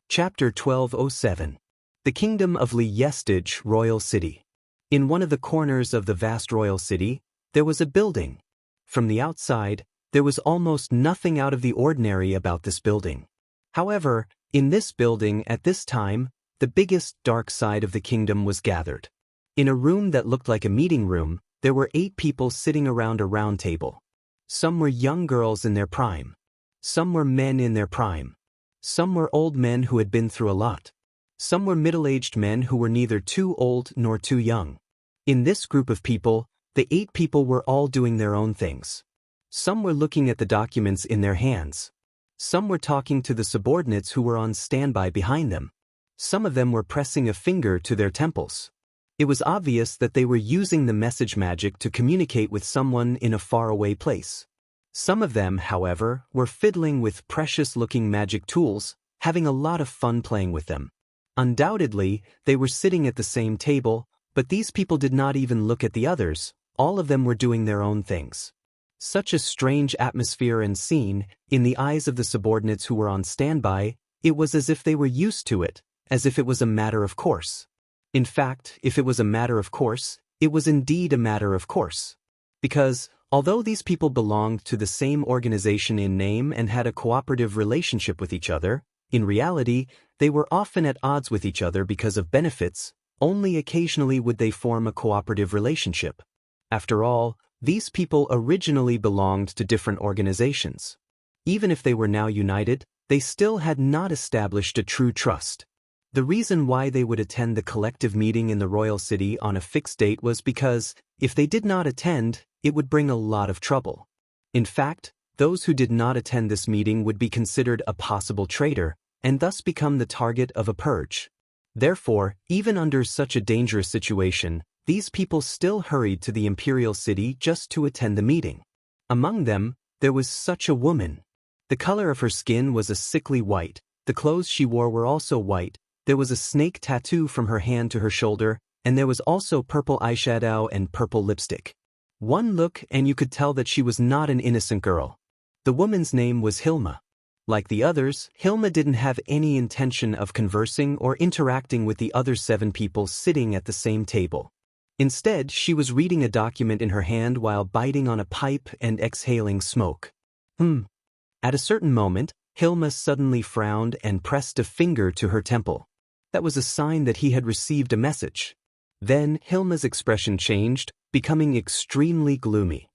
Chapter 1207. The Kingdom of Liestage, Royal City. In one of the corners of the vast royal city, there was a building. From the outside, there was almost nothing out of the ordinary about this building. However, in this building at this time, the biggest dark side of the kingdom was gathered. In a room that looked like a meeting room, there were 8 people sitting around a round table. Some were young girls in their prime. Some were men in their prime. Some were old men who had been through a lot. Some were middle-aged men who were neither too old nor too young. In this group of people, the 8 people were all doing their own things. Some were looking at the documents in their hands. Some were talking to the subordinates who were on standby behind them. Some of them were pressing a finger to their temples. It was obvious that they were using the message magic to communicate with someone in a faraway place. Some of them, however, were fiddling with precious-looking magic tools, having a lot of fun playing with them. Undoubtedly, they were sitting at the same table, but these people did not even look at the others. All of them were doing their own things. Such a strange atmosphere and scene, in the eyes of the subordinates who were on standby, it was as if they were used to it, as if it was a matter of course. In fact, if it was a matter of course, it was indeed a matter of course. Because, although these people belonged to the same organization in name and had a cooperative relationship with each other, in reality, they were often at odds with each other because of benefits. Only occasionally would they form a cooperative relationship. After all, these people originally belonged to different organizations. Even if they were now united, they still had not established a true trust. The reason why they would attend the collective meeting in the royal city on a fixed date was because, if they did not attend, it would bring a lot of trouble. In fact, those who did not attend this meeting would be considered a possible traitor, and thus become the target of a purge. Therefore, even under such a dangerous situation, these people still hurried to the imperial city just to attend the meeting. Among them, there was such a woman. The color of her skin was a sickly white, the clothes she wore were also white, there was a snake tattoo from her hand to her shoulder, and there was also purple eyeshadow and purple lipstick. One look and you could tell that she was not an innocent girl. The woman's name was Hilma. Like the others, Hilma didn't have any intention of conversing or interacting with the other 7 people sitting at the same table. Instead, she was reading a document in her hand while biting on a pipe and exhaling smoke. At a certain moment, Hilma suddenly frowned and pressed a finger to her temple. That was a sign that he had received a message. Then Hilma's expression changed, becoming extremely gloomy.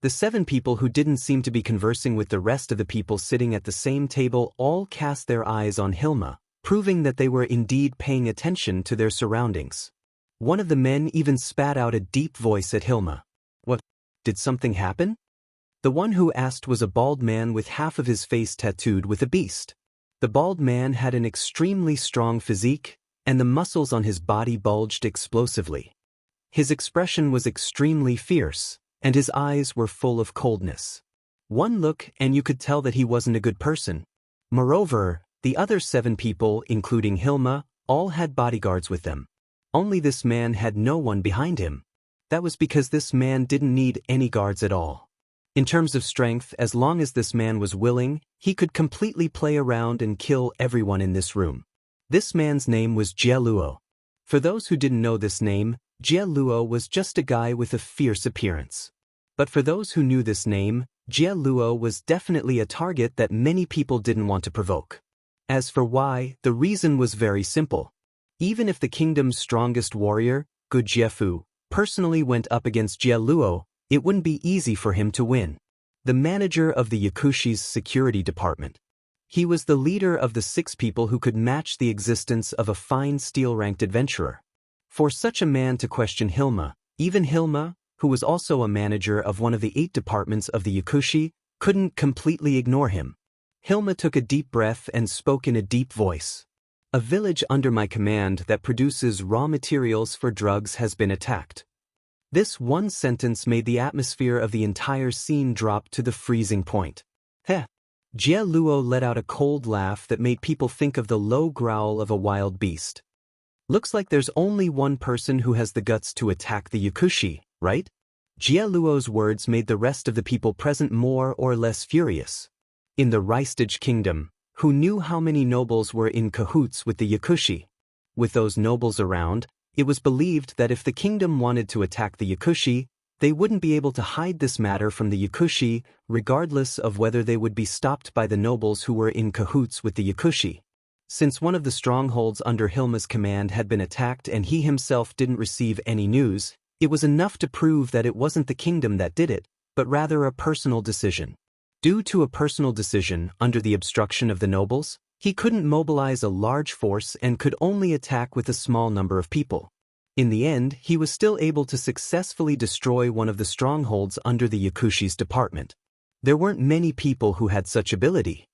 The 7 people who didn't seem to be conversing with the rest of the people sitting at the same table all cast their eyes on Hilma, proving that they were indeed paying attention to their surroundings. One of the men even spat out a deep voice at Hilma. What? Did something happen? The one who asked was a bald man with half of his face tattooed with a beast. The bald man had an extremely strong physique, and the muscles on his body bulged explosively. His expression was extremely fierce, and his eyes were full of coldness. One look and you could tell that he wasn't a good person. Moreover, the other 7 people, including Hilma, all had bodyguards with them. Only this man had no one behind him. That was because this man didn't need any guards at all. In terms of strength, as long as this man was willing, he could completely play around and kill everyone in this room. This man's name was Jie-Luo. For those who didn't know this name, Jie-Luo was just a guy with a fierce appearance. But for those who knew this name, Jie-Luo was definitely a target that many people didn't want to provoke. As for why, the reason was very simple. Even if the kingdom's strongest warrior, Gu Jiefu, personally went up against Jie-Luo, it wouldn't be easy for him to win. The manager of the Yakushi's security department. He was the leader of the 6 people who could match the existence of a fine steel-ranked adventurer. For such a man to question Hilma, even Hilma, who was also a manager of one of the 8 departments of the Yakushi, couldn't completely ignore him. Hilma took a deep breath and spoke in a deep voice. A village under my command that produces raw materials for drugs has been attacked. This one sentence made the atmosphere of the entire scene drop to the freezing point. Heh. Jie Luo let out a cold laugh that made people think of the low growl of a wild beast. Looks like there's only one person who has the guts to attack the Yakushi, right? Jie Luo's words made the rest of the people present more or less furious. In the Ristage Kingdom, who knew how many nobles were in cahoots with the Yakushi? With those nobles around, it was believed that if the kingdom wanted to attack the Yakushi, they wouldn't be able to hide this matter from the Yakushi, regardless of whether they would be stopped by the nobles who were in cahoots with the Yakushi. Since one of the strongholds under Hilma's command had been attacked and he himself didn't receive any news, it was enough to prove that it wasn't the kingdom that did it, but rather a personal decision. Due to a personal decision under the obstruction of the nobles, he couldn't mobilize a large force and could only attack with a small number of people. In the end, he was still able to successfully destroy one of the strongholds under the Yakushi's department. There weren't many people who had such ability.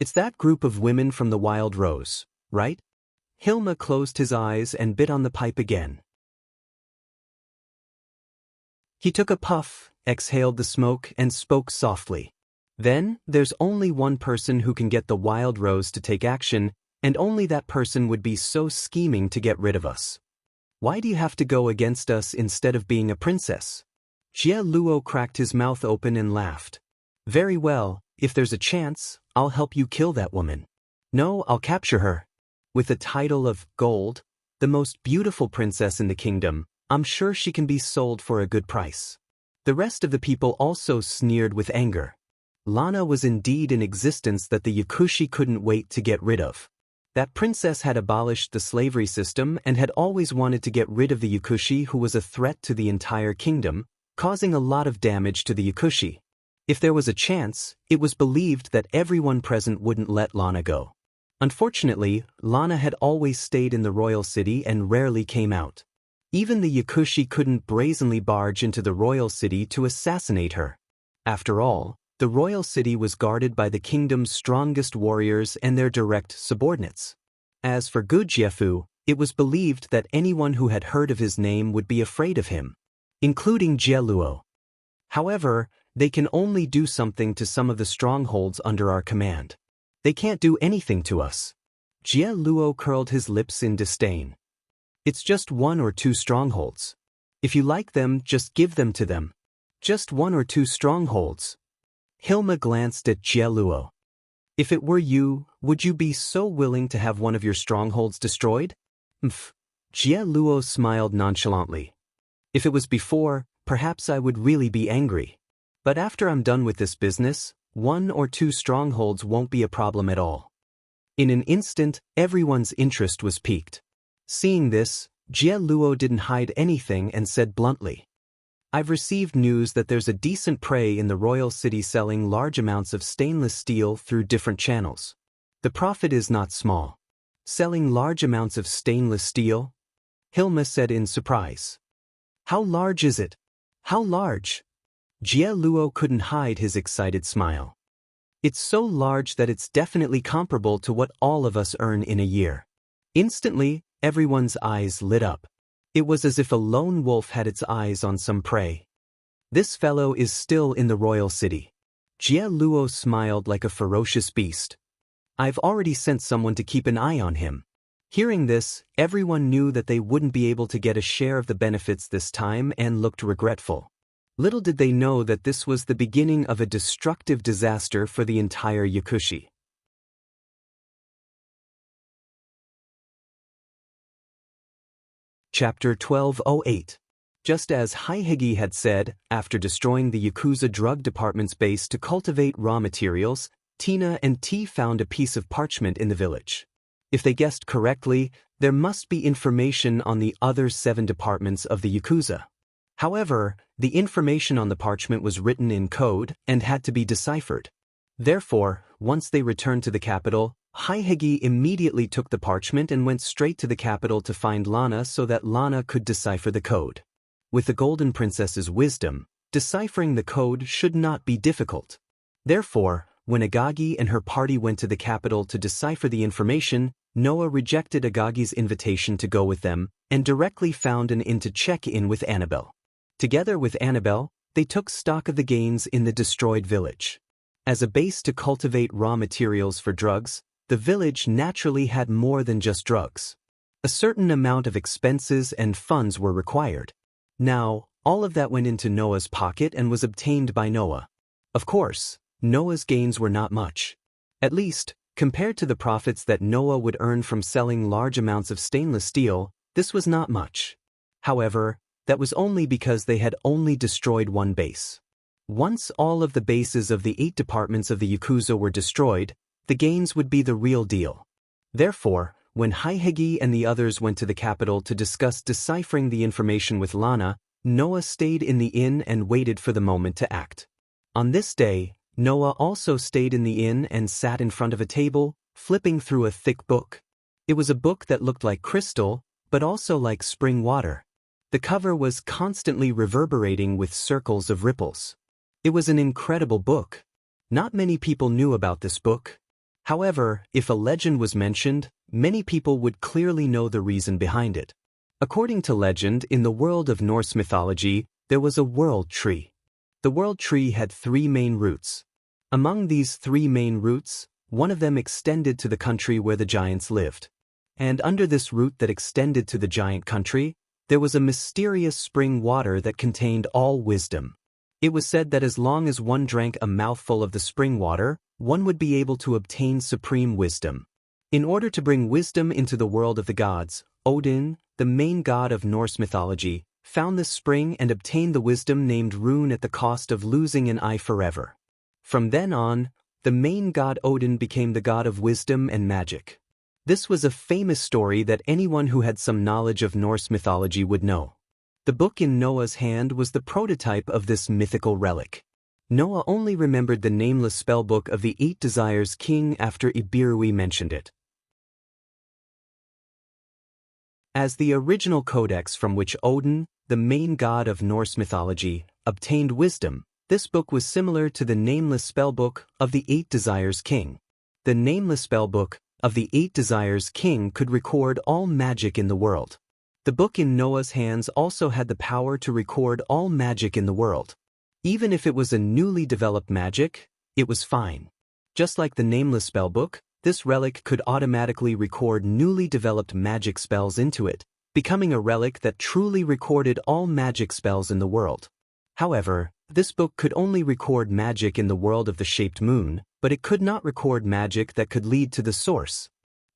It's that group of women from the Wild Rose, right? Hilma closed his eyes and bit on the pipe again. He took a puff, exhaled the smoke, and spoke softly. Then, there's only one person who can get the Wild Rose to take action, and only that person would be so scheming to get rid of us. Why do you have to go against us instead of being a princess? Jie Luo cracked his mouth open and laughed. Very well, if there's a chance, I'll help you kill that woman. No, I'll capture her. With the title of Gold, the most beautiful princess in the kingdom, I'm sure she can be sold for a good price. The rest of the people also sneered with anger. Lana was indeed in existence that the Yakushi couldn't wait to get rid of. That princess had abolished the slavery system and had always wanted to get rid of the Yakushi, who was a threat to the entire kingdom, causing a lot of damage to the Yakushi. If there was a chance, it was believed that everyone present wouldn't let Lana go. Unfortunately, Lana had always stayed in the royal city and rarely came out. Even the Yakushi couldn't brazenly barge into the royal city to assassinate her. After all, the royal city was guarded by the kingdom's strongest warriors and their direct subordinates. As for Gu Jiefu, it was believed that anyone who had heard of his name would be afraid of him, including Jie Luo. However, they can only do something to some of the strongholds under our command. They can't do anything to us. Jie Luo curled his lips in disdain. It's just 1 or 2 strongholds. If you like them, just give them to them. Just 1 or 2 strongholds. Hilma glanced at Jie Luo. If it were you, would you be so willing to have one of your strongholds destroyed? Jie Luo smiled nonchalantly. If it was before, perhaps I would really be angry. But after I'm done with this business, 1 or 2 strongholds won't be a problem at all. In an instant, everyone's interest was piqued. Seeing this, Jie Luo didn't hide anything and said bluntly, I've received news that there's a decent prey in the royal city selling large amounts of stainless steel through different channels. The profit is not small. Selling large amounts of stainless steel? Hilma said in surprise. How large is it? How large? Jie Luo couldn't hide his excited smile. It's so large that it's definitely comparable to what all of us earn in a year. Instantly, everyone's eyes lit up. It was as if a lone wolf had its eyes on some prey. This fellow is still in the royal city. Jie Luo smiled like a ferocious beast. I've already sent someone to keep an eye on him. Hearing this, everyone knew that they wouldn't be able to get a share of the benefits this time and looked regretful. Little did they know that this was the beginning of a destructive disaster for the entire Yakushi. Chapter 1208. Just as Haihegi had said, after destroying the Yakuza drug department's base to cultivate raw materials, Tina and T found a piece of parchment in the village. If they guessed correctly, there must be information on the other 7 departments of the Yakuza. However, the information on the parchment was written in code and had to be deciphered. Therefore, once they returned to the capital, Haihegi immediately took the parchment and went straight to the capital to find Lana so that Lana could decipher the code. With the Golden Princess's wisdom, deciphering the code should not be difficult. Therefore, when Agagi and her party went to the capital to decipher the information, Noah rejected Agagi's invitation to go with them and directly found an inn to check in with Annabelle. Together with Annabelle, they took stock of the gains in the destroyed village. As a base to cultivate raw materials for drugs, the village naturally had more than just drugs. A certain amount of expenses and funds were required. Now, all of that went into Noah's pocket and was obtained by Noah. Of course, Noah's gains were not much. At least, compared to the profits that Noah would earn from selling large amounts of stainless steel, this was not much. However, that was only because they had only destroyed one base. Once all of the bases of the 8 departments of the Yakuza were destroyed, the gains would be the real deal. Therefore, when Haihegi and the others went to the capital to discuss deciphering the information with Lana, Noah stayed in the inn and waited for the moment to act. On this day, Noah also stayed in the inn and sat in front of a table, flipping through a thick book. It was a book that looked like crystal, but also like spring water. The cover was constantly reverberating with circles of ripples. It was an incredible book. Not many people knew about this book. However, if a legend was mentioned, many people would clearly know the reason behind it. According to legend, in the world of Norse mythology, there was a world tree. The world tree had 3 main roots. Among these 3 main roots, one of them extended to the country where the giants lived. And under this root that extended to the giant country, there was a mysterious spring water that contained all wisdom. It was said that as long as one drank a mouthful of the spring water, one would be able to obtain supreme wisdom. In order to bring wisdom into the world of the gods, Odin, the main god of Norse mythology, found this spring and obtained the wisdom named Rune at the cost of losing an eye forever. From then on, the main god Odin became the god of wisdom and magic. This was a famous story that anyone who had some knowledge of Norse mythology would know. The book in Noah's hand was the prototype of this mythical relic. Noah only remembered the nameless spellbook of the 8 Desires King after Ibirui mentioned it. As the original codex from which Odin, the main god of Norse mythology, obtained wisdom, this book was similar to the nameless spellbook of the 8 Desires King. The nameless spellbook of the 8 Desires King could record all magic in the world. The book in Noah's hands also had the power to record all magic in the world. Even if it was a newly developed magic, it was fine. Just like the nameless spellbook, this relic could automatically record newly developed magic spells into it, becoming a relic that truly recorded all magic spells in the world. However, this book could only record magic in the world of the shaped moon, but it could not record magic that could lead to the source.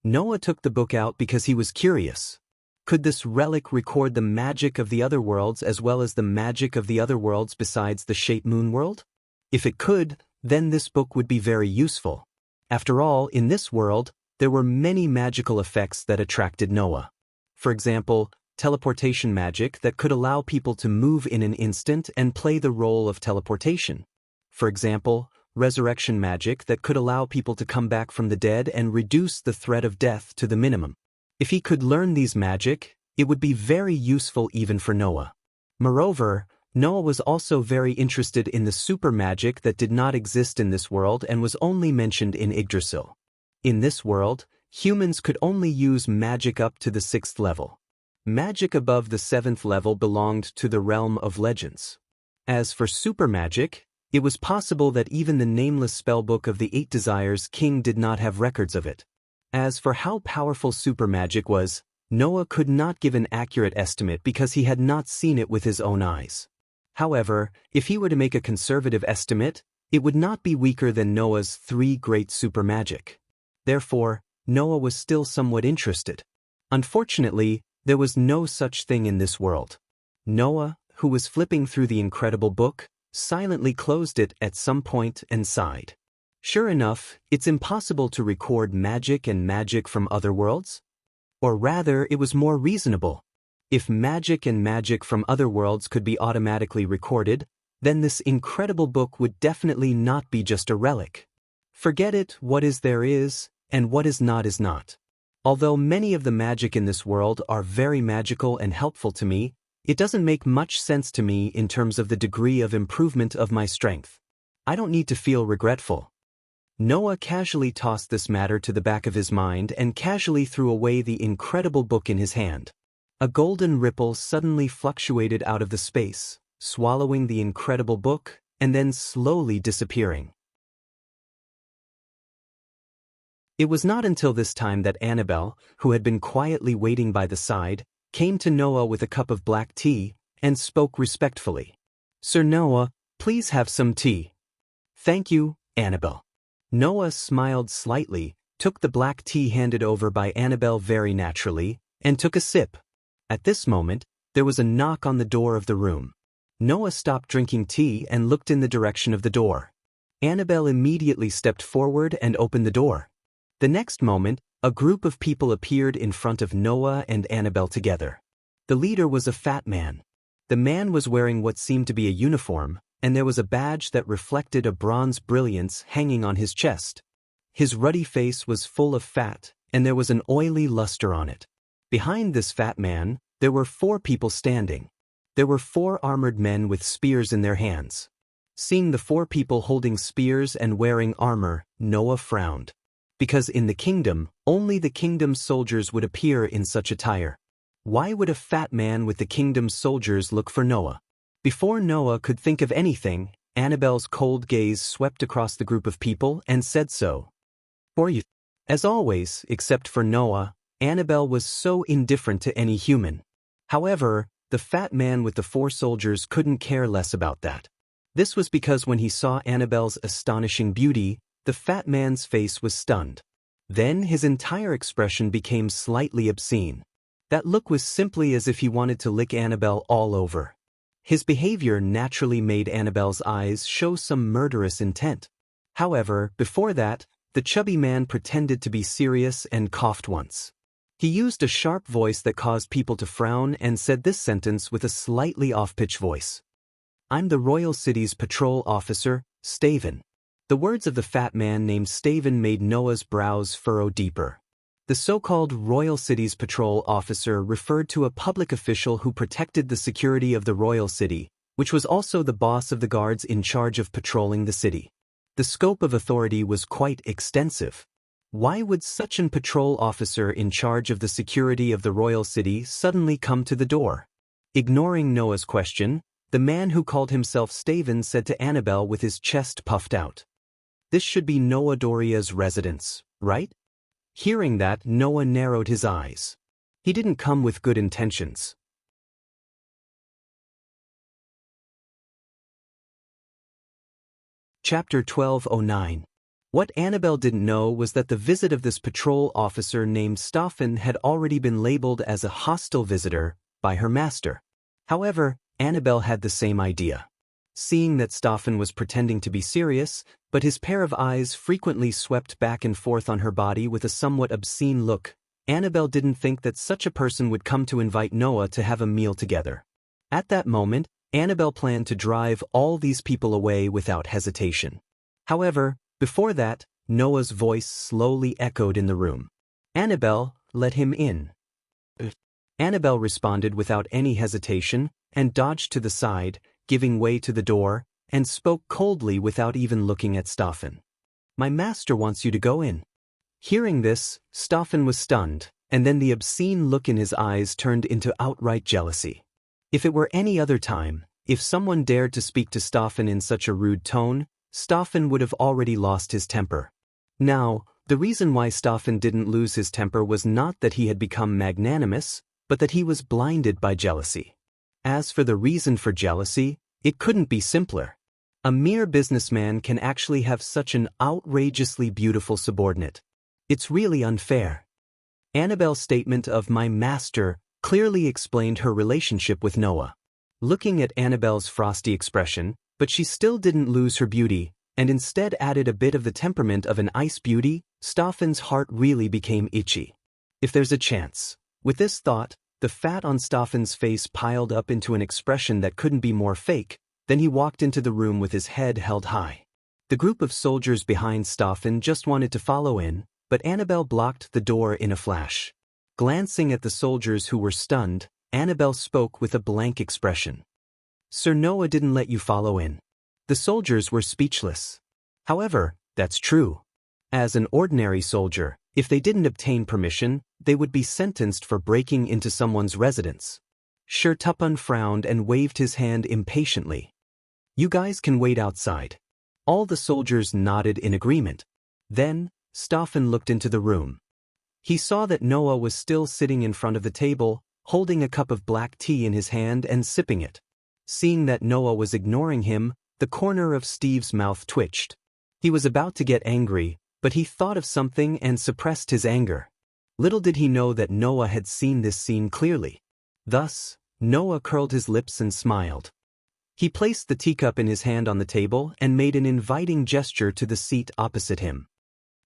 Noah took the book out because he was curious. Could this relic record the magic of the other worlds as well as the magic of the other worlds besides the shaped moon world? If it could, then this book would be very useful. After all, in this world, there were many magical effects that attracted Noah. For example, teleportation magic that could allow people to move in an instant and play the role of teleportation. For example, resurrection magic that could allow people to come back from the dead and reduce the threat of death to the minimum. If he could learn these magic, it would be very useful even for Noah. Moreover, Noah was also very interested in the super magic that did not exist in this world and was only mentioned in Yggdrasil. In this world, humans could only use magic up to the 6th level. Magic above the 7th level belonged to the realm of legends. As for super magic, it was possible that even the nameless spellbook of the 8 Desires King did not have records of it. As for how powerful super magic was, Noah could not give an accurate estimate because he had not seen it with his own eyes. However, if he were to make a conservative estimate, it would not be weaker than Noah's 3 great super magic. Therefore, Noah was still somewhat interested. Unfortunately, there was no such thing in this world. Noah, who was flipping through the incredible book, silently closed it at some point and sighed. Sure enough, it's impossible to record magic and magic from other worlds. Or rather, it was more reasonable. If magic and magic from other worlds could be automatically recorded, then this incredible book would definitely not be just a relic. Forget it, what is there is, and what is not is not. Although many of the magic in this world are very magical and helpful to me, it doesn't make much sense to me in terms of the degree of improvement of my strength. I don't need to feel regretful. Noah casually tossed this matter to the back of his mind and casually threw away the incredible book in his hand. A golden ripple suddenly fluctuated out of the space, swallowing the incredible book, and then slowly disappearing. It was not until this time that Annabelle, who had been quietly waiting by the side, came to Noah with a cup of black tea, and spoke respectfully. "Sir Noah, please have some tea." "Thank you, Annabelle." Noah smiled slightly, took the black tea handed over by Annabelle very naturally, and took a sip. At this moment, there was a knock on the door of the room. Noah stopped drinking tea and looked in the direction of the door. Annabelle immediately stepped forward and opened the door. The next moment, a group of people appeared in front of Noah and Annabelle together. The leader was a fat man. The man was wearing what seemed to be a uniform, and there was a badge that reflected a bronze brilliance hanging on his chest. His ruddy face was full of fat, and there was an oily luster on it. Behind this fat man, there were 4 people standing. There were 4 armored men with spears in their hands. Seeing the 4 people holding spears and wearing armor, Noah frowned. Because in the kingdom, only the kingdom's soldiers would appear in such attire. Why would a fat man with the kingdom's soldiers look for Noah? Before Noah could think of anything, Annabelle's cold gaze swept across the group of people and said so. "For you." As always, except for Noah, Annabelle was so indifferent to any human. However, the fat man with the 4 soldiers couldn't care less about that. This was because when he saw Annabelle's astonishing beauty, the fat man's face was stunned. Then his entire expression became slightly obscene. That look was simply as if he wanted to lick Annabelle all over. His behavior naturally made Annabelle's eyes show some murderous intent. However, before that, the chubby man pretended to be serious and coughed once. He used a sharp voice that caused people to frown and said this sentence with a slightly off-pitch voice. "I'm the Royal City's patrol officer, Staven." The words of the fat man named Staven made Noah's brows furrow deeper. The so-called Royal City's patrol officer referred to a public official who protected the security of the Royal City, which was also the boss of the guards in charge of patrolling the city. The scope of authority was quite extensive. Why would such an patrol officer in charge of the security of the royal city suddenly come to the door? Ignoring Noah's question, the man who called himself Staven said to Annabelle with his chest puffed out, "This should be Noah Doria's residence, right?" Hearing that, Noah narrowed his eyes. He didn't come with good intentions. Chapter 1209. What Annabelle didn't know was that the visit of this patrol officer named Staffen had already been labeled as a hostile visitor by her master. However, Annabelle had the same idea. Seeing that Staffen was pretending to be serious, but his pair of eyes frequently swept back and forth on her body with a somewhat obscene look, Annabelle didn't think that such a person would come to invite Noah to have a meal together. At that moment, Annabelle planned to drive all these people away without hesitation. However, before that, Noah's voice slowly echoed in the room. "Annabelle, let him in." Annabelle responded without any hesitation and dodged to the side, giving way to the door, and spoke coldly without even looking at Staffen. "My master wants you to go in." Hearing this, Staffen was stunned, and then the obscene look in his eyes turned into outright jealousy. If it were any other time, if someone dared to speak to Staffen in such a rude tone, Staffen would have already lost his temper. Now, the reason why Staffen didn't lose his temper was not that he had become magnanimous, but that he was blinded by jealousy. As for the reason for jealousy, it couldn't be simpler. A mere businessman can actually have such an outrageously beautiful subordinate. It's really unfair. Annabelle's statement of "my master" clearly explained her relationship with Noah. Looking at Annabelle's frosty expression, but she still didn't lose her beauty, and instead added a bit of the temperament of an ice beauty, Staffen's heart really became itchy. If there's a chance. With this thought, The fat on Staffan's face piled up into an expression that couldn't be more fake. Then he walked into the room with his head held high. The group of soldiers behind Staffan just wanted to follow in, but Annabelle blocked the door in a flash. Glancing at the soldiers who were stunned, Annabelle spoke with a blank expression. "Sir Noah didn't let you follow in." The soldiers were speechless. However, that's true. As an ordinary soldier, if they didn't obtain permission, they would be sentenced for breaking into someone's residence. Sir Tupan frowned and waved his hand impatiently. "You guys can wait outside." All the soldiers nodded in agreement. Then, Staffan looked into the room. He saw that Noah was still sitting in front of the table, holding a cup of black tea in his hand and sipping it. Seeing that Noah was ignoring him, the corner of Steve's mouth twitched. He was about to get angry, but he thought of something and suppressed his anger. Little did he know that Noah had seen this scene clearly. Thus, Noah curled his lips and smiled. He placed the teacup in his hand on the table and made an inviting gesture to the seat opposite him.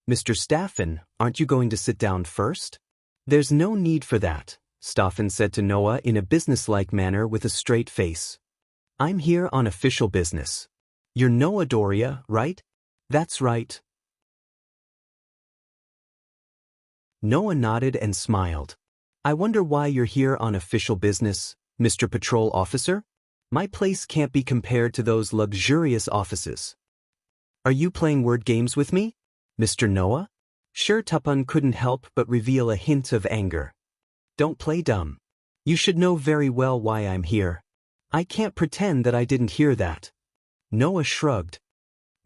"Mr. Staffan, aren't you going to sit down first?" "There's no need for that," Staffan said to Noah in a businesslike manner with a straight face. "I'm here on official business." "You're Noah Doria, right?" "That's right." Noah nodded and smiled. "I wonder why you're here on official business, Mr. Patrol Officer? My place can't be compared to those luxurious offices." "Are you playing word games with me, Mr. Noah?" Sher Tupan couldn't help but reveal a hint of anger. "Don't play dumb. You should know very well why I'm here." "I can't pretend that I didn't hear that." Noah shrugged.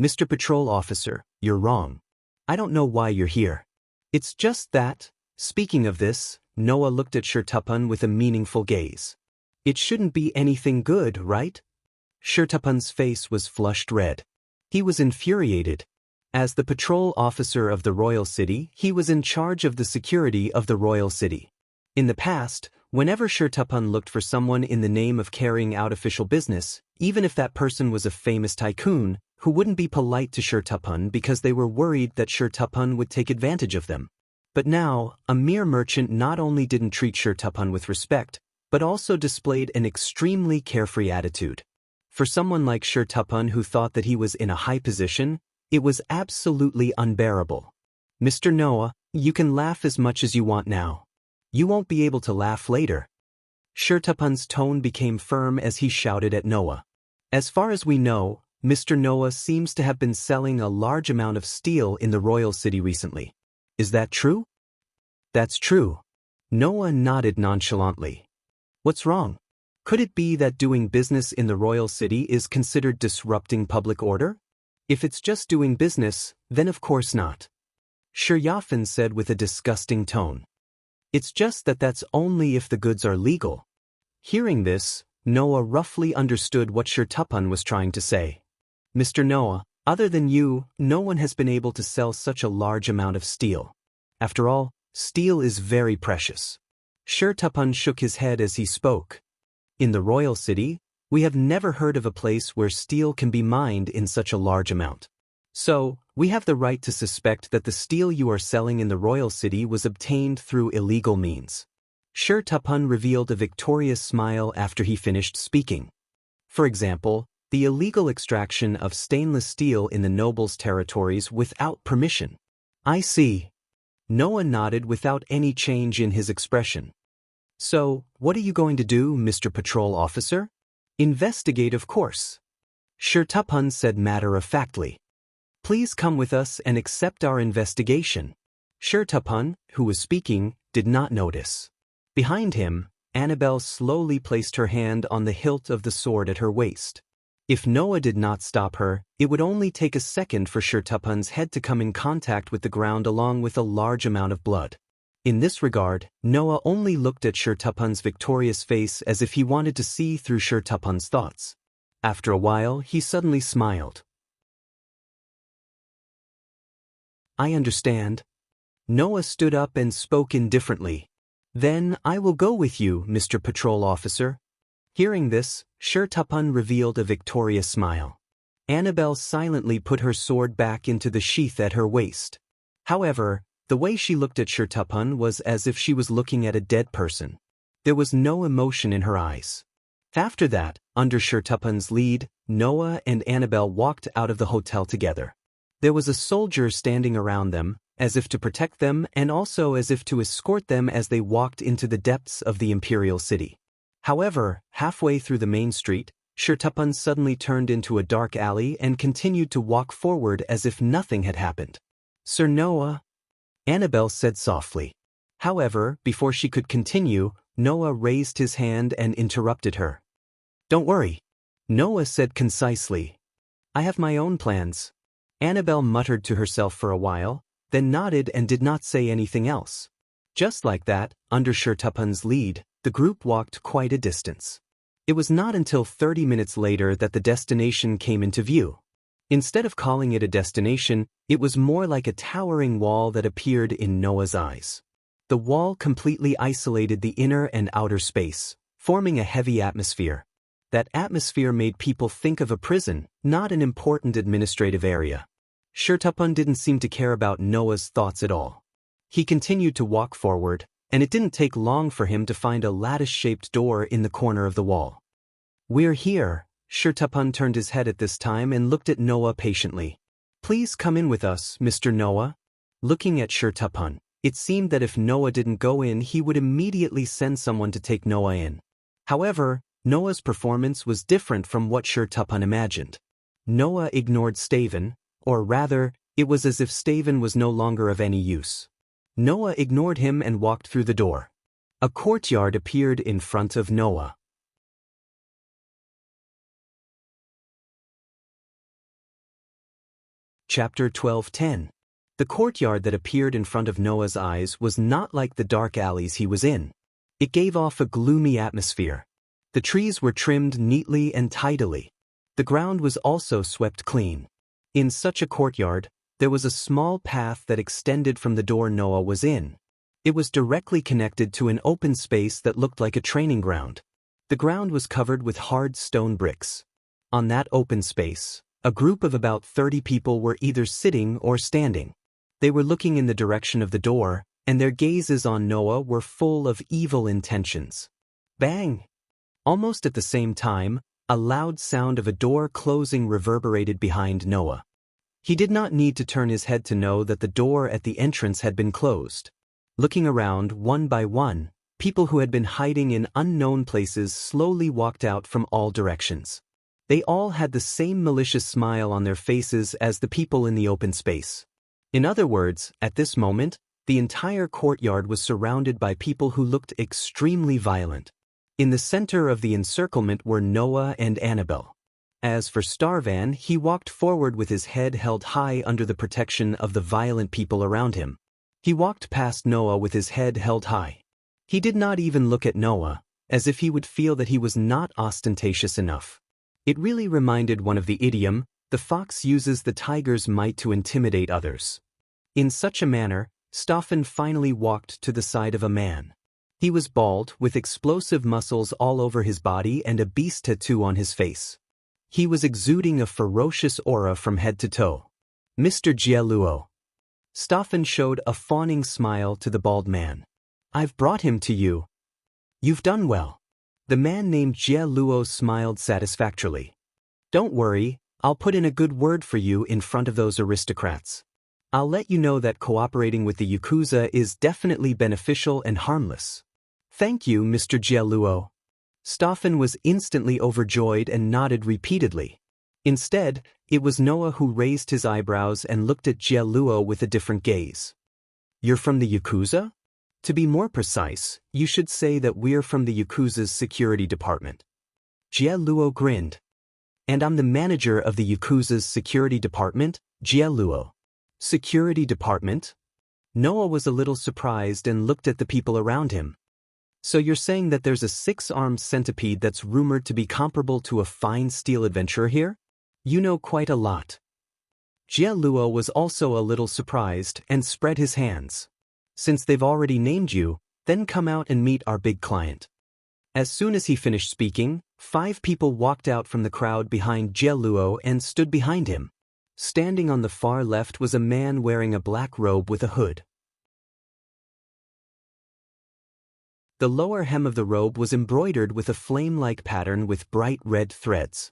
"Mr. Patrol Officer, you're wrong. I don't know why you're here. It's just that." Speaking of this, Noah looked at Sher Tupan with a meaningful gaze. "It shouldn't be anything good, right?" Sher Tupan's face was flushed red. He was infuriated. As the patrol officer of the royal city, he was in charge of the security of the royal city. In the past, whenever Sher Tupan looked for someone in the name of carrying out official business, even if that person was a famous tycoon, who wouldn't be polite to Sher Tupan because they were worried that Sher Tupan would take advantage of them. But now, a mere merchant not only didn't treat Sher Tupan with respect, but also displayed an extremely carefree attitude. For someone like Sher Tupan who thought that he was in a high position, it was absolutely unbearable. "Mr. Noah, you can laugh as much as you want now. You won't be able to laugh later." Sher Tupan's tone became firm as he shouted at Noah. "As far as we know, Mr. Noah seems to have been selling a large amount of steel in the royal city recently. Is that true?" "That's true." Noah nodded nonchalantly. "What's wrong? Could it be that doing business in the royal city is considered disrupting public order? If it's just doing business, then of course not." Sher Yafin said with a disgusting tone. "It's just that that's only if the goods are legal." Hearing this, Noah roughly understood what Sher Tupan was trying to say. "Mr. Noah, other than you, no one has been able to sell such a large amount of steel. After all, steel is very precious." Sher Tupan shook his head as he spoke. "In the royal city, we have never heard of a place where steel can be mined in such a large amount. So, we have the right to suspect that the steel you are selling in the royal city was obtained through illegal means." Sher Tupan revealed a victorious smile after he finished speaking. For example, the illegal extraction of stainless steel in the nobles' territories without permission. "I see." Noah nodded without any change in his expression. "So, what are you going to do, Mr. Patrol Officer?" "Investigate, of course." Sher Tupan said matter-of-factly. "Please come with us and accept our investigation." Sher Tupan, who was speaking, did not notice. Behind him, Annabelle slowly placed her hand on the hilt of the sword at her waist. If Noah did not stop her, it would only take a second for Sher Tupan's head to come in contact with the ground along with a large amount of blood. In this regard, Noah only looked at Sher Tupan's victorious face as if he wanted to see through Sher Tupan's thoughts. After a while, he suddenly smiled. "I understand." Noah stood up and spoke indifferently. "Then I will go with you, Mr. Patrol Officer." Hearing this, Sher Tupan revealed a victorious smile. Annabelle silently put her sword back into the sheath at her waist. However, the way she looked at Sher Tupan was as if she was looking at a dead person. There was no emotion in her eyes. After that, under Shertupan's lead, Noah and Annabelle walked out of the hotel together. There was a soldier standing around them, as if to protect them and also as if to escort them as they walked into the depths of the imperial city. However, halfway through the main street, Shertupan suddenly turned into a dark alley and continued to walk forward as if nothing had happened. "Sir Noah," Annabelle said softly. However, before she could continue, Noah raised his hand and interrupted her. "Don't worry," Noah said concisely. "I have my own plans." Annabelle muttered to herself for a while, then nodded and did not say anything else. Just like that, under Shertupan's lead, the group walked quite a distance. It was not until 30 minutes later that the destination came into view. Instead of calling it a destination, it was more like a towering wall that appeared in Noah's eyes. The wall completely isolated the inner and outer space, forming a heavy atmosphere. That atmosphere made people think of a prison, not an important administrative area. Shertupan didn't seem to care about Noah's thoughts at all. He continued to walk forward, and it didn't take long for him to find a lattice-shaped door in the corner of the wall. "We're here." Shertupan turned his head at this time and looked at Noah patiently. "Please come in with us, Mr. Noah." Looking at Shertupan, it seemed that if Noah didn't go in, he would immediately send someone to take Noah in. However, Noah's performance was different from what Shertupan imagined. Noah ignored Staven, or rather, it was as if Staven was no longer of any use. Noah ignored him and walked through the door. A courtyard appeared in front of Noah. Chapter 12:10. The courtyard that appeared in front of Noah's eyes was not like the dark alleys he was in. It gave off a gloomy atmosphere. The trees were trimmed neatly and tidily. The ground was also swept clean. In such a courtyard, there was a small path that extended from the door Noah was in. It was directly connected to an open space that looked like a training ground. The ground was covered with hard stone bricks. On that open space, a group of about 30 people were either sitting or standing. They were looking in the direction of the door, and their gazes on Noah were full of evil intentions. Bang! Almost at the same time, a loud sound of a door closing reverberated behind Noah. He did not need to turn his head to know that the door at the entrance had been closed. Looking around one by one, people who had been hiding in unknown places slowly walked out from all directions. They all had the same malicious smile on their faces as the people in the open space. In other words, at this moment, the entire courtyard was surrounded by people who looked extremely violent. In the center of the encirclement were Noah and Annabelle. As for Starvan, he walked forward with his head held high under the protection of the violent people around him. He walked past Noah with his head held high. He did not even look at Noah, as if he would feel that he was not ostentatious enough. It really reminded one of the idiom, "The fox uses the tiger's might to intimidate others." In such a manner, Staffen finally walked to the side of a man. He was bald, with explosive muscles all over his body and a beast tattoo on his face. He was exuding a ferocious aura from head to toe. "Mr. Jieluo." Staffen showed a fawning smile to the bald man. "I've brought him to you." "You've done well." The man named Jieluo smiled satisfactorily. "Don't worry, I'll put in a good word for you in front of those aristocrats. I'll let you know that cooperating with the Yakuza is definitely beneficial and harmless." "Thank you, Mr. Jieluo." Staffen was instantly overjoyed and nodded repeatedly. Instead, it was Noah who raised his eyebrows and looked at Jieluo with a different gaze. "You're from the Yakuza?" "To be more precise, you should say that we're from the Yakuza's security department." Jieluo grinned. "And I'm the manager of the Yakuza's security department, Jieluo." "Security department?" Noah was a little surprised and looked at the people around him. "So you're saying that there's a 6-armed centipede that's rumored to be comparable to a fine steel adventurer here? You know quite a lot." Jieluo was also a little surprised and spread his hands. "Since they've already named you, then come out and meet our big client." As soon as he finished speaking, 5 people walked out from the crowd behind Jieluo and stood behind him. Standing on the far left was a man wearing a black robe with a hood. The lower hem of the robe was embroidered with a flame-like pattern with bright red threads.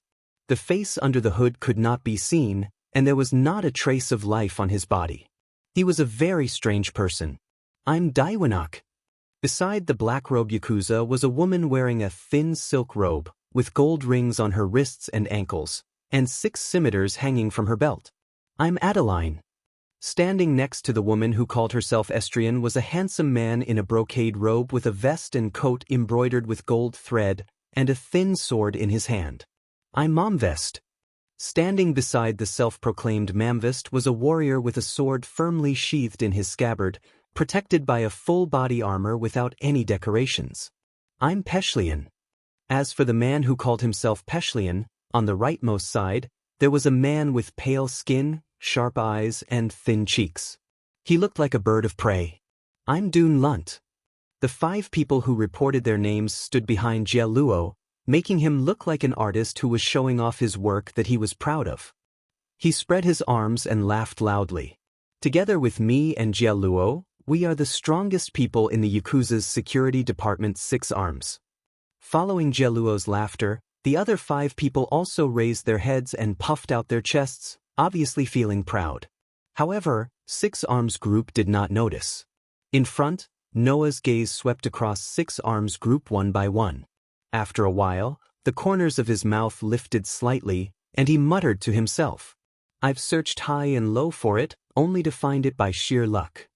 The face under the hood could not be seen, and there was not a trace of life on his body. He was a very strange person. I'm Daiwanak. Beside the black robe Yakuza was a woman wearing a thin silk robe, with gold rings on her wrists and ankles, and 6 scimitars hanging from her belt. I'm Adeline. Standing next to the woman who called herself Estrian was a handsome man in a brocade robe with a vest and coat embroidered with gold thread and a thin sword in his hand. I'm Momvest. Standing beside the self-proclaimed Mamvest was a warrior with a sword firmly sheathed in his scabbard, protected by a full-body armor without any decorations. I'm Peshlian. As for the man who called himself Peshlian, on the rightmost side, there was a man with pale skin, sharp eyes, and thin cheeks. He looked like a bird of prey. I'm Dun Lunt. The 5 people who reported their names stood behind Jie Luo, making him look like an artist who was showing off his work that he was proud of. He spread his arms and laughed loudly. Together with me and Jie Luo, we are the strongest people in the Yakuza's security department's 6 arms. Following Jie Luo's laughter, the other 5 people also raised their heads and puffed out their chests, obviously feeling proud. However, 6 Arms Group did not notice. In front, Noah's gaze swept across 6 Arms Group one by one. After a while, the corners of his mouth lifted slightly, and he muttered to himself, I've searched high and low for it, only to find it by sheer luck.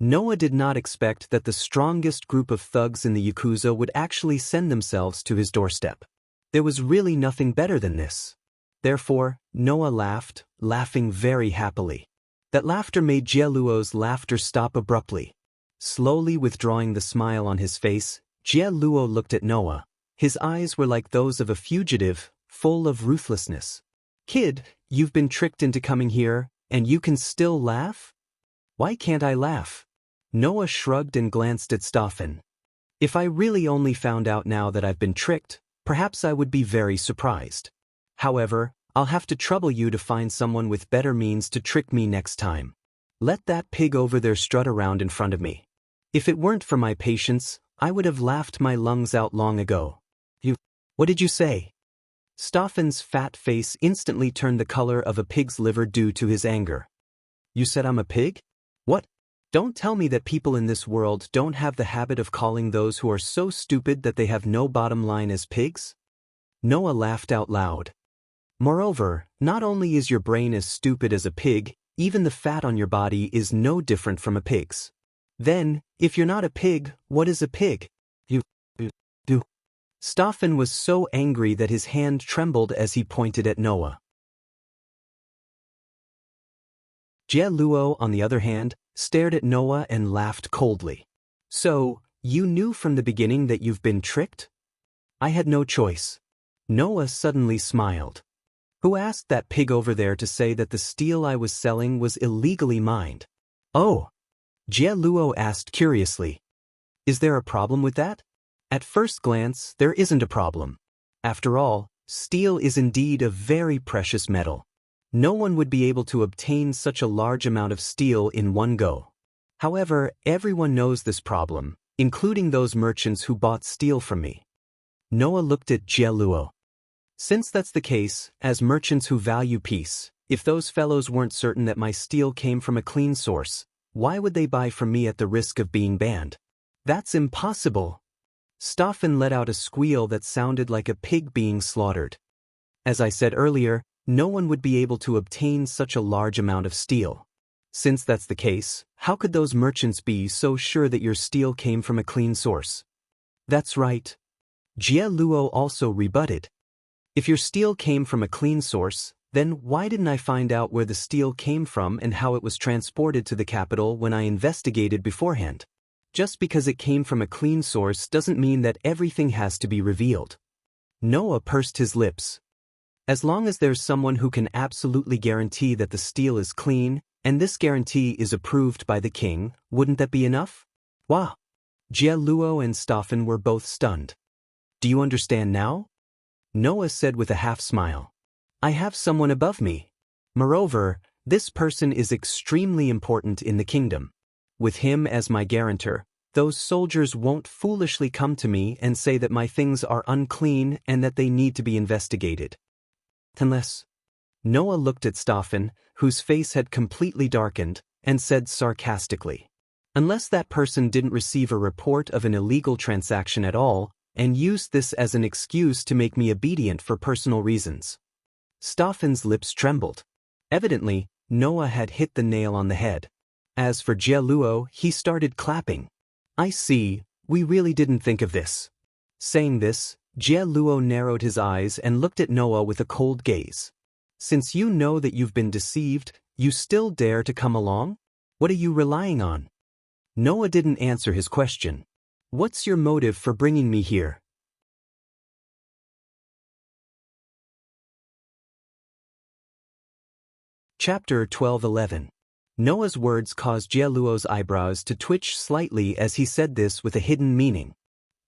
Noah did not expect that the strongest group of thugs in the Yakuza would actually send themselves to his doorstep. There was really nothing better than this. Therefore, Noah laughed, laughing very happily. That laughter made Jie Luo's laughter stop abruptly. Slowly withdrawing the smile on his face, Jie Luo looked at Noah. His eyes were like those of a fugitive, full of ruthlessness. Kid, you've been tricked into coming here, and you can still laugh? Why can't I laugh? Noah shrugged and glanced at Staffen. If I really only found out now that I've been tricked, perhaps I would be very surprised. However, I'll have to trouble you to find someone with better means to trick me next time. Let that pig over there strut around in front of me. If it weren't for my patience, I would have laughed my lungs out long ago. What did you say? Staffen's fat face instantly turned the color of a pig's liver due to his anger. You said I'm a pig? What? Don't tell me that people in this world don't have the habit of calling those who are so stupid that they have no bottom line as pigs? Noah laughed out loud. Moreover, not only is your brain as stupid as a pig, even the fat on your body is no different from a pig's. Then, if you're not a pig, what is a pig? You. Staffen was so angry that his hand trembled as he pointed at Noah. Jie Luo, on the other hand, stared at Noah and laughed coldly. So, you knew from the beginning that you've been tricked? I had no choice. Noah suddenly smiled. Who asked that pig over there to say that the steel I was selling was illegally mined? Oh. Jie Luo asked curiously. Is there a problem with that? At first glance, there isn't a problem. After all, steel is indeed a very precious metal. No one would be able to obtain such a large amount of steel in one go. However, everyone knows this problem, including those merchants who bought steel from me. Noah looked at Jie Luo. Since that's the case, as merchants who value peace, if those fellows weren't certain that my steel came from a clean source, why would they buy from me at the risk of being banned? That's impossible. Staffen let out a squeal that sounded like a pig being slaughtered. As I said earlier, no one would be able to obtain such a large amount of steel. Since that's the case, how could those merchants be so sure that your steel came from a clean source? That's right. Jie Luo also rebutted. If your steel came from a clean source, then why didn't I find out where the steel came from and how it was transported to the capital when I investigated beforehand? Just because it came from a clean source doesn't mean that everything has to be revealed. Noah pursed his lips. As long as there's someone who can absolutely guarantee that the steel is clean, and this guarantee is approved by the king, wouldn't that be enough? Wow! Jie Luo and Staffen were both stunned. Do you understand now? Noah said with a half-smile. I have someone above me. Moreover, this person is extremely important in the kingdom. With him as my guarantor, those soldiers won't foolishly come to me and say that my things are unclean and that they need to be investigated. Unless. Noah looked at Staffen, whose face had completely darkened, and said sarcastically, unless that person didn't receive a report of an illegal transaction at all, and used this as an excuse to make me obedient for personal reasons. Staffen's lips trembled. Evidently, Noah had hit the nail on the head. As for Jie Luo, he started clapping. I see, we really didn't think of this. Saying this, Jie Luo narrowed his eyes and looked at Noah with a cold gaze. Since you know that you've been deceived, you still dare to come along? What are you relying on? Noah didn't answer his question. What's your motive for bringing me here? Chapter 12:11. Noah's words caused Jie Luo's eyebrows to twitch slightly as he said this with a hidden meaning.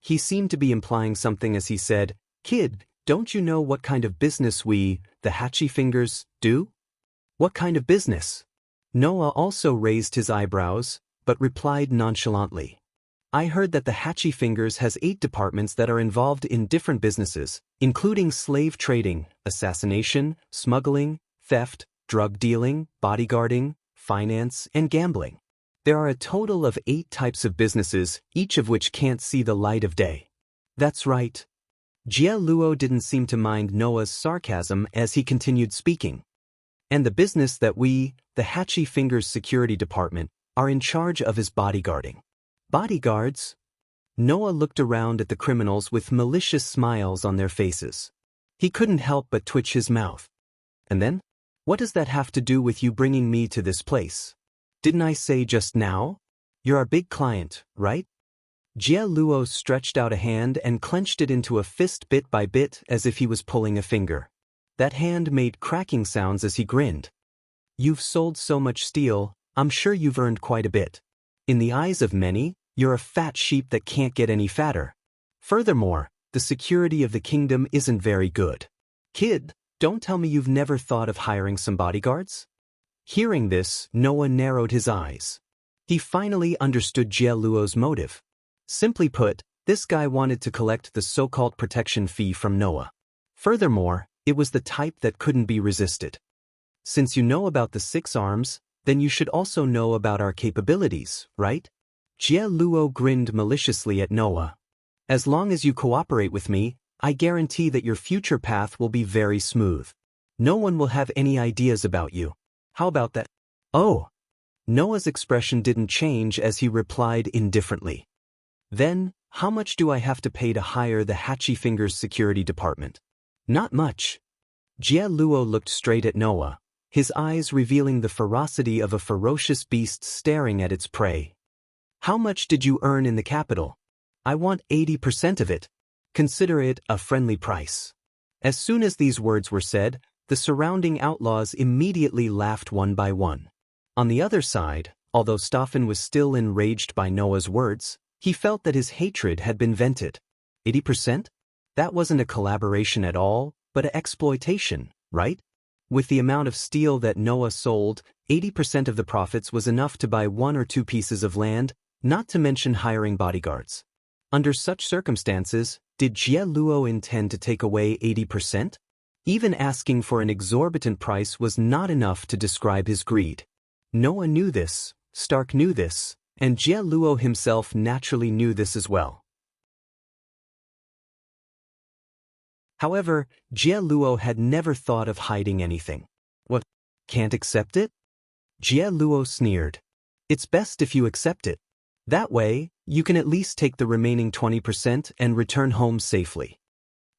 He seemed to be implying something as he said, Kid, don't you know what kind of business we, the Hatchy Fingers, do? What kind of business? Noah also raised his eyebrows, but replied nonchalantly. I heard that the Hatchy Fingers has 8 departments that are involved in different businesses, including slave trading, assassination, smuggling, theft, drug dealing, bodyguarding, finance, and gambling. There are a total of 8 types of businesses, each of which can't see the light of day. That's right. Jie Luo didn't seem to mind Noah's sarcasm as he continued speaking. And the business that we, the Hatchy Fingers Security Department, are in charge of is bodyguarding. Bodyguards? Noah looked around at the criminals with malicious smiles on their faces. He couldn't help but twitch his mouth. And then? What does that have to do with you bringing me to this place? Didn't I say just now? You're our big client, right? Jie Luo stretched out a hand and clenched it into a fist bit by bit as if he was pulling a finger. That hand made cracking sounds as he grinned. You've sold so much steel, I'm sure you've earned quite a bit. In the eyes of many, you're a fat sheep that can't get any fatter. Furthermore, the security of the kingdom isn't very good. Kid, don't tell me you've never thought of hiring some bodyguards? Hearing this, Noah narrowed his eyes. He finally understood Jie Luo's motive. Simply put, this guy wanted to collect the so-called protection fee from Noah. Furthermore, it was the type that couldn't be resisted. Since you know about the 6 arms, then you should also know about our capabilities, right? Jie Luo grinned maliciously at Noah. As long as you cooperate with me, I guarantee that your future path will be very smooth. No one will have any ideas about you. How about that? Oh. Noah's expression didn't change as he replied indifferently. Then, how much do I have to pay to hire the Hatchy Fingers Security Department? Not much. Jie Luo looked straight at Noah, his eyes revealing the ferocity of a ferocious beast staring at its prey. How much did you earn in the capital? I want 80% of it. Consider it a friendly price. As soon as these words were said, the surrounding outlaws immediately laughed one by one. On the other side, although Staffen was still enraged by Noah's words, he felt that his hatred had been vented. 80%? That wasn't a collaboration at all, but an exploitation, right? With the amount of steel that Noah sold, 80% of the profits was enough to buy 1 or 2 pieces of land, not to mention hiring bodyguards. Under such circumstances, did Jie Luo intend to take away 80%? Even asking for an exorbitant price was not enough to describe his greed. Noah knew this, Stark knew this, and Jie Luo himself naturally knew this as well. However, Jie Luo had never thought of hiding anything. What? Can't accept it? Jie Luo sneered. It's best if you accept it. That way, you can at least take the remaining 20% and return home safely.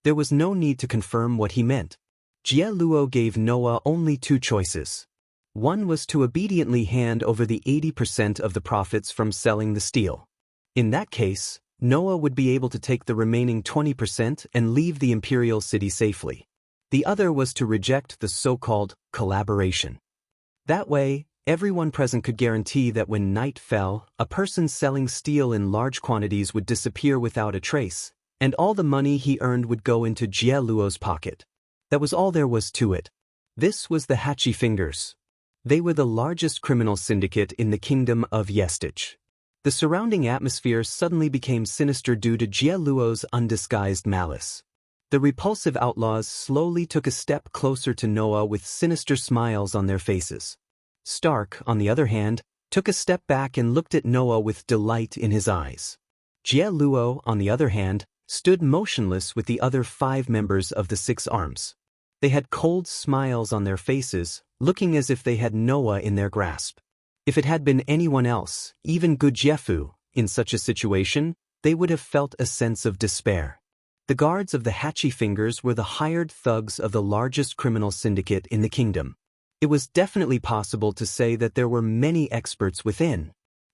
There was no need to confirm what he meant. Jie Luo gave Noah only 2 choices. One was to obediently hand over the 80% of the profits from selling the steel. In that case, Noah would be able to take the remaining 20% and leave the imperial city safely. The other was to reject the so-called collaboration. That way, everyone present could guarantee that when night fell, a person selling steel in large quantities would disappear without a trace, and all the money he earned would go into Jie Luo's pocket. That was all there was to it. This was the Hatchy Fingers. They were the largest criminal syndicate in the kingdom of Yestich. The surrounding atmosphere suddenly became sinister due to Jie Luo's undisguised malice. The repulsive outlaws slowly took a step closer to Noah with sinister smiles on their faces. Stark, on the other hand, took a step back and looked at Noah with delight in his eyes. Jie Luo, on the other hand, stood motionless with the other 5 members of the 6 arms. They had cold smiles on their faces, looking as if they had Noah in their grasp. If it had been anyone else, even Gu Jiefu, in such a situation, they would have felt a sense of despair. The guards of the Hatchy Fingers were the hired thugs of the largest criminal syndicate in the kingdom. It was definitely possible to say that there were many experts within.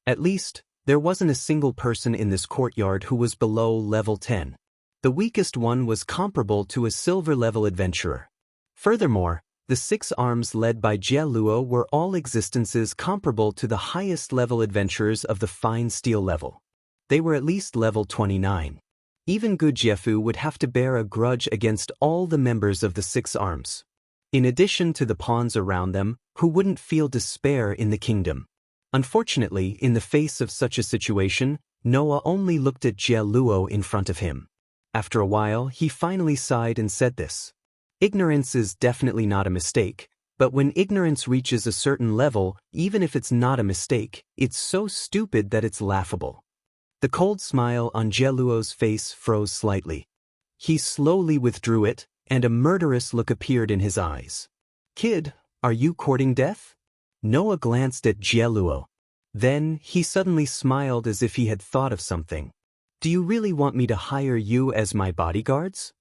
At least, there wasn't a single person in this courtyard who was below level 10. The weakest one was comparable to a silver-level adventurer. Furthermore, the 6 arms led by Jie Luo were all existences comparable to the highest-level adventurers of the fine steel level. They were at least level 29. Even Gu Jiefu would have to bear a grudge against all the members of the 6 arms. In addition to the pawns around them, who wouldn't feel despair in the kingdom. Unfortunately, in the face of such a situation, Noah only looked at Jie Luo in front of him. After a while, he finally sighed and said this. Ignorance is definitely not a mistake, but when ignorance reaches a certain level, even if it's not a mistake, it's so stupid that it's laughable. The cold smile on Jie Luo's face froze slightly. He slowly withdrew it, and a murderous look appeared in his eyes. Kid, are you courting death? Noah glanced at Jie Luo. Then, he suddenly smiled as if he had thought of something. Do you really want me to hire you as my bodyguards?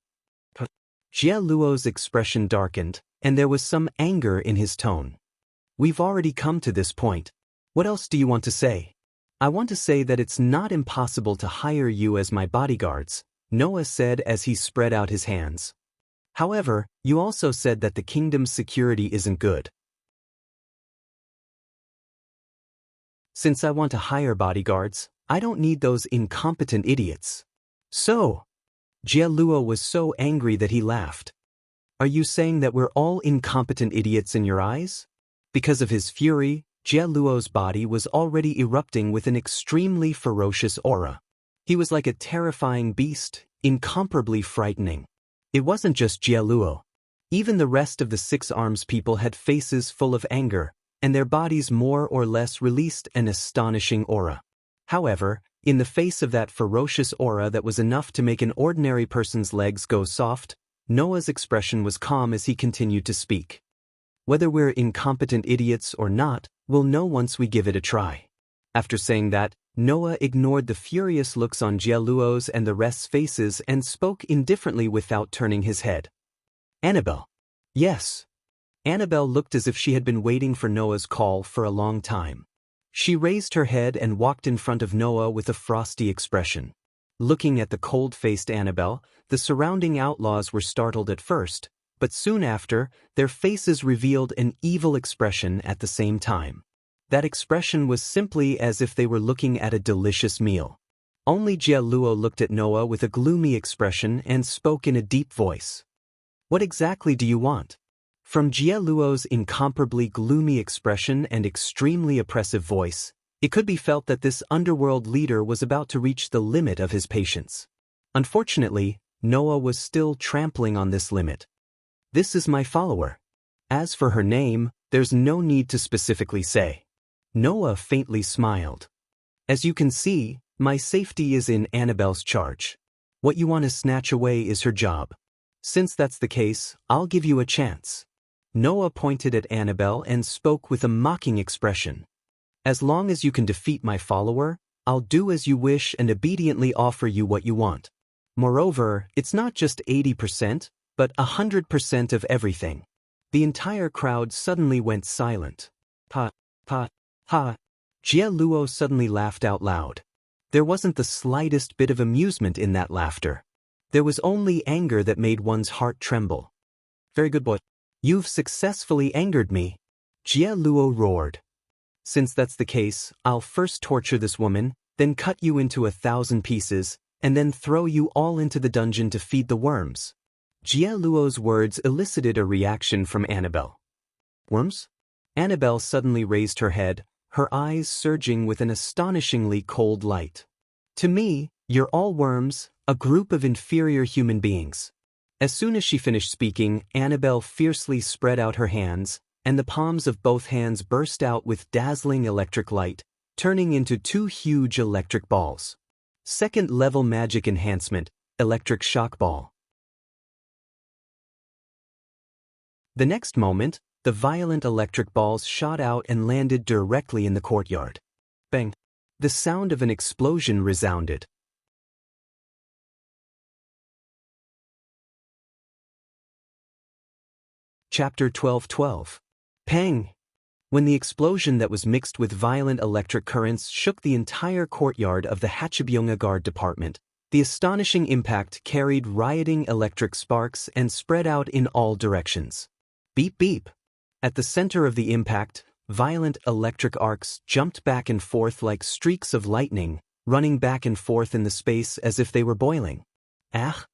Jie Luo's expression darkened, and there was some anger in his tone. We've already come to this point. What else do you want to say? I want to say that it's not impossible to hire you as my bodyguards, Noah said as he spread out his hands. However, you also said that the kingdom's security isn't good. Since I want to hire bodyguards, I don't need those incompetent idiots. So, Jie Luo was so angry that he laughed. Are you saying that we're all incompetent idiots in your eyes? Because of his fury, Jie Luo's body was already erupting with an extremely ferocious aura. He was like a terrifying beast, incomparably frightening. It wasn't just Jie Luo. Even the rest of the 6 arms people had faces full of anger, and their bodies more or less released an astonishing aura. However, in the face of that ferocious aura that was enough to make an ordinary person's legs go soft, Noah's expression was calm as he continued to speak. Whether we're incompetent idiots or not, we'll know once we give it a try. After saying that, Noah ignored the furious looks on Jie Luo's and the rest's faces and spoke indifferently without turning his head. Annabelle. Yes. Annabelle looked as if she had been waiting for Noah's call for a long time. She raised her head and walked in front of Noah with a frosty expression. Looking at the cold-faced Annabelle, the surrounding outlaws were startled at first, but soon after, their faces revealed an evil expression at the same time. That expression was simply as if they were looking at a delicious meal. Only Jie Luo looked at Noah with a gloomy expression and spoke in a deep voice. What exactly do you want? From Jie Luo's incomparably gloomy expression and extremely oppressive voice, it could be felt that this underworld leader was about to reach the limit of his patience. Unfortunately, Noah was still trampling on this limit. This is my follower. As for her name, there's no need to specifically say. Noah faintly smiled. As you can see, my safety is in Annabelle's charge. What you want to snatch away is her job. Since that's the case, I'll give you a chance. Noah pointed at Annabelle and spoke with a mocking expression. As long as you can defeat my follower, I'll do as you wish and obediently offer you what you want. Moreover, it's not just 80%, but 100% of everything. The entire crowd suddenly went silent. Ha, ha, ha. Jie Luo suddenly laughed out loud. There wasn't the slightest bit of amusement in that laughter. There was only anger that made one's heart tremble. Very good, boy. You've successfully angered me. Jie Luo roared. Since that's the case, I'll first torture this woman, then cut you into 1,000 pieces, and then throw you all into the dungeon to feed the worms. Jie Luo's words elicited a reaction from Annabelle. Worms? Annabelle suddenly raised her head, her eyes surging with an astonishingly cold light. To me, you're all worms, a group of inferior human beings. As soon as she finished speaking, Annabelle fiercely spread out her hands, and the palms of both hands burst out with dazzling electric light, turning into two huge electric balls. Second-level magic enhancement, electric shock ball. The next moment, the violent electric balls shot out and landed directly in the courtyard. Bang! The sound of an explosion resounded. Chapter 12:12. Pang! When the explosion that was mixed with violent electric currents shook the entire courtyard of the Hachibyonga Guard Department, the astonishing impact carried rioting electric sparks and spread out in all directions. Beep beep! At the center of the impact, violent electric arcs jumped back and forth like streaks of lightning, running back and forth in the space as if they were boiling. Ah!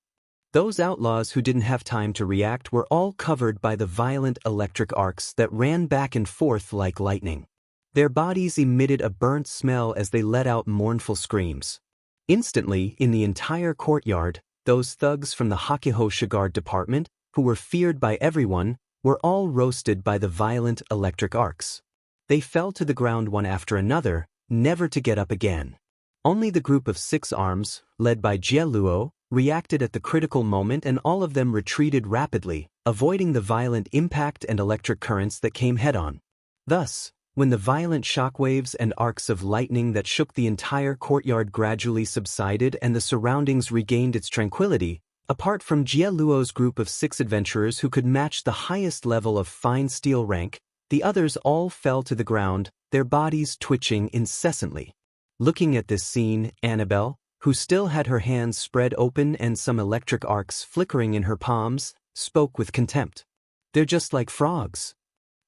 Those outlaws who didn't have time to react were all covered by the violent electric arcs that ran back and forth like lightning. Their bodies emitted a burnt smell as they let out mournful screams. Instantly, in the entire courtyard, those thugs from the Hakihosha Guard Department, who were feared by everyone, were all roasted by the violent electric arcs. They fell to the ground one after another, never to get up again. Only the group of 6 arms, led by Jieluo, reacted at the critical moment, and all of them retreated rapidly, avoiding the violent impact and electric currents that came head-on. Thus, when the violent shockwaves and arcs of lightning that shook the entire courtyard gradually subsided and the surroundings regained its tranquility, apart from Jieluo's group of 6 adventurers who could match the highest level of fine steel rank, the others all fell to the ground, their bodies twitching incessantly. Looking at this scene, Annabelle, who still had her hands spread open and some electric arcs flickering in her palms, spoke with contempt. "They're just like frogs."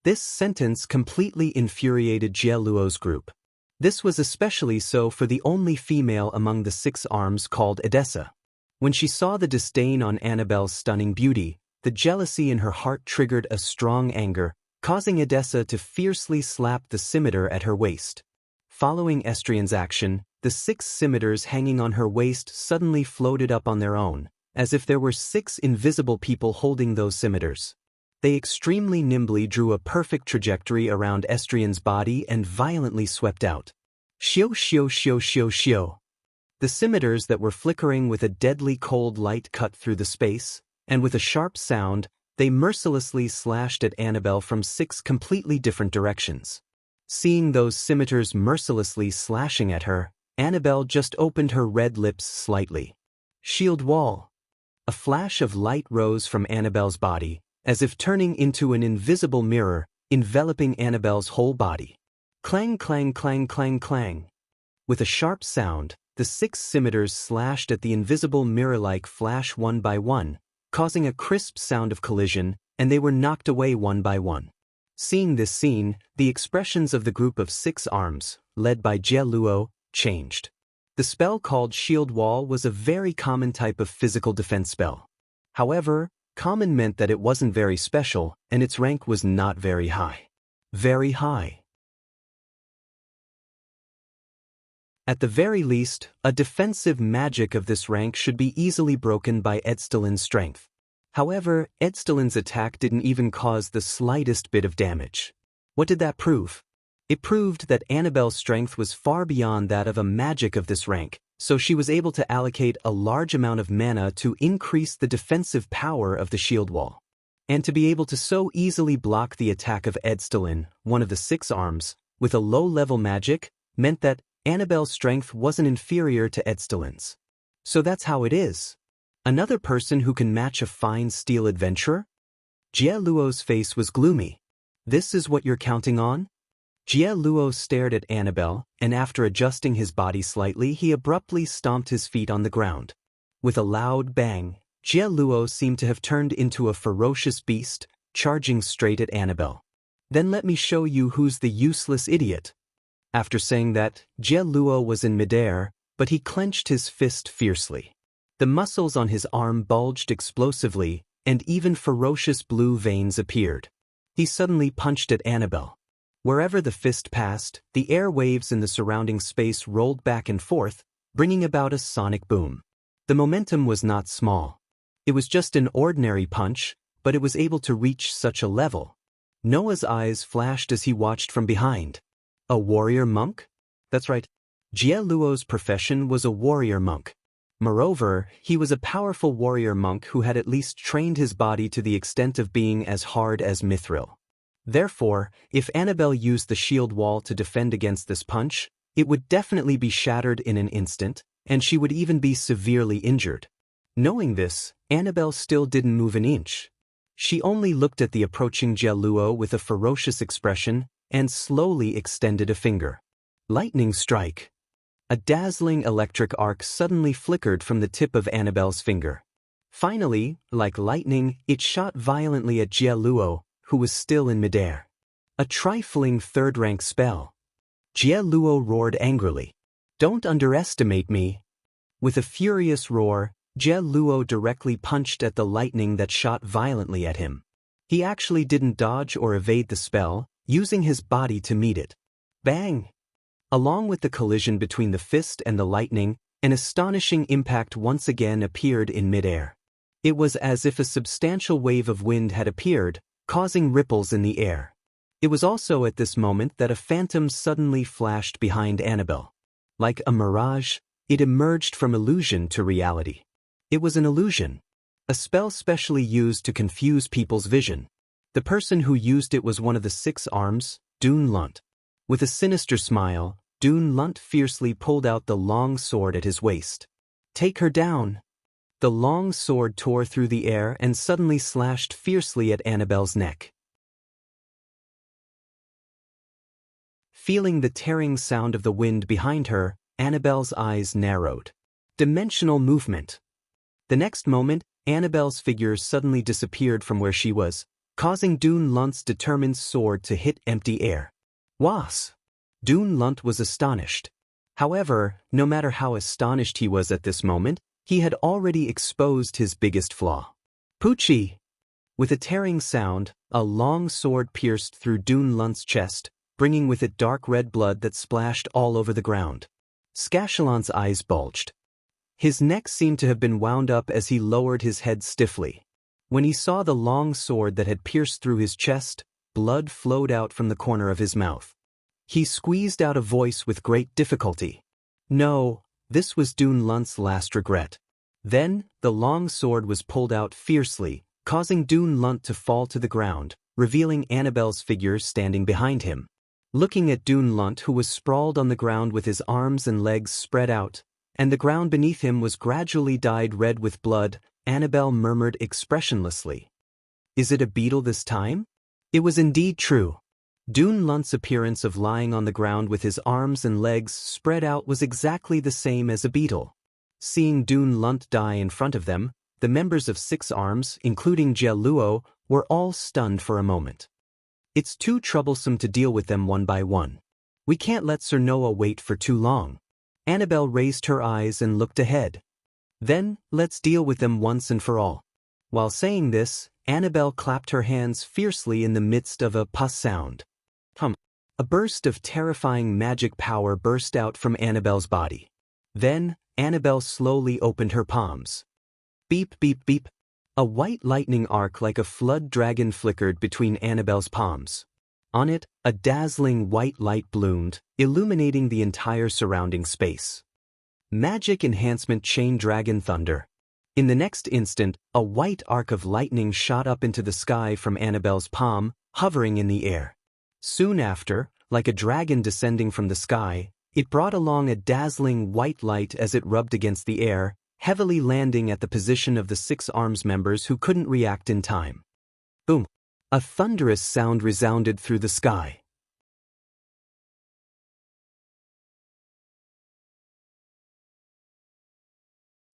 This sentence completely infuriated Jieluo's group. This was especially so for the only female among the 6 arms called Edessa. When she saw the disdain on Annabelle's stunning beauty, the jealousy in her heart triggered a strong anger, causing Edessa to fiercely slap the scimitar at her waist. Following Estrian's action, the 6 scimitars hanging on her waist suddenly floated up on their own, as if there were 6 invisible people holding those scimitars. They extremely nimbly drew a perfect trajectory around Estrian's body and violently swept out. Shio shio shio shio shio. The scimitars that were flickering with a deadly cold light cut through the space, and with a sharp sound, they mercilessly slashed at Annabelle from 6 completely different directions. Seeing those scimitars mercilessly slashing at her, Annabelle just opened her red lips slightly. Shield wall. A flash of light rose from Annabelle's body, as if turning into an invisible mirror, enveloping Annabelle's whole body. Clang clang clang clang clang. With a sharp sound, the 6 scimitars slashed at the invisible mirror-like flash one by one, causing a crisp sound of collision, and they were knocked away one by one. Seeing this scene, the expressions of the group of 6 arms, led by Jieluo, changed. The spell called Shield Wall was a very common type of physical defense spell. However, common meant that it wasn't very special, and its rank was not very high. Very high. At the very least, a defensive magic of this rank should be easily broken by Edstelin's strength. However, Edstelin's attack didn't even cause the slightest bit of damage. What did that prove? It proved that Annabelle's strength was far beyond that of a magic of this rank, so she was able to allocate a large amount of mana to increase the defensive power of the shield wall. And to be able to so easily block the attack of Edstelin, one of the 6 arms, with a low-level magic, meant that Annabelle's strength wasn't inferior to Edstelin's. So that's how it is. Another person who can match a fine steel adventurer? Jieluo's face was gloomy. This is what you're counting on? Jieluo stared at Annabelle, and after adjusting his body slightly, he abruptly stomped his feet on the ground. With a loud bang, Jieluo seemed to have turned into a ferocious beast, charging straight at Annabelle. "Then let me show you who's the useless idiot." After saying that, Jieluo was in midair, but he clenched his fist fiercely. The muscles on his arm bulged explosively, and even ferocious blue veins appeared. He suddenly punched at Annabelle. Wherever the fist passed, the air waves in the surrounding space rolled back and forth, bringing about a sonic boom. The momentum was not small. It was just an ordinary punch, but it was able to reach such a level. Noah's eyes flashed as he watched from behind. A warrior monk? That's right. Jie Luo's profession was a warrior monk. Moreover, he was a powerful warrior monk who had at least trained his body to the extent of being as hard as mithril. Therefore, if Annabelle used the shield wall to defend against this punch, it would definitely be shattered in an instant, and she would even be severely injured. Knowing this, Annabelle still didn't move an inch. She only looked at the approaching Jie Luo with a ferocious expression and slowly extended a finger. Lightning strike. A dazzling electric arc suddenly flickered from the tip of Annabelle's finger. Finally, like lightning, it shot violently at Jie Luo, who was still in midair. A trifling third-rank spell. Jie Luo roared angrily. "Don't underestimate me." With a furious roar, Jie Luo directly punched at the lightning that shot violently at him. He actually didn't dodge or evade the spell, using his body to meet it. Bang! Along with the collision between the fist and the lightning, an astonishing impact once again appeared in midair. It was as if a substantial wave of wind had appeared, causing ripples in the air. It was also at this moment that a phantom suddenly flashed behind Annabelle. Like a mirage, it emerged from illusion to reality. It was an illusion, a spell specially used to confuse people's vision. The person who used it was one of the 6 arms, Dun Lunt. With a sinister smile, Dun Lunt fiercely pulled out the long sword at his waist. "Take her down." The long sword tore through the air and suddenly slashed fiercely at Annabelle's neck. Feeling the tearing sound of the wind behind her, Annabelle's eyes narrowed. Dimensional movement. The next moment, Annabelle's figure suddenly disappeared from where she was, causing Dun Lunt's determined sword to hit empty air. Was. Dun Lunt was astonished. However, no matter how astonished he was at this moment, he had already exposed his biggest flaw. Poochie! With a tearing sound, a long sword pierced through Dun Lunt's chest, bringing with it dark red blood that splashed all over the ground. Scachalant's eyes bulged. His neck seemed to have been wound up as he lowered his head stiffly. When he saw the long sword that had pierced through his chest, blood flowed out from the corner of his mouth. He squeezed out a voice with great difficulty. No, this was Dun Lunt's last regret. Then, the long sword was pulled out fiercely, causing Dun Lunt to fall to the ground, revealing Annabelle's figure standing behind him. Looking at Dun Lunt, who was sprawled on the ground with his arms and legs spread out, and the ground beneath him was gradually dyed red with blood, Annabelle murmured expressionlessly. "Is it a beetle this time?" It was indeed true. Dun Lunt's appearance of lying on the ground with his arms and legs spread out was exactly the same as a beetle. Seeing Dun Lunt die in front of them, the members of 6 arms, including Jie Luo, were all stunned for a moment. "It's too troublesome to deal with them one by one. We can't let Sir Noah wait for too long." Annabelle raised her eyes and looked ahead. "Then, let's deal with them once and for all." While saying this, Annabelle clapped her hands fiercely in the midst of a puss sound. A burst of terrifying magic power burst out from Annabelle's body. Then, Annabelle slowly opened her palms. Beep, beep, beep. A white lightning arc like a flood dragon flickered between Annabelle's palms. On it, a dazzling white light bloomed, illuminating the entire surrounding space. Magic enhancement chain dragon thunder. In the next instant, a white arc of lightning shot up into the sky from Annabelle's palm, hovering in the air. Soon after, like a dragon descending from the sky, it brought along a dazzling white light as it rubbed against the air, heavily landing at the position of the 6 arms members who couldn't react in time. Boom! A thunderous sound resounded through the sky.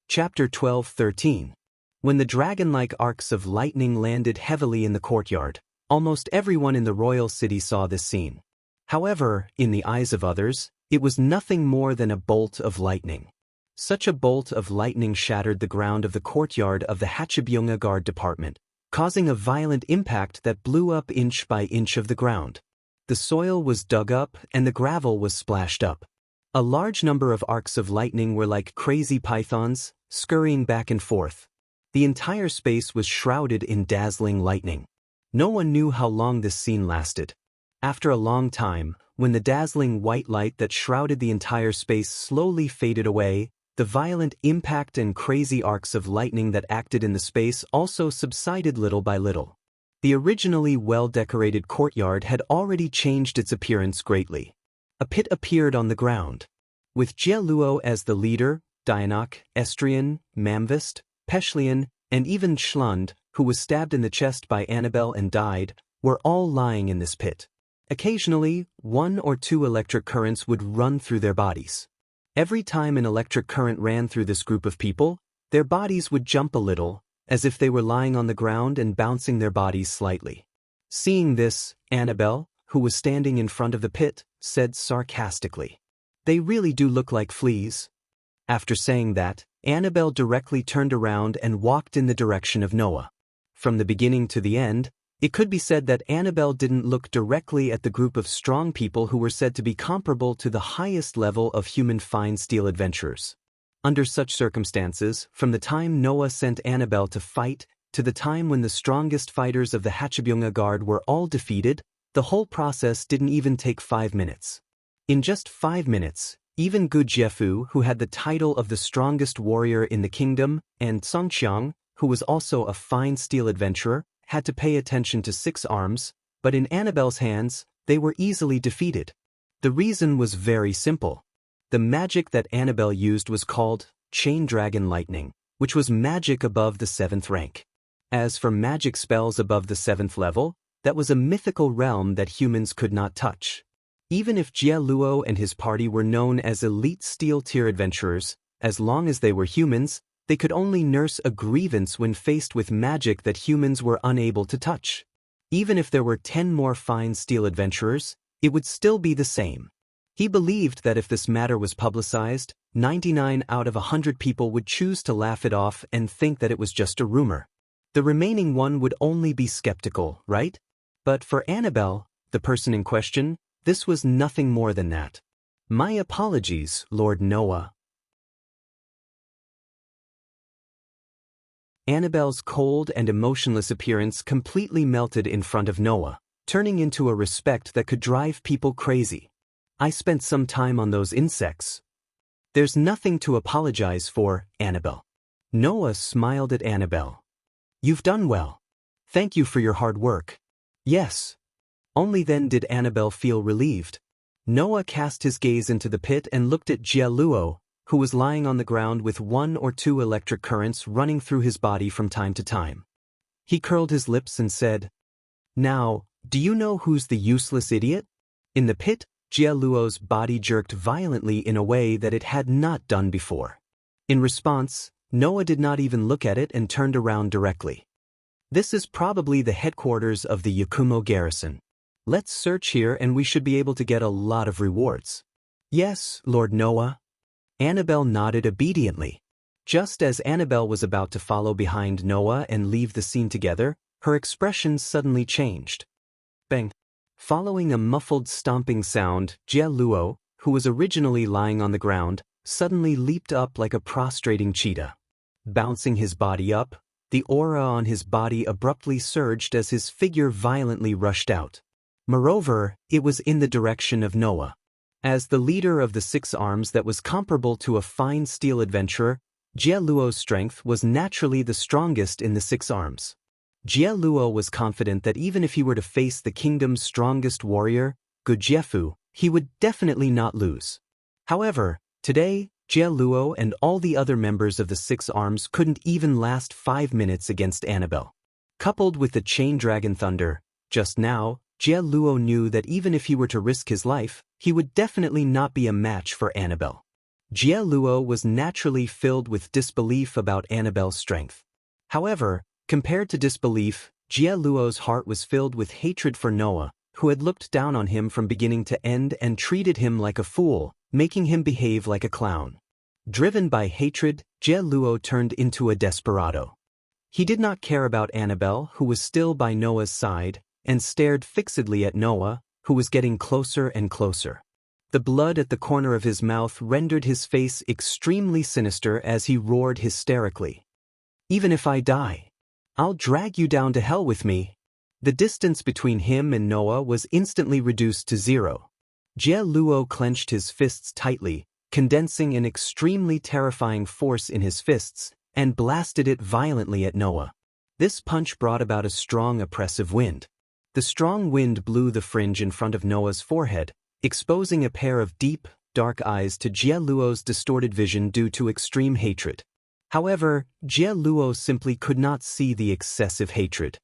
Chapter 12-13. When the dragon-like arcs of lightning landed heavily in the courtyard, almost everyone in the royal city saw this scene. However, in the eyes of others, it was nothing more than a bolt of lightning. Such a bolt of lightning shattered the ground of the courtyard of the Hachibyunga Guard Department, causing a violent impact that blew up inch by inch of the ground. The soil was dug up and the gravel was splashed up. A large number of arcs of lightning were like crazy pythons, scurrying back and forth. The entire space was shrouded in dazzling lightning. No one knew how long this scene lasted. After a long time, when the dazzling white light that shrouded the entire space slowly faded away, the violent impact and crazy arcs of lightning that acted in the space also subsided little by little. The originally well-decorated courtyard had already changed its appearance greatly. A pit appeared on the ground. With Jie-luo as the leader, Dianok, Estrian, Mamvist, Peshlian, and even Schlund, who was stabbed in the chest by Annabelle and died, were all lying in this pit. Occasionally, 1 or 2 electric currents would run through their bodies. Every time an electric current ran through this group of people, their bodies would jump a little, as if they were lying on the ground and bouncing their bodies slightly. Seeing this, Annabelle, who was standing in front of the pit, said sarcastically, "They really do look like fleas." After saying that, Annabelle directly turned around and walked in the direction of Noah. From the beginning to the end, it could be said that Annabelle didn't look directly at the group of strong people who were said to be comparable to the highest level of human fine steel adventurers. Under such circumstances, from the time Noah sent Annabelle to fight, to the time when the strongest fighters of the Hachibyunga Guard were all defeated, the whole process didn't even take 5 minutes. In just 5 minutes, even Gu Jiefu, who had the title of the strongest warrior in the kingdom, and Songqiang, who was also a fine steel adventurer, had to pay attention to 6 arms, but in Annabelle's hands, they were easily defeated. The reason was very simple. The magic that Annabelle used was called Chain Dragon Lightning, which was magic above the 7th rank. As for magic spells above the 7th level, that was a mythical realm that humans could not touch. Even if Jie-luo and his party were known as elite steel-tier adventurers, as long as they were humans, they could only nurse a grievance when faced with magic that humans were unable to touch. Even if there were 10 more fine steel adventurers, it would still be the same. He believed that if this matter was publicized, 99 out of 100 people would choose to laugh it off and think that it was just a rumor. The remaining one would only be skeptical, right? But for Annabelle, the person in question, this was nothing more than that. "My apologies, Lord Noah." Annabelle's cold and emotionless appearance completely melted in front of Noah, turning into a respect that could drive people crazy. "I spent some time on those insects." "There's nothing to apologize for, Annabelle." Noah smiled at Annabelle. "You've done well. Thank you for your hard work." "Yes." Only then did Annabelle feel relieved. Noah cast his gaze into the pit and looked at Jie-luo, who was lying on the ground with 1 or 2 electric currents running through his body from time to time. He curled his lips and said, "Now, do you know who's the useless idiot?" In the pit, Jie-luo's body jerked violently in a way that it had not done before. In response, Noah did not even look at it and turned around directly. "This is probably the headquarters of the Yakumo garrison. Let's search here and we should be able to get a lot of rewards." "Yes, Lord Noah." Annabelle nodded obediently. Just as Annabelle was about to follow behind Noah and leave the scene together, her expression suddenly changed. Bang! Following a muffled stomping sound, Jie-luo, who was originally lying on the ground, suddenly leaped up like a prostrating cheetah. Bouncing his body up, the aura on his body abruptly surged as his figure violently rushed out. Moreover, it was in the direction of Noah. As the leader of the 6 arms that was comparable to a fine steel adventurer, Jie-luo's strength was naturally the strongest in the 6 arms. Jie-luo was confident that even if he were to face the kingdom's strongest warrior, Gu Jiefu, he would definitely not lose. However, today, Jie-luo and all the other members of the 6 arms couldn't even last 5 minutes against Annabelle. Coupled with the chain dragon thunder, just now, Jie-luo knew that even if he were to risk his life, he would definitely not be a match for Annabelle. Jie-luo was naturally filled with disbelief about Annabelle's strength. However, compared to disbelief, Jie-luo's heart was filled with hatred for Noah, who had looked down on him from beginning to end and treated him like a fool, making him behave like a clown. Driven by hatred, Jie-luo turned into a desperado. He did not care about Annabelle, who was still by Noah's side, and stared fixedly at Noah, who was getting closer and closer. The blood at the corner of his mouth rendered his face extremely sinister as he roared hysterically. "Even if I die, I'll drag you down to hell with me." The distance between him and Noah was instantly reduced to 0. Jie Luo clenched his fists tightly, condensing an extremely terrifying force in his fists, and blasted it violently at Noah. This punch brought about a strong oppressive wind. The strong wind blew the fringe in front of Noah's forehead, exposing a pair of deep, dark eyes to Jie Luo's distorted vision due to extreme hatred. However, Jie Luo simply could not see the excessive hatred.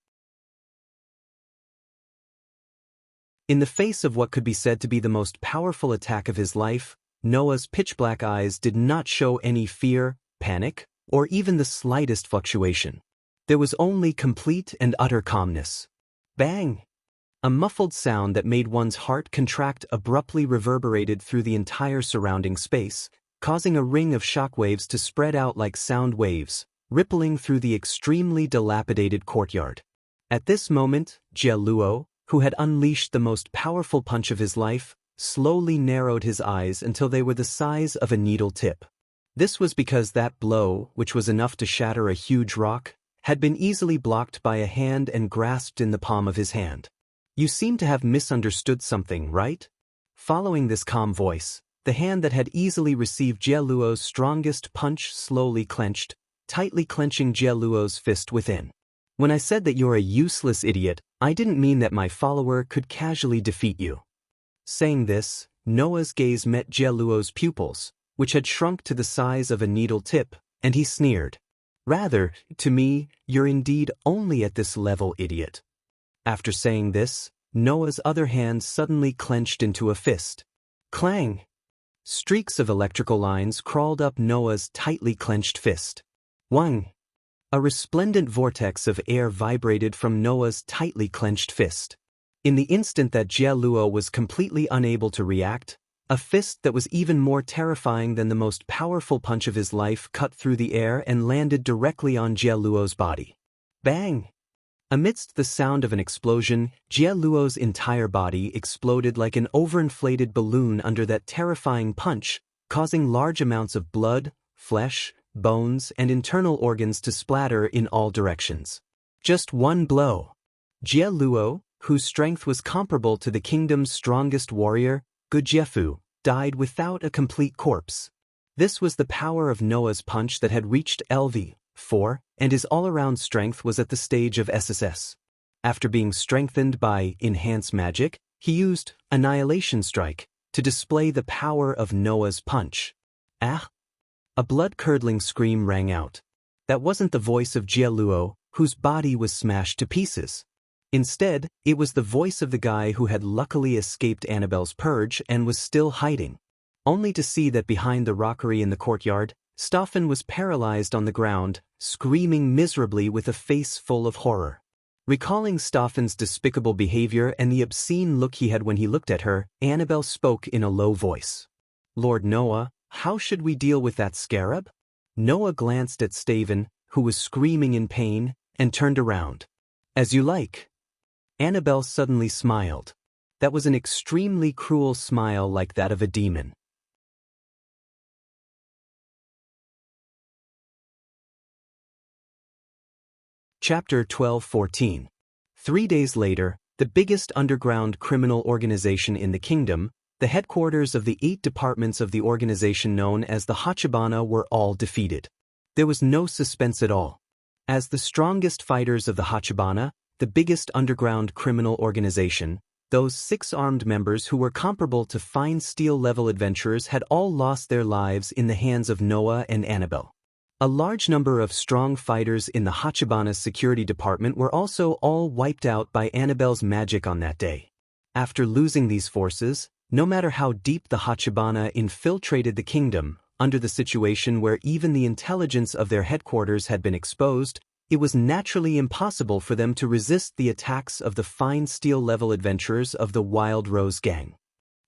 In the face of what could be said to be the most powerful attack of his life, Noah's pitch-black eyes did not show any fear, panic, or even the slightest fluctuation. There was only complete and utter calmness. Bang! A muffled sound that made one's heart contract abruptly reverberated through the entire surrounding space, causing a ring of shockwaves to spread out like sound waves, rippling through the extremely dilapidated courtyard. At this moment, Jie Luo, who had unleashed the most powerful punch of his life, slowly narrowed his eyes until they were the size of a needle tip. This was because that blow, which was enough to shatter a huge rock, had been easily blocked by a hand and grasped in the palm of his hand. "You seem to have misunderstood something, right?" Following this calm voice, the hand that had easily received Jie Luo's strongest punch slowly clenched, tightly clenching Jie Luo's fist within. "When I said that you're a useless idiot, I didn't mean that my follower could casually defeat you." Saying this, Noah's gaze met Jie Luo's pupils, which had shrunk to the size of a needle tip, and he sneered. "Rather, to me, you're indeed only at this level, idiot." After saying this, Noah's other hand suddenly clenched into a fist. Clang! Streaks of electrical lines crawled up Noah's tightly clenched fist. Wang! A resplendent vortex of air vibrated from Noah's tightly clenched fist. In the instant that Jie Luo was completely unable to react, a fist that was even more terrifying than the most powerful punch of his life cut through the air and landed directly on Jie Luo's body. Bang! Amidst the sound of an explosion, Jie Luo's entire body exploded like an overinflated balloon under that terrifying punch, causing large amounts of blood, flesh, bones, and internal organs to splatter in all directions. Just one blow. Jie Luo, whose strength was comparable to the kingdom's strongest warrior, Gujiefu, died without a complete corpse. This was the power of Noah's punch that had reached LV4, and his all-around strength was at the stage of SSS. After being strengthened by Enhance Magic, he used Annihilation Strike to display the power of Noah's punch. Ah! A blood-curdling scream rang out. That wasn't the voice of Jie Luo, whose body was smashed to pieces. Instead, it was the voice of the guy who had luckily escaped Annabelle's purge and was still hiding. Only to see that behind the rockery in the courtyard, Stoffen was paralyzed on the ground, screaming miserably with a face full of horror. Recalling Stoffen's despicable behavior and the obscene look he had when he looked at her, Annabelle spoke in a low voice. "Lord Noah, how should we deal with that scarab?" Noah glanced at Staven, who was screaming in pain, and turned around. "As you like." Annabelle suddenly smiled. That was an extremely cruel smile like that of a demon. Chapter 12:14. 3 days later, the biggest underground criminal organization in the kingdom, the headquarters of the 8 departments of the organization known as the Hachibana, were all defeated. There was no suspense at all. As the strongest fighters of the Hachibana, the biggest underground criminal organization, those 6 armed members who were comparable to fine steel-level adventurers had all lost their lives in the hands of Noah and Annabelle. A large number of strong fighters in the Hachibana's security department were also all wiped out by Annabelle's magic on that day. After losing these forces, no matter how deep the Hachibana infiltrated the kingdom, under the situation where even the intelligence of their headquarters had been exposed, it was naturally impossible for them to resist the attacks of the fine steel-level adventurers of the Wild Rose Gang.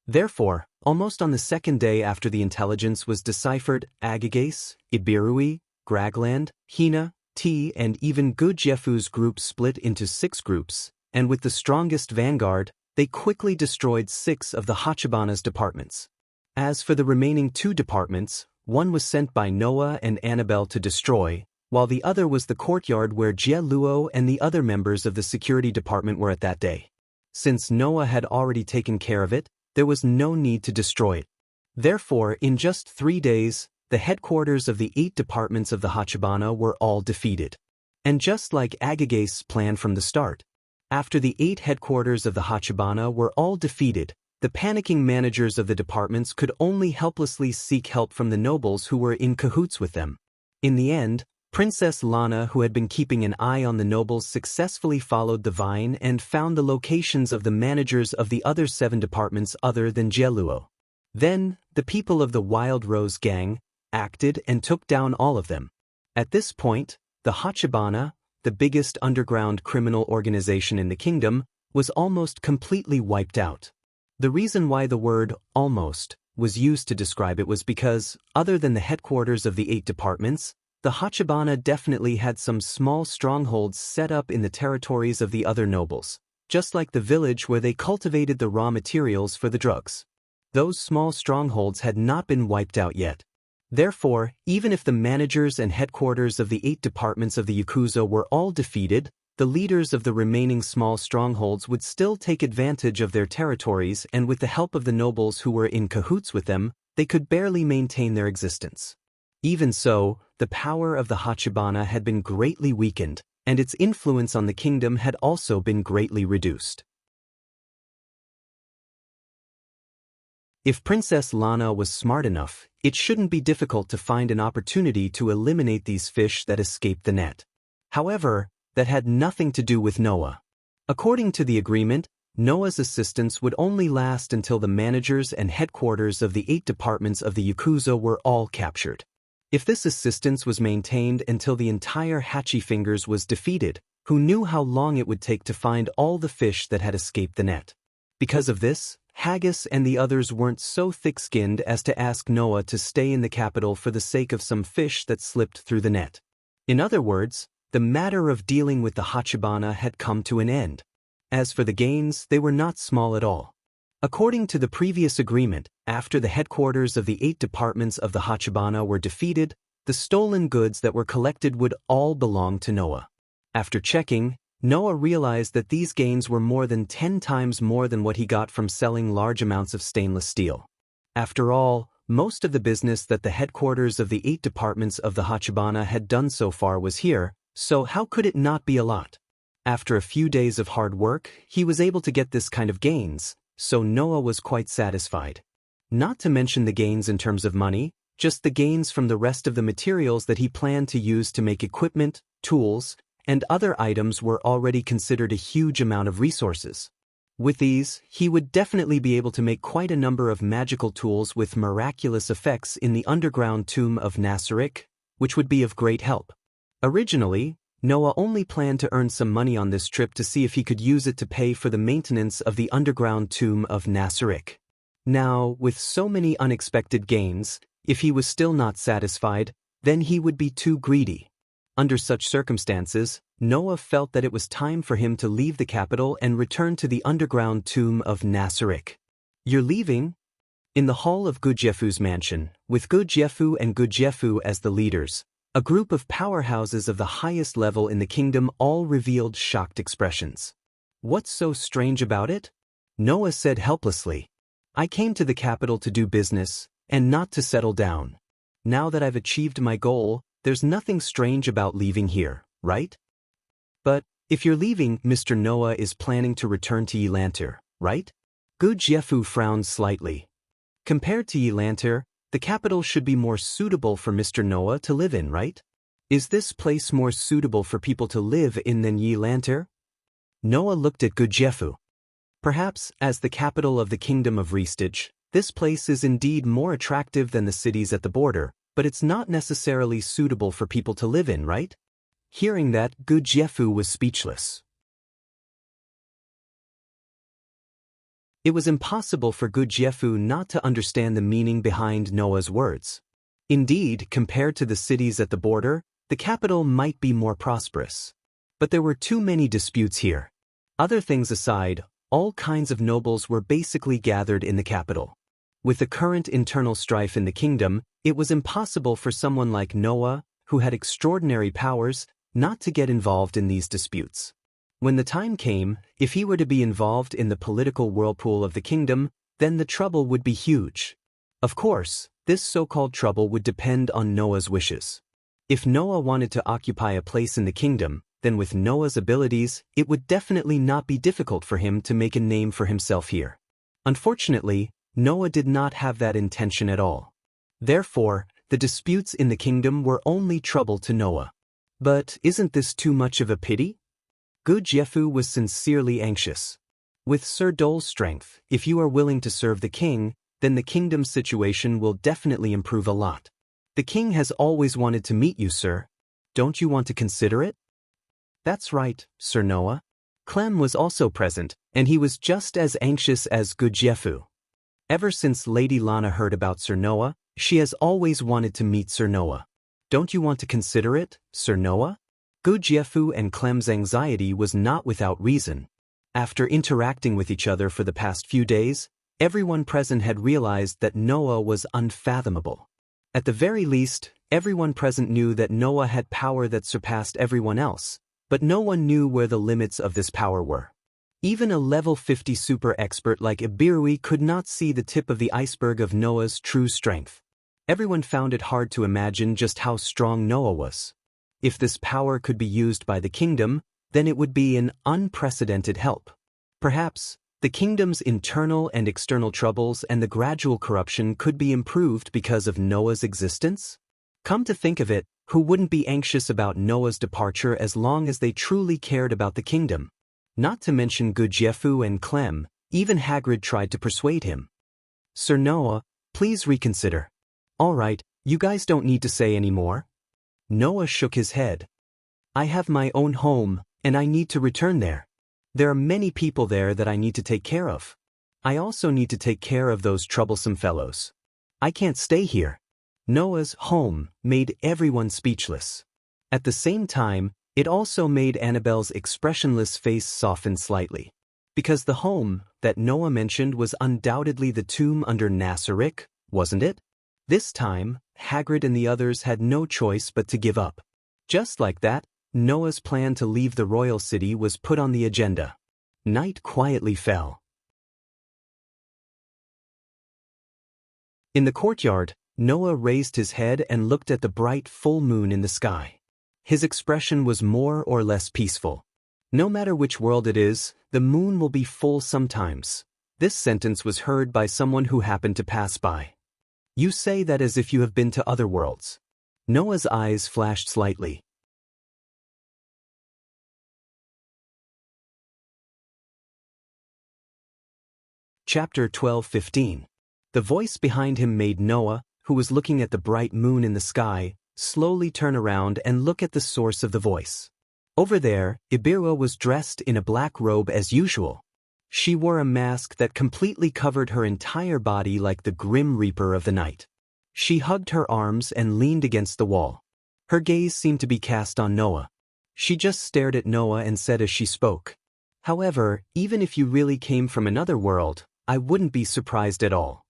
Therefore, almost on the second day after the intelligence was deciphered, Agagase, Ibirui, Gragland, Hina, T, and even Gujiefu's group split into 6 groups, and with the strongest vanguard, they quickly destroyed 6 of the Hachibana's departments. As for the remaining 2 departments, one was sent by Noah and Annabelle to destroy, while the other was the courtyard where Jie Luo and the other members of the security department were at that day. Since Noah had already taken care of it, there was no need to destroy it. Therefore, in just 3 days, the headquarters of the 8 departments of the Hachibana were all defeated. And just like Agage's plan from the start, after the 8 headquarters of the Hachibana were all defeated, the panicking managers of the departments could only helplessly seek help from the nobles who were in cahoots with them. In the end, Princess Lana, who had been keeping an eye on the nobles, successfully followed the vine and found the locations of the managers of the other 7 departments other than Jie Luo. Then, the people of the Wild Rose Gang acted and took down all of them. At this point, the Hachibana, the biggest underground criminal organization in the kingdom, was almost completely wiped out. The reason why the word almost was used to describe it was because, other than the headquarters of the 8 departments, the Hachibana definitely had some small strongholds set up in the territories of the other nobles, just like the village where they cultivated the raw materials for the drugs. Those small strongholds had not been wiped out yet. Therefore, even if the managers and headquarters of the 8 departments of the Yakuza were all defeated, the leaders of the remaining small strongholds would still take advantage of their territories, and with the help of the nobles who were in cahoots with them, they could barely maintain their existence. Even so, the power of the Hachibana had been greatly weakened, and its influence on the kingdom had also been greatly reduced. If Princess Lana was smart enough, it shouldn't be difficult to find an opportunity to eliminate these fish that escaped the net. However, that had nothing to do with Noah. According to the agreement, Noah's assistance would only last until the managers and headquarters of the 8 departments of the Yakuza were all captured. If this assistance was maintained until the entire Hachi Fingers was defeated, who knew how long it would take to find all the fish that had escaped the net? Because of this, Haggis and the others weren't so thick-skinned as to ask Noah to stay in the capital for the sake of some fish that slipped through the net. In other words, the matter of dealing with the Hachibana had come to an end. As for the gains, they were not small at all. According to the previous agreement, after the headquarters of the 8 departments of the Hachibana were defeated, the stolen goods that were collected would all belong to Noah. After checking, Noah realized that these gains were more than 10 times more than what he got from selling large amounts of stainless steel. After all, most of the business that the headquarters of the 8 departments of the Hachibana had done so far was here, so how could it not be a lot? After a few days of hard work, he was able to get this kind of gains, so Noah was quite satisfied. Not to mention the gains in terms of money, just the gains from the rest of the materials that he planned to use to make equipment, tools, and other items were already considered a huge amount of resources. With these, he would definitely be able to make quite a number of magical tools with miraculous effects in the underground tomb of Nasrik, which would be of great help. Originally, Noah only planned to earn some money on this trip to see if he could use it to pay for the maintenance of the underground tomb of Nasrik. Now, with so many unexpected gains, if he was still not satisfied, then he would be too greedy. Under such circumstances, Noah felt that it was time for him to leave the capital and return to the underground tomb of Nasrik. "You're leaving?" In the hall of Gujiefu's mansion, with Gujiefu and Gujiefu as the leaders, a group of powerhouses of the highest level in the kingdom all revealed shocked expressions. "What's so strange about it?" Noah said helplessly. "I came to the capital to do business, and not to settle down. Now that I've achieved my goal, there's nothing strange about leaving here, right?" "But, if you're leaving, Mr. Noah is planning to return to Yilantir, right?" Gujiefu frowned slightly. "Compared to Yilantir, the capital should be more suitable for Mr. Noah to live in, right? Is this place more suitable for people to live in than Yilantir?" Noah looked at Gujiefu. "Perhaps, as the capital of the kingdom of Restige, this place is indeed more attractive than the cities at the border, but it's not necessarily suitable for people to live in, right?" Hearing that, Gujiefu was speechless. It was impossible for Gujiefu not to understand the meaning behind Noah's words. Indeed, compared to the cities at the border, the capital might be more prosperous. But there were too many disputes here. Other things aside, all kinds of nobles were basically gathered in the capital. With the current internal strife in the kingdom, it was impossible for someone like Noah, who had extraordinary powers, not to get involved in these disputes. When the time came, if he were to be involved in the political whirlpool of the kingdom, then the trouble would be huge. Of course, this so-called trouble would depend on Noah's wishes. If Noah wanted to occupy a place in the kingdom, then with Noah's abilities, it would definitely not be difficult for him to make a name for himself here. Unfortunately, Noah did not have that intention at all. Therefore, the disputes in the kingdom were only trouble to Noah. But isn't this too much of a pity? Good Jefu was sincerely anxious. With Sir Dole's strength, if you are willing to serve the king, then the kingdom's situation will definitely improve a lot. The king has always wanted to meet you, sir. Don't you want to consider it? That's right, Sir Noah. Clem was also present, and he was just as anxious as Good Jefu. Ever since Lady Lana heard about Sir Noah, she has always wanted to meet Sir Noah. Don't you want to consider it, Sir Noah? Good Jefu and Clem's anxiety was not without reason. After interacting with each other for the past few days, everyone present had realized that Noah was unfathomable. At the very least, everyone present knew that Noah had power that surpassed everyone else, but no one knew where the limits of this power were. Even a level 50 super expert like Ibirui could not see the tip of the iceberg of Noah's true strength. Everyone found it hard to imagine just how strong Noah was. If this power could be used by the kingdom, then it would be an unprecedented help. Perhaps, the kingdom's internal and external troubles and the gradual corruption could be improved because of Noah's existence? Come to think of it, who wouldn't be anxious about Noah's departure as long as they truly cared about the kingdom? Not to mention Good Jefu and Clem, even Hagrid tried to persuade him. Sir Noah, please reconsider. All right, you guys don't need to say any more. Noah shook his head. I have my own home, and I need to return there. There are many people there that I need to take care of. I also need to take care of those troublesome fellows. I can't stay here. Noah's home made everyone speechless. At the same time, it also made Annabelle's expressionless face soften slightly. Because the home that Noah mentioned was undoubtedly the tomb under Nasaric, wasn't it? This time, Hagrid and the others had no choice but to give up. Just like that, Noah's plan to leave the royal city was put on the agenda. Night quietly fell. In the courtyard, Noah raised his head and looked at the bright full moon in the sky. His expression was more or less peaceful. No matter which world it is, the moon will be full sometimes. This sentence was heard by someone who happened to pass by. You say that as if you have been to other worlds. Noah's eyes flashed slightly. Chapter 12:15. The voice behind him made Noah, who was looking at the bright moon in the sky, slowly turn around and look at the source of the voice. Over there, Ibirua was dressed in a black robe as usual. She wore a mask that completely covered her entire body like the Grim Reaper of the night. She hugged her arms and leaned against the wall. Her gaze seemed to be cast on Noah. She just stared at Noah and said as she spoke, "However, even if you really came from another world, I wouldn't be surprised at all."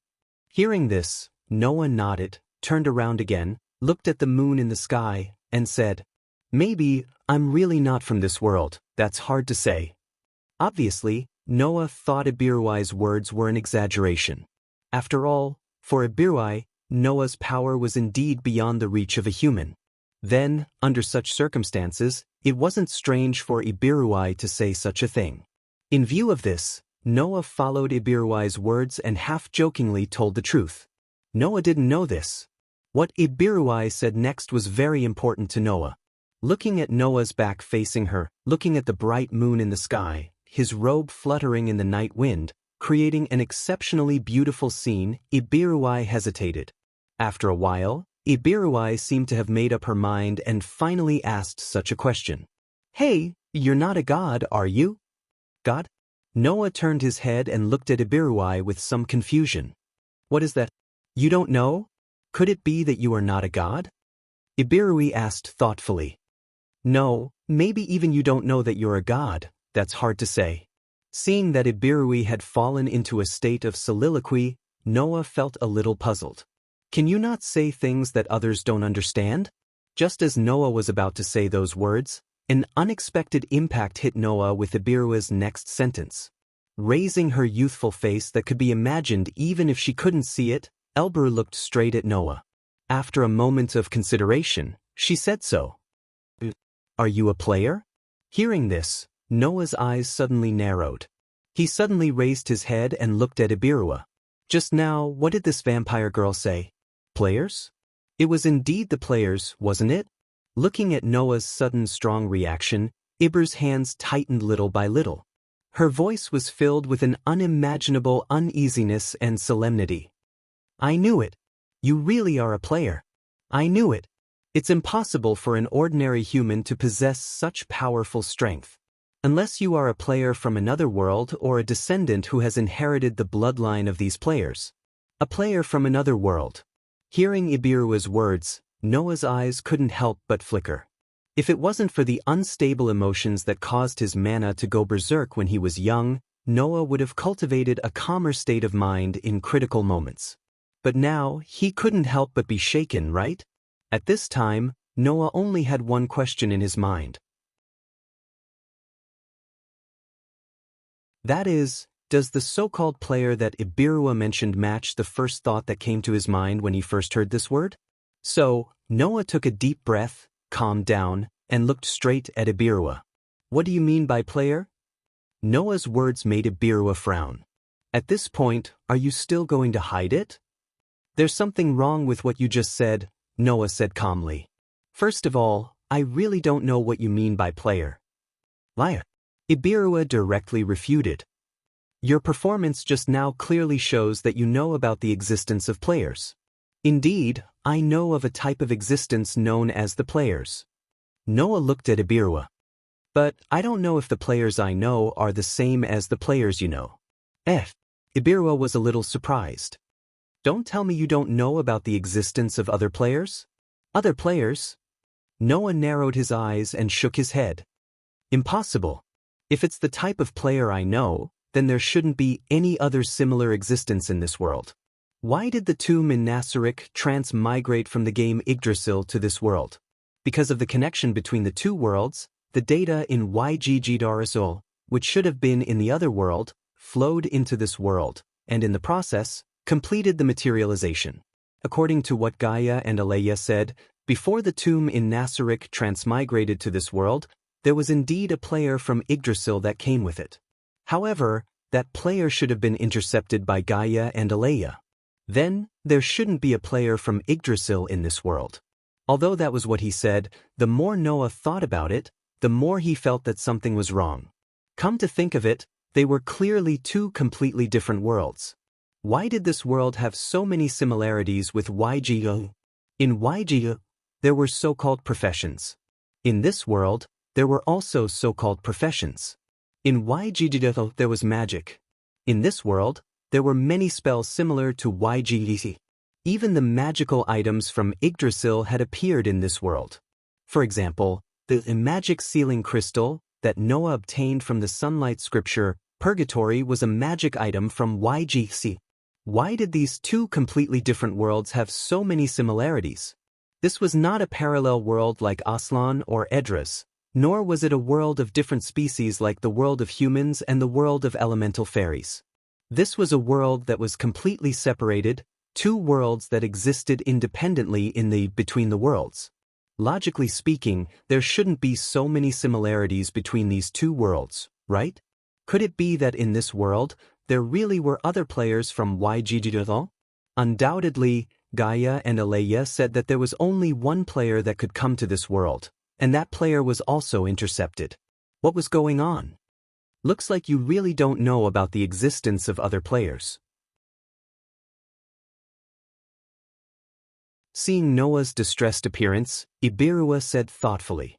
Hearing this, Noah nodded, turned around again, looked at the moon in the sky, and said, "Maybe I'm really not from this world, that's hard to say." Obviously, Noah thought Ibiruai's words were an exaggeration. After all, for Ibiruai, Noah's power was indeed beyond the reach of a human. Then, under such circumstances, it wasn't strange for Ibiruai to say such a thing. In view of this, Noah followed Ibiruai's words and half-jokingly told the truth. Noah didn't know this. What Ibiruai said next was very important to Noah. Looking at Noah's back facing her, looking at the bright moon in the sky, his robe fluttering in the night wind, creating an exceptionally beautiful scene, Ibiruai hesitated. After a while, Ibiruai seemed to have made up her mind and finally asked such a question. "Hey, you're not a god, are you?" "God?" Noah turned his head and looked at Ibiruai with some confusion. "What is that? You don't know? Could it be that you are not a god?" Ibirui asked thoughtfully. "No, maybe even you don't know that you're a god, that's hard to say." Seeing that Ibirui had fallen into a state of soliloquy, Noah felt a little puzzled. Can you not say things that others don't understand? Just as Noah was about to say those words, an unexpected impact hit Noah with Ibirua's next sentence. Raising her youthful face that could be imagined even if she couldn't see it, Elburu looked straight at Noah. After a moment of consideration, she said so. Are you a player? Hearing this, Noah's eyes suddenly narrowed. He suddenly raised his head and looked at Ibirua. Just now, what did this vampire girl say? Players? It was indeed the players, wasn't it? Looking at Noah's sudden strong reaction, Iber's hands tightened little by little. Her voice was filled with an unimaginable uneasiness and solemnity. I knew it. You really are a player. I knew it. It's impossible for an ordinary human to possess such powerful strength. Unless you are a player from another world or a descendant who has inherited the bloodline of these players. A player from another world. Hearing Ibirua's words, Noah's eyes couldn't help but flicker. If it wasn't for the unstable emotions that caused his mana to go berserk when he was young, Noah would have cultivated a calmer state of mind in critical moments. But now, he couldn't help but be shaken, right? At this time, Noah only had one question in his mind. That is, does the so-called player that Ibirua mentioned match the first thought that came to his mind when he first heard this word? So, Noah took a deep breath, calmed down, and looked straight at Ibirua. What do you mean by player? Noah's words made Ibirua frown. At this point, are you still going to hide it? There's something wrong with what you just said, Noah said calmly. First of all, I really don't know what you mean by player. Liar. Ibirua directly refuted. Your performance just now clearly shows that you know about the existence of players. Indeed, I know of a type of existence known as the players. Noah looked at Ibirua. But I don't know if the players I know are the same as the players you know. Ibirua was a little surprised. Don't tell me you don't know about the existence of other players? Other players? Noah narrowed his eyes and shook his head. Impossible. If it's the type of player I know, then there shouldn't be any other similar existence in this world. Why did the tomb in Nasaric transmigrate from the game Yggdrasil to this world? Because of the connection between the two worlds, the data in Yggdrasil, which should have been in the other world, flowed into this world, and in the process, completed the materialization. According to what Gaia and Aleia said, before the tomb in Nasaric transmigrated to this world, there was indeed a player from Yggdrasil that came with it. However, that player should have been intercepted by Gaia and Aleia. Then, there shouldn't be a player from Yggdrasil in this world. Although that was what he said, the more Noah thought about it, the more he felt that something was wrong. Come to think of it, they were clearly two completely different worlds. Why did this world have so many similarities with Yggdrasil? In Yggdrasil, there were so-called professions. In this world, there were also so-called professions. In Yggdrasil, there was magic. In this world, there were many spells similar to Yggdrasil. Even the magical items from Yggdrasil had appeared in this world. For example, the magic sealing crystal that Noah obtained from the sunlight scripture, Purgatory, was a magic item from Yggdrasil. Why did these two completely different worlds have so many similarities? This was not a parallel world like Aslan or Edras, nor was it a world of different species like the world of humans and the world of elemental fairies. This was a world that was completely separated, two worlds that existed independently in the between the worlds. Logically speaking, there shouldn't be so many similarities between these two worlds, right? Could it be that in this world, there really were other players from Yggdrasil? Undoubtedly, Gaia and Aleia said that there was only one player that could come to this world, and that player was also intercepted. What was going on? Looks like you really don't know about the existence of other players. Seeing Noah's distressed appearance, Ibirua said thoughtfully,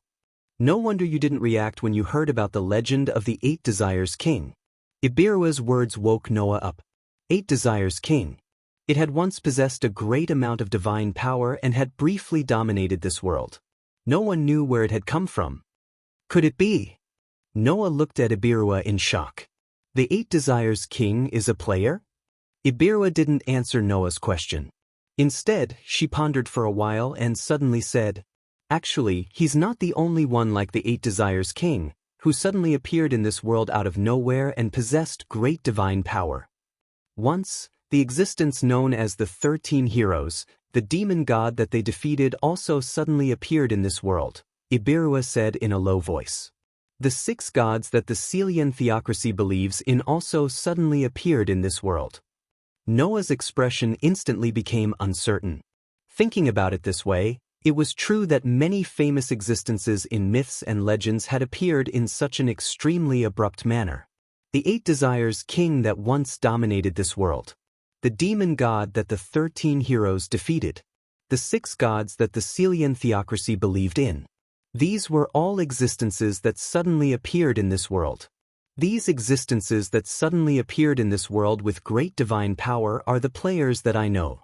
"No wonder you didn't react when you heard about the legend of the 8 Desires King." Ibirua's words woke Noah up. 8 Desires King. It had once possessed a great amount of divine power and had briefly dominated this world. No one knew where it had come from. Could it be? Noah looked at Ibirua in shock. The Eight Desires King is a player? Ibirua didn't answer Noah's question. Instead, she pondered for a while and suddenly said, "Actually, he's not the only one like the Eight Desires King, who suddenly appeared in this world out of nowhere and possessed great divine power. Once, the existence known as the 13 Heroes, the demon god that they defeated also suddenly appeared in this world," Ibirua said in a low voice. The 6 gods that the Celian theocracy believes in also suddenly appeared in this world. Noah's expression instantly became uncertain. Thinking about it this way, it was true that many famous existences in myths and legends had appeared in such an extremely abrupt manner. The Eight Desires King that once dominated this world. The demon god that the 13 heroes defeated. The 6 gods that the Celian theocracy believed in. These were all existences that suddenly appeared in this world. These existences that suddenly appeared in this world with great divine power are the players that I know.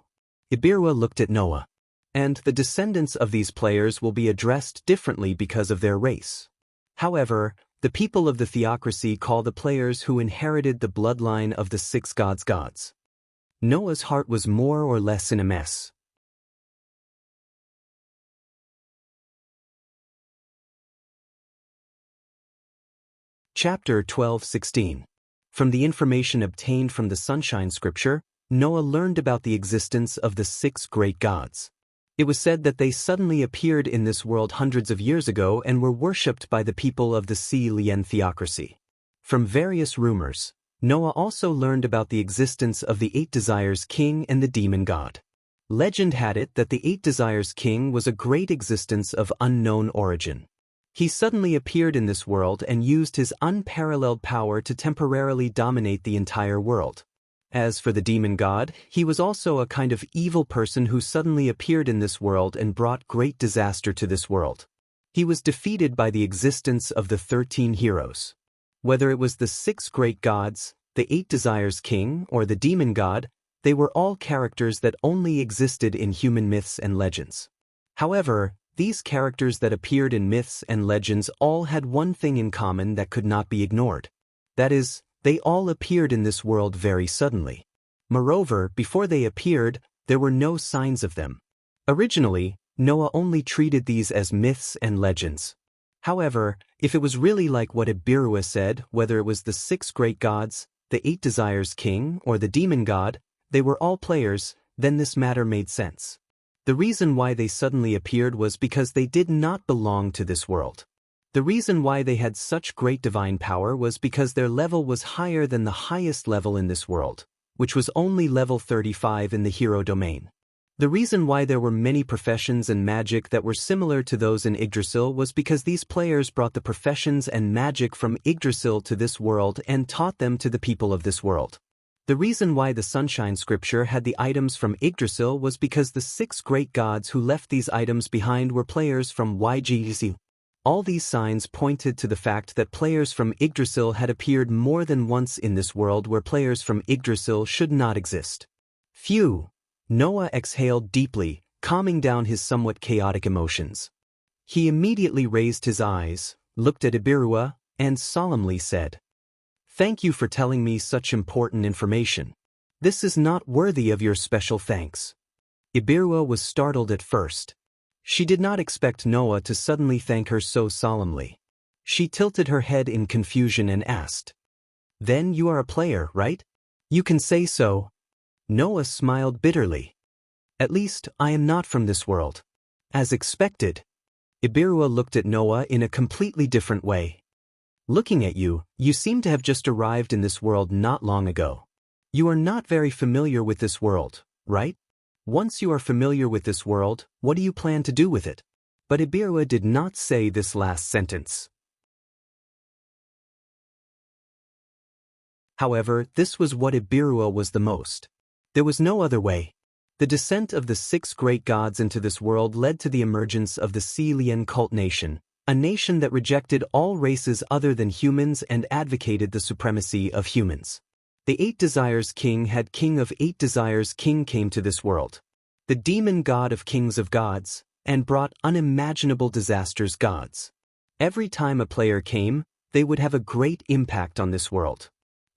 Ibirua looked at Noah. And the descendants of these players will be addressed differently because of their race. However, the people of the theocracy call the players who inherited the bloodline of the 6 gods. Noah's heart was more or less in a mess. Chapter 12:16. From the information obtained from the Sunshine Scripture, Noah learned about the existence of the 6 great gods. It was said that they suddenly appeared in this world hundreds of years ago and were worshipped by the people of the Celian theocracy. From various rumors, Noah also learned about the existence of the Eight Desires King and the demon god. Legend had it that the Eight Desires King was a great existence of unknown origin. He suddenly appeared in this world and used his unparalleled power to temporarily dominate the entire world. As for the demon god, he was also a kind of evil person who suddenly appeared in this world and brought great disaster to this world. He was defeated by the existence of the 13 heroes. Whether it was the 6 great gods, the Eight Desires King, or the demon god, they were all characters that only existed in human myths and legends. However, these characters that appeared in myths and legends all had one thing in common that could not be ignored. That is, they all appeared in this world very suddenly. Moreover, before they appeared, there were no signs of them. Originally, Noah only treated these as myths and legends. However, if it was really like what Ibirua said, whether it was the 6 great gods, the Eight Desires King, or the demon god, they were all players, then this matter made sense. The reason why they suddenly appeared was because they did not belong to this world. The reason why they had such great divine power was because their level was higher than the highest level in this world, which was only level 35 in the hero domain. The reason why there were many professions and magic that were similar to those in Yggdrasil was because these players brought the professions and magic from Yggdrasil to this world and taught them to the people of this world. The reason why the Sunshine Scripture had the items from Yggdrasil was because the 6 great gods who left these items behind were players from Yggdrasil. All these signs pointed to the fact that players from Yggdrasil had appeared more than once in this world where players from Yggdrasil should not exist. Phew! Noah exhaled deeply, calming down his somewhat chaotic emotions. He immediately raised his eyes, looked at Ibirua, and solemnly said, "Thank you for telling me such important information. This is not worthy of your special thanks." Ibirua was startled at first. She did not expect Noah to suddenly thank her so solemnly. She tilted her head in confusion and asked, "Then you are a player, right? You can say so." Noah smiled bitterly. "At least, I am not from this world." As expected. Ibirua looked at Noah in a completely different way. "Looking at you, you seem to have just arrived in this world not long ago. You are not very familiar with this world, right? Once you are familiar with this world, what do you plan to do with it?" But Ibirua did not say this last sentence. However, this was what Ibirua was the most. There was no other way. The descent of the 6 great gods into this world led to the emergence of the Celian cult nation, a nation that rejected all races other than humans and advocated the supremacy of humans. The Eight Desires King had King of Eight Desires King came to this world, the demon god of kings of gods, and brought unimaginable disasters gods. Every time a player came, they would have a great impact on this world.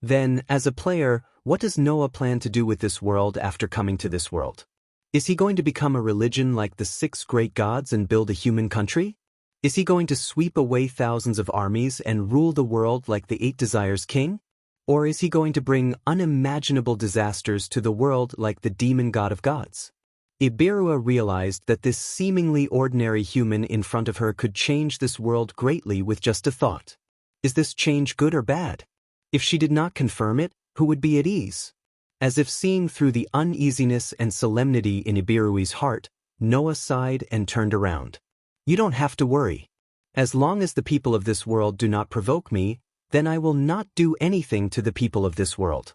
Then, as a player, what does Noah plan to do with this world after coming to this world? Is he going to become a religion like the 6 great gods and build a human country? Is he going to sweep away thousands of armies and rule the world like the 8 Desires king? Or is he going to bring unimaginable disasters to the world like the demon god of gods? Ibirua realized that this seemingly ordinary human in front of her could change this world greatly with just a thought. Is this change good or bad? If she did not confirm it, who would be at ease? As if seeing through the uneasiness and solemnity in Ibirui's heart, Noah sighed and turned around. You don't have to worry. As long as the people of this world do not provoke me, then I will not do anything to the people of this world.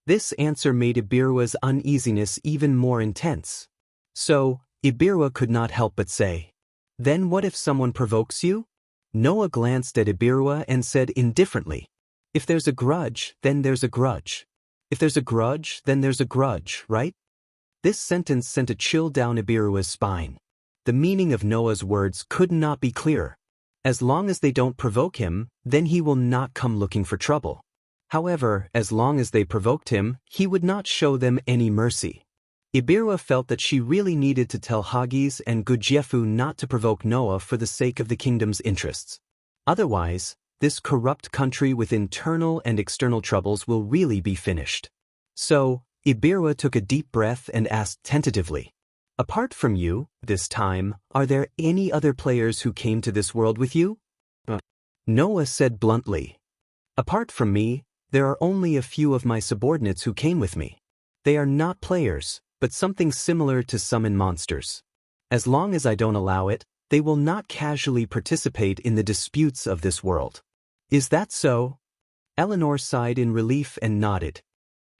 This answer made Ibirua's uneasiness even more intense. So, Ibirua could not help but say, "Then what if someone provokes you?" Noah glanced at Ibirua and said indifferently, "If there's a grudge, then there's a grudge. If there's a grudge, then there's a grudge, right?" This sentence sent a chill down Ibirua's spine. The meaning of Noah's words could not be clearer. As long as they don't provoke him, then he will not come looking for trouble. However, as long as they provoked him, he would not show them any mercy. Ibirua felt that she really needed to tell Haggis and Gudjefu not to provoke Noah for the sake of the kingdom's interests. Otherwise, this corrupt country with internal and external troubles will really be finished. So, Ibirua took a deep breath and asked tentatively, "Apart from you, this time, are there any other players who came to this world with you?" Noah said bluntly, "Apart from me, there are only a few of my subordinates who came with me. They are not players, but something similar to summon monsters. As long as I don't allow it, they will not casually participate in the disputes of this world." "Is that so?" Eleanor sighed in relief and nodded.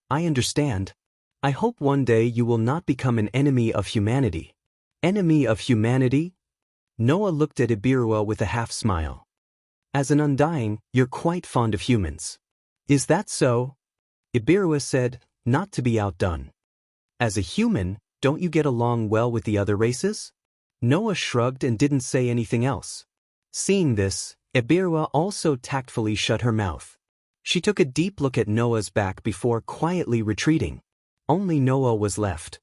"I understand. I hope one day you will not become an enemy of humanity." "Enemy of humanity?" Noah looked at Ibirua with a half-smile. "As an Undying, you're quite fond of humans." "Is that so?" Ibirua said, not to be outdone. "As a human, don't you get along well with the other races?" Noah shrugged and didn't say anything else. Seeing this, Ibirua also tactfully shut her mouth. She took a deep look at Noah's back before quietly retreating. Only Noah was left.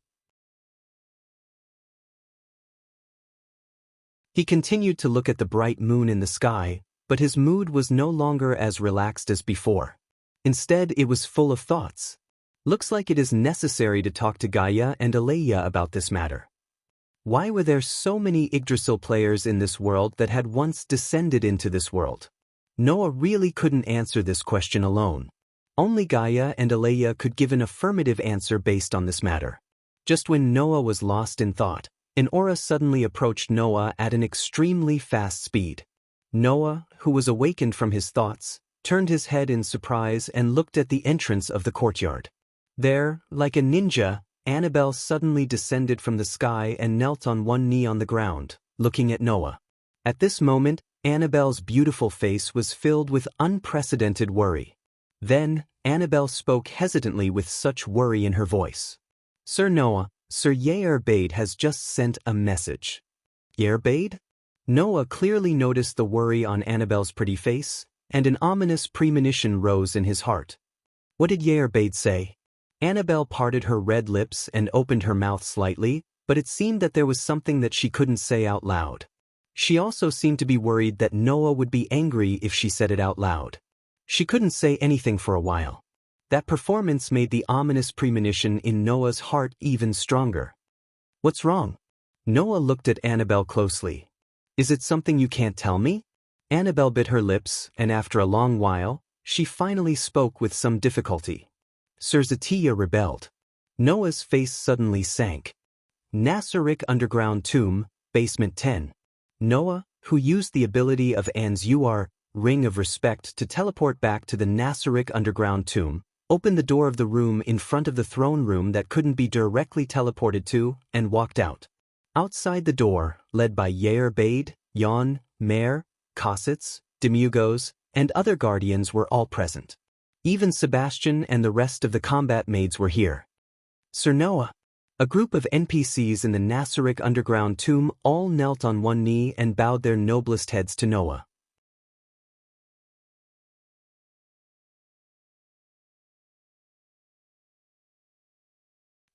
He continued to look at the bright moon in the sky, but his mood was no longer as relaxed as before. Instead, it was full of thoughts. Looks like it is necessary to talk to Gaia and Aleia about this matter. Why were there so many Yggdrasil players in this world that had once descended into this world? Noah really couldn't answer this question alone. Only Gaia and Aleia could give an affirmative answer based on this matter. Just when Noah was lost in thought, an aura suddenly approached Noah at an extremely fast speed. Noah, who was awakened from his thoughts, turned his head in surprise and looked at the entrance of the courtyard. There, like a ninja, Annabelle suddenly descended from the sky and knelt on one knee on the ground, looking at Noah. At this moment, Annabelle's beautiful face was filled with unprecedented worry. Then, Annabelle spoke hesitantly with such worry in her voice. "Sir Noah, Sir Yerbade has just sent a message." "Yerbade?" Noah clearly noticed the worry on Annabelle's pretty face, and an ominous premonition rose in his heart. "What did Yerbade say?" Annabelle parted her red lips and opened her mouth slightly, but it seemed that there was something that she couldn't say out loud. She also seemed to be worried that Noah would be angry if she said it out loud. She couldn't say anything for a while. That performance made the ominous premonition in Noah's heart even stronger. "What's wrong?" Noah looked at Annabelle closely. "Is it something you can't tell me?" Annabelle bit her lips, and after a long while, she finally spoke with some difficulty. "Sir Zatiya rebelled." Noah's face suddenly sank. Nassarik Underground Tomb, Basement 10. Noah, who used the ability of Anzuar, Ring of Respect, to teleport back to the Nassarik Underground Tomb, opened the door of the room in front of the throne room that couldn't be directly teleported to, and walked out. Outside the door, led by Yerbade, Yon, Mare, Cossitz, Demugos, and other guardians were all present. Even Sebastian and the rest of the combat maids were here. "Sir Noah." A group of NPCs in the Nassarik Underground Tomb all knelt on one knee and bowed their noblest heads to Noah.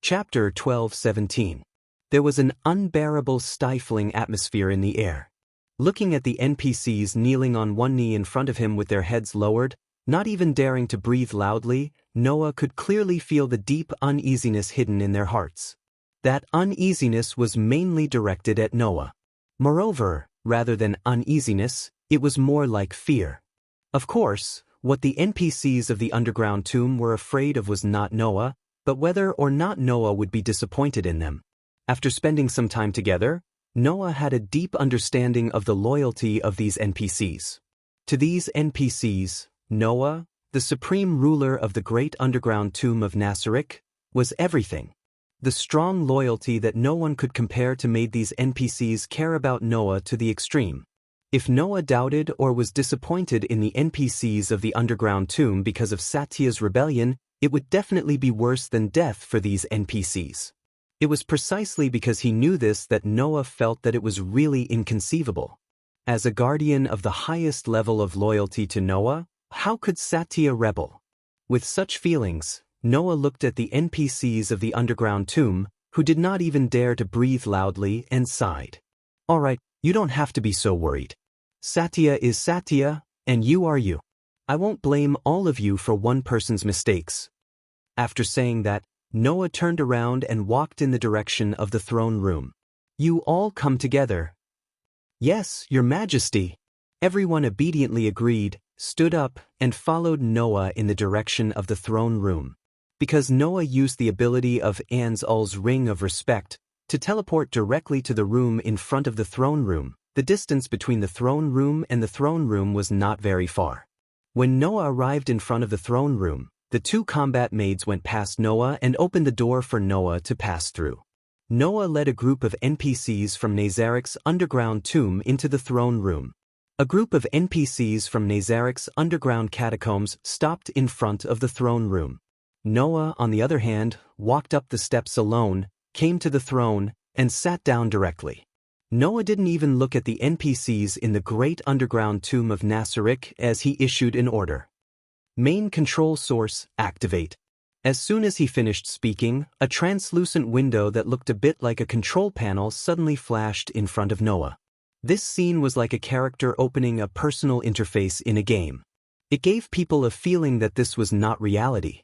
Chapter 12:17. There was an unbearable stifling atmosphere in the air. Looking at the NPCs kneeling on one knee in front of him with their heads lowered, not even daring to breathe loudly, Noah could clearly feel the deep uneasiness hidden in their hearts. That uneasiness was mainly directed at Noah. Moreover, rather than uneasiness, it was more like fear. Of course, what the NPCs of the underground tomb were afraid of was not Noah, but whether or not Noah would be disappointed in them. After spending some time together, Noah had a deep understanding of the loyalty of these NPCs. To these NPCs, Noah, the supreme ruler of the great underground tomb of Nasarek, was everything. The strong loyalty that no one could compare to made these NPCs care about Noah to the extreme. If Noah doubted or was disappointed in the NPCs of the underground tomb because of Satya's rebellion, it would definitely be worse than death for these NPCs. It was precisely because he knew this that Noah felt that it was really inconceivable. As a guardian of the highest level of loyalty to Noah, how could Satya rebel? With such feelings, Noah looked at the NPCs of the underground tomb, who did not even dare to breathe loudly, and sighed. "Alright, you don't have to be so worried. Satya is Satya, and you are you. I won't blame all of you for one person's mistakes." After saying that, Noah turned around and walked in the direction of the throne room. "You all come together." "Yes, Your Majesty." Everyone obediently agreed, stood up, and followed Noah in the direction of the throne room. Because Noah used the ability of Anzul's Ring of Respect to teleport directly to the room in front of the throne room, the distance between the throne room and the throne room was not very far. When Noah arrived in front of the throne room, the two combat maids went past Noah and opened the door for Noah to pass through. Noah led a group of NPCs from Nazarek's underground tomb into the throne room. A group of NPCs from Nazarek's underground catacombs stopped in front of the throne room. Noah, on the other hand, walked up the steps alone, came to the throne, and sat down directly. Noah didn't even look at the NPCs in the great underground tomb of Nasarek as he issued an order. "Main control source, activate." As soon as he finished speaking, a translucent window that looked a bit like a control panel suddenly flashed in front of Noah. This scene was like a character opening a personal interface in a game. It gave people a feeling that this was not reality.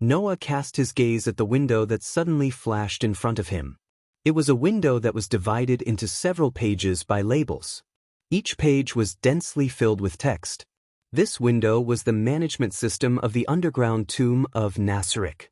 Noah cast his gaze at the window that suddenly flashed in front of him. It was a window that was divided into several pages by labels. Each page was densely filled with text. This window was the management system of the underground tomb of Nasarek.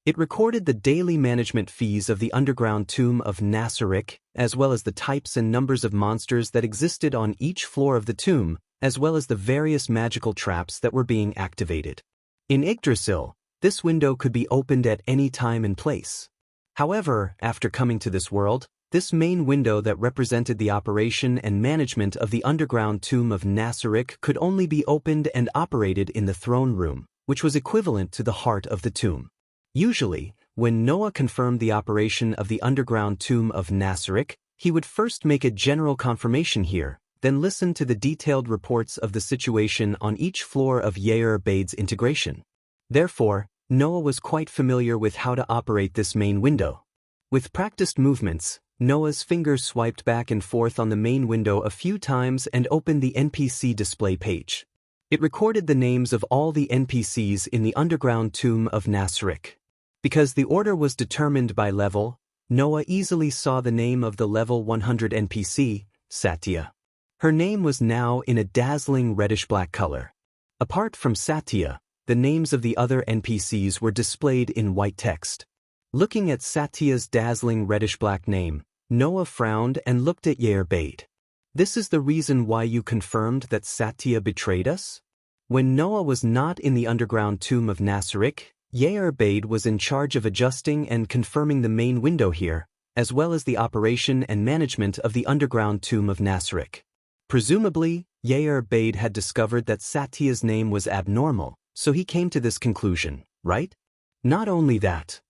It recorded the daily management fees of the underground tomb of Nasarek, as well as the types and numbers of monsters that existed on each floor of the tomb, as well as the various magical traps that were being activated. In Yggdrasil, this window could be opened at any time and place. However, after coming to this world, this main window that represented the operation and management of the underground tomb of Nasarek could only be opened and operated in the throne room, which was equivalent to the heart of the tomb. Usually, when Noah confirmed the operation of the underground tomb of Nasarek, he would first make a general confirmation here, then listen to the detailed reports of the situation on each floor of Yair-Bade's integration. Therefore, Noah was quite familiar with how to operate this main window. With practiced movements, Noah's finger swiped back and forth on the main window a few times and opened the NPC display page. It recorded the names of all the NPCs in the underground tomb of Nasarek. Because the order was determined by level, Noah easily saw the name of the level 100 NPC, Satya. Her name was now in a dazzling reddish-black color. Apart from Satya, the names of the other NPCs were displayed in white text. Looking at Satya's dazzling reddish-black name, Noah frowned and looked at Yair-Bade. "This is the reason why you confirmed that Satya betrayed us?" When Noah was not in the underground tomb of Nasarek, Yair-Bade was in charge of adjusting and confirming the main window here, as well as the operation and management of the underground tomb of Nasarek. Presumably, Yair-Bade had discovered that Satya's name was abnormal, so he came to this conclusion, right? Not only that.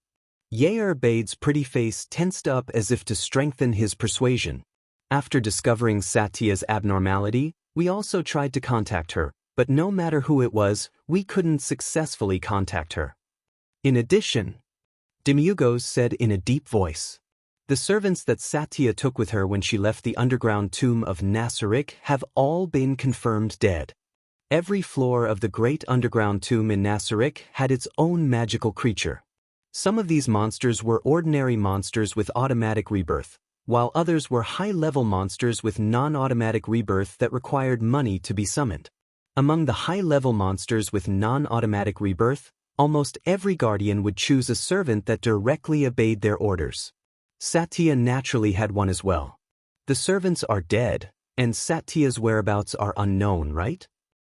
Yair-Bade's pretty face tensed up as if to strengthen his persuasion. After discovering Satya's abnormality, we also tried to contact her, but no matter who it was, we couldn't successfully contact her. In addition, Demiurgos said in a deep voice, the servants that Satya took with her when she left the underground tomb of Nassarik have all been confirmed dead. Every floor of the great underground tomb in Nassarik had its own magical creature. Some of these monsters were ordinary monsters with automatic rebirth, while others were high-level monsters with non-automatic rebirth that required money to be summoned. Among the high-level monsters with non-automatic rebirth, almost every guardian would choose a servant that directly obeyed their orders. Satya naturally had one as well. The servants are dead, and Satya's whereabouts are unknown, right?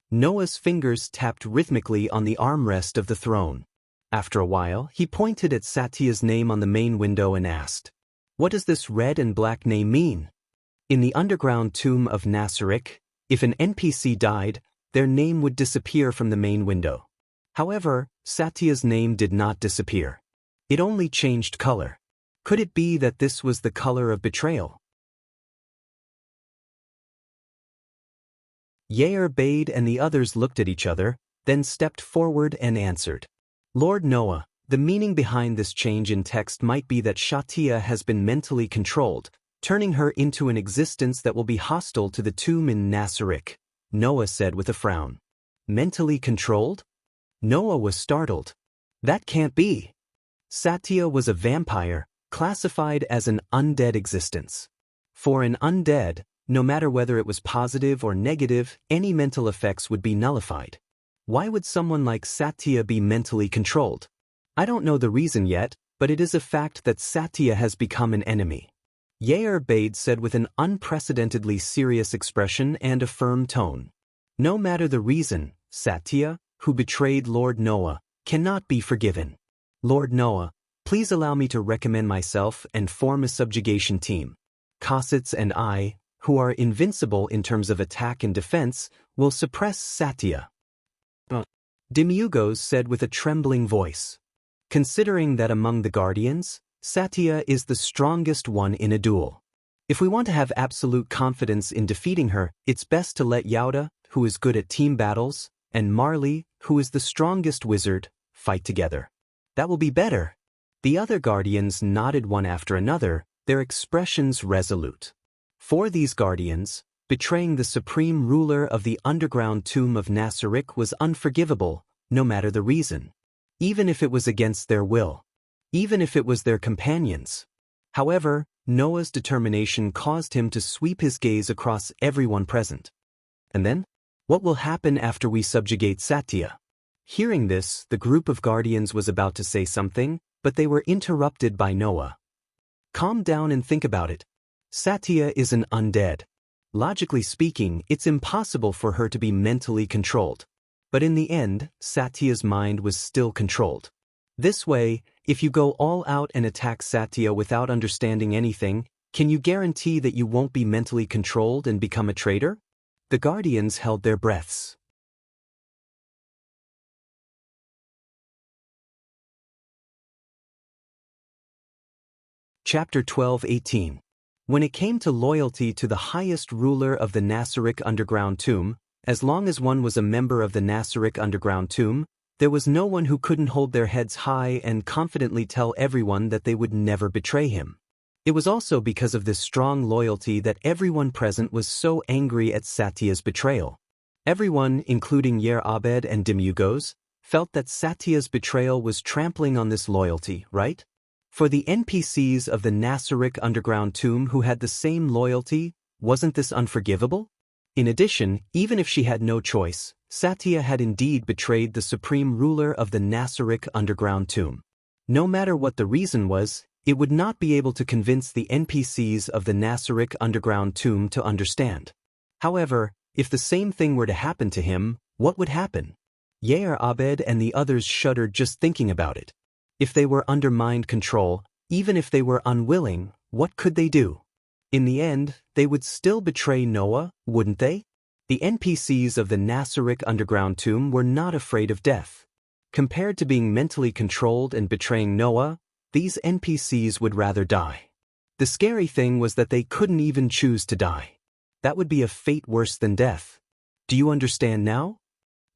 Noah's fingers tapped rhythmically on the armrest of the throne. After a while, he pointed at Satya's name on the main window and asked, "What does this red and black name mean?" In the underground tomb of Nassarik, if an NPC died, their name would disappear from the main window. However, Satya's name did not disappear. It only changed color. Could it be that this was the color of betrayal? Yair Bade and the others looked at each other, then stepped forward and answered. Lord Noah, the meaning behind this change in text might be that Satya has been mentally controlled, turning her into an existence that will be hostile to the tomb in Nassarik, Noah said with a frown. Mentally controlled? Noah was startled. That can't be. Satya was a vampire, classified as an undead existence. For an undead, no matter whether it was positive or negative, any mental effects would be nullified. Why would someone like Satya be mentally controlled? I don't know the reason yet, but it is a fact that Satya has become an enemy. Yair Bade said with an unprecedentedly serious expression and a firm tone. No matter the reason, Satya, who betrayed Lord Noah, cannot be forgiven. Lord Noah, please allow me to recommend myself and form a subjugation team. Cossets and I, who are invincible in terms of attack and defense, will suppress Satya. Demiurgos said with a trembling voice. Considering that among the guardians, Satya is the strongest one in a duel. If we want to have absolute confidence in defeating her, it's best to let Yauda, who is good at team battles, and Marley, who is the strongest wizard, fight together. That will be better. The other guardians nodded one after another, their expressions resolute. For these guardians, betraying the supreme ruler of the underground tomb of Nassarik was unforgivable, no matter the reason. Even if it was against their will. Even if it was their companions. However, Noah's determination caused him to sweep his gaze across everyone present. And then? What will happen after we subjugate Satya? Hearing this, the group of guardians was about to say something, but they were interrupted by Noah. Calm down and think about it. Satya is an undead. Logically speaking, it's impossible for her to be mentally controlled. But in the end, Satya's mind was still controlled. This way, if you go all out and attack Satya without understanding anything, can you guarantee that you won't be mentally controlled and become a traitor? The guardians held their breaths. Chapter 12:18. When it came to loyalty to the highest ruler of the Nassarik underground tomb, as long as one was a member of the Nassarik underground tomb, there was no one who couldn't hold their heads high and confidently tell everyone that they would never betray him. It was also because of this strong loyalty that everyone present was so angry at Satya's betrayal. Everyone, including Yair Abed and Demiurgos, felt that Satya's betrayal was trampling on this loyalty, right? For the NPCs of the Nassarik underground tomb who had the same loyalty, wasn't this unforgivable? In addition, even if she had no choice, Satya had indeed betrayed the supreme ruler of the Nassarik underground tomb. No matter what the reason was, it would not be able to convince the NPCs of the Nassarik underground tomb to understand. However, if the same thing were to happen to him, what would happen? Yair Abed and the others shuddered just thinking about it. If they were under mind control, even if they were unwilling, what could they do? In the end, they would still betray Noah, wouldn't they? The NPCs of the Nassarik underground tomb were not afraid of death. Compared to being mentally controlled and betraying Noah, these NPCs would rather die. The scary thing was that they couldn't even choose to die. That would be a fate worse than death. Do you understand now?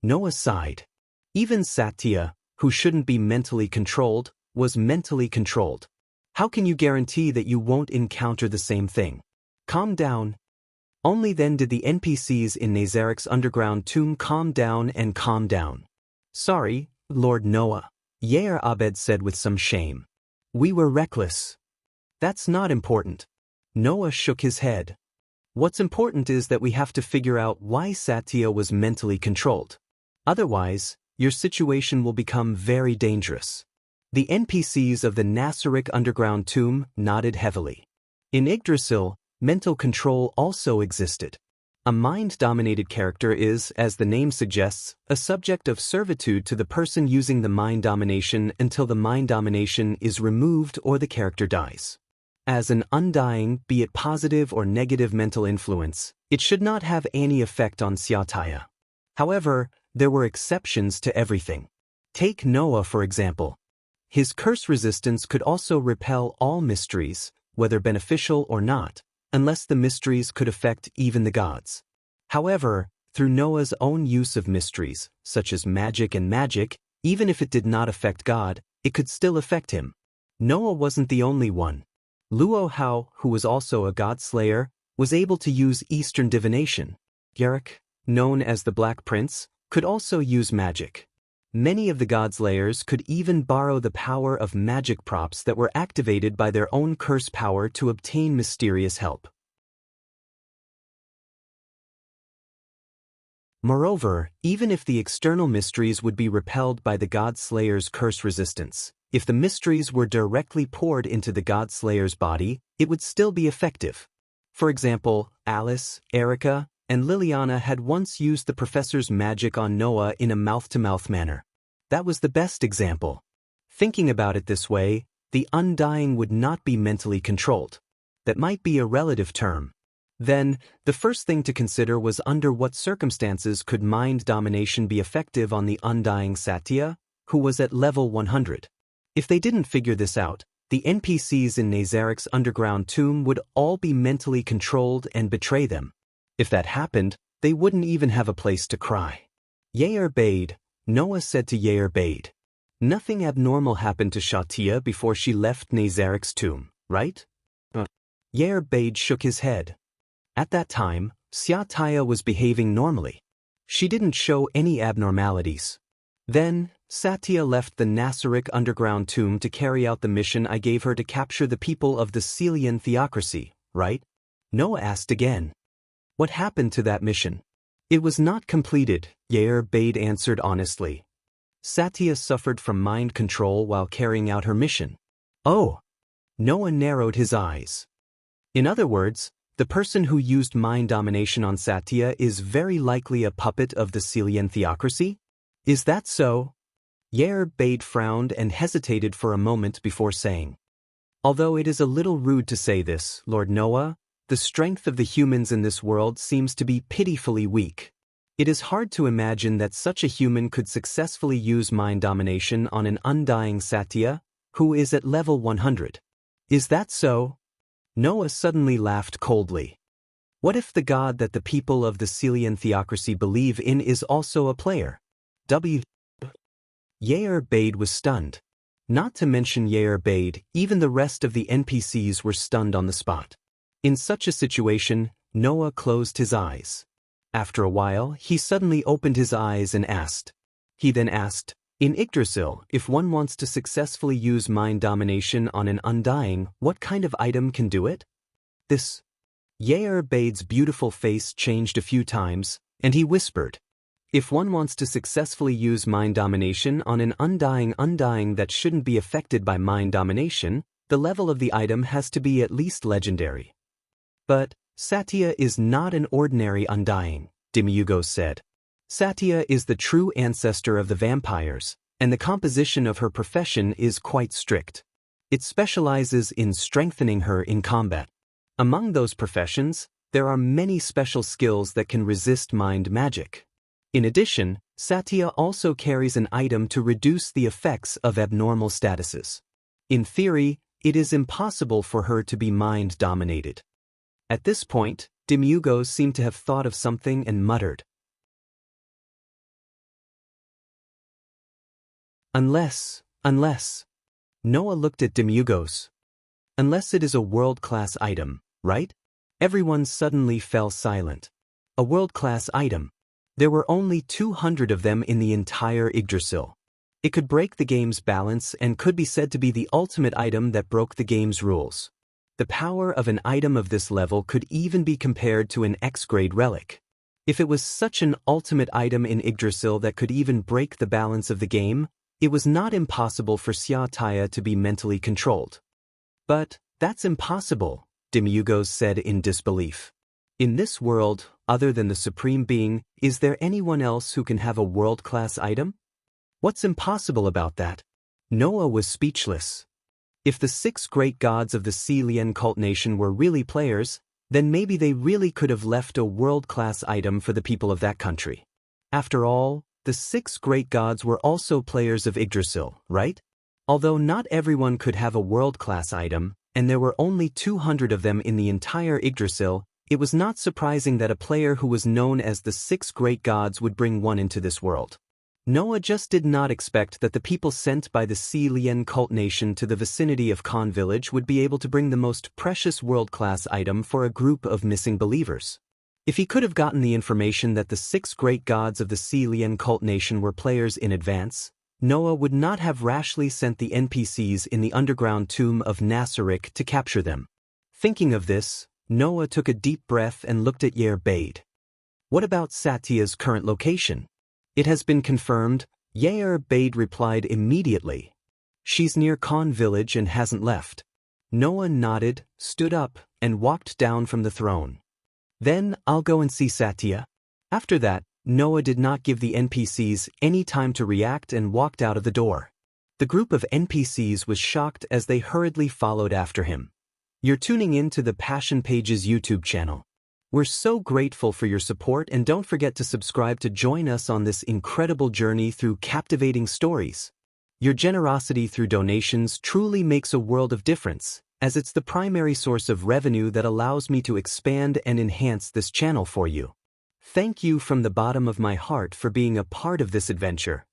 Noah sighed. Even Satya, who shouldn't be mentally controlled, was mentally controlled. How can you guarantee that you won't encounter the same thing? Calm down. Only then did the NPCs in Nazarek's underground tomb calm down and calm down. Sorry, Lord Noah, Yair Abed said with some shame. We were reckless. That's not important. Noah shook his head. What's important is that we have to figure out why Satya was mentally controlled. Otherwise, your situation will become very dangerous. The NPCs of the Nazaric underground tomb nodded heavily. In Yggdrasil, mental control also existed. A mind-dominated character is, as the name suggests, a subject of servitude to the person using the mind domination until the mind domination is removed or the character dies. As an undying, be it positive or negative mental influence, it should not have any effect on Satya. However, there were exceptions to everything. Take Noah for example. His curse resistance could also repel all mysteries, whether beneficial or not, unless the mysteries could affect even the gods. However, through Noah's own use of mysteries, such as magic and magic, even if it did not affect God, it could still affect him. Noah wasn't the only one. Luo Hao, who was also a god-slayer, was able to use Eastern divination. Garrick, known as the Black Prince, could also use magic. Many of the god-slayers could even borrow the power of magic props that were activated by their own curse power to obtain mysterious help. Moreover, even if the external mysteries would be repelled by the god-slayer's curse resistance, if the mysteries were directly poured into the god-slayer's body, it would still be effective. For example, Alice, Erica, and Liliana had once used the professor's magic on Noah in a mouth-to-mouth manner. That was the best example. Thinking about it this way, the undying would not be mentally controlled. That might be a relative term. Then, the first thing to consider was under what circumstances could mind domination be effective on the undying Satya, who was at level 100. If they didn't figure this out, the NPCs in Nazarek's underground tomb would all be mentally controlled and betray them. If that happened, they wouldn't even have a place to cry. Yair Bade, Noah said to Yair Bade. Nothing abnormal happened to Satya before she left Nazarek's tomb, right? Yair Bade shook his head. At that time, Satya was behaving normally. She didn't show any abnormalities. Then, Satya left the Nazaric underground tomb to carry out the mission I gave her to capture the people of the Celian theocracy, right? Noah asked again. What happened to that mission? It was not completed, Yair Bade answered honestly. Satya suffered from mind control while carrying out her mission. Oh! Noah narrowed his eyes. In other words, the person who used mind domination on Satya is very likely a puppet of the Celian theocracy? Is that so? Yair Bade frowned and hesitated for a moment before saying. Although it is a little rude to say this, Lord Noah, the strength of the humans in this world seems to be pitifully weak. It is hard to imagine that such a human could successfully use mind domination on an undying Satya, who is at level 100. Is that so? Noah suddenly laughed coldly. What if the god that the people of the Celian theocracy believe in is also a player? Yair Bade was stunned. Not to mention Yair Bade, even the rest of the NPCs were stunned on the spot. In such a situation, Noah closed his eyes. After a while, he suddenly opened his eyes and asked. He then asked, in Yggdrasil, if one wants to successfully use mind domination on an undying, what kind of item can do it? This. Yair Bade's beautiful face changed a few times, and he whispered. If one wants to successfully use mind domination on an undying that shouldn't be affected by mind domination, the level of the item has to be at least legendary. But Satya is not an ordinary undying, Demiurgos said. Satya is the true ancestor of the vampires, and the composition of her profession is quite strict. It specializes in strengthening her in combat. Among those professions, there are many special skills that can resist mind magic. In addition, Satya also carries an item to reduce the effects of abnormal statuses. In theory, it is impossible for her to be mind-dominated. At this point, Demiurgos seemed to have thought of something and muttered. Unless. Noah looked at Demugos. Unless it is a world-class item, right? Everyone suddenly fell silent. A world-class item. There were only 200 of them in the entire Yggdrasil. It could break the game's balance and could be said to be the ultimate item that broke the game's rules. The power of an item of this level could even be compared to an X-grade relic. If it was such an ultimate item in Yggdrasil that could even break the balance of the game, it was not impossible for Xiataya to be mentally controlled. But that's impossible, Demugos said in disbelief. In this world, other than the Supreme Being, is there anyone else who can have a world-class item? What's impossible about that? Noah was speechless. If the 6 great gods of the Sea Lien cult nation were really players, then maybe they really could have left a world-class item for the people of that country. After all, the 6 great gods were also players of Yggdrasil, right? Although not everyone could have a world-class item, and there were only 200 of them in the entire Yggdrasil, it was not surprising that a player who was known as the 6 great gods would bring one into this world. Noah just did not expect that the people sent by the Sea Lien cult nation to the vicinity of Khan village would be able to bring the most precious world-class item for a group of missing believers. If he could have gotten the information that the 6 great gods of the Sea Lien cult nation were players in advance, Noah would not have rashly sent the NPCs in the underground tomb of Nassarik to capture them. Thinking of this, Noah took a deep breath and looked at Yair Bade. What about Satya's current location? It has been confirmed, Yair Bade replied immediately. She's near Khan village and hasn't left. Noah nodded, stood up, and walked down from the throne. Then I'll go and see Satya. After that, Noah did not give the NPCs any time to react and walked out of the door. The group of NPCs was shocked as they hurriedly followed after him. You're tuning in to the Passion Pages YouTube channel. We're so grateful for your support, and don't forget to subscribe to join us on this incredible journey through captivating stories. Your generosity through donations truly makes a world of difference, as it's the primary source of revenue that allows me to expand and enhance this channel for you. Thank you from the bottom of my heart for being a part of this adventure.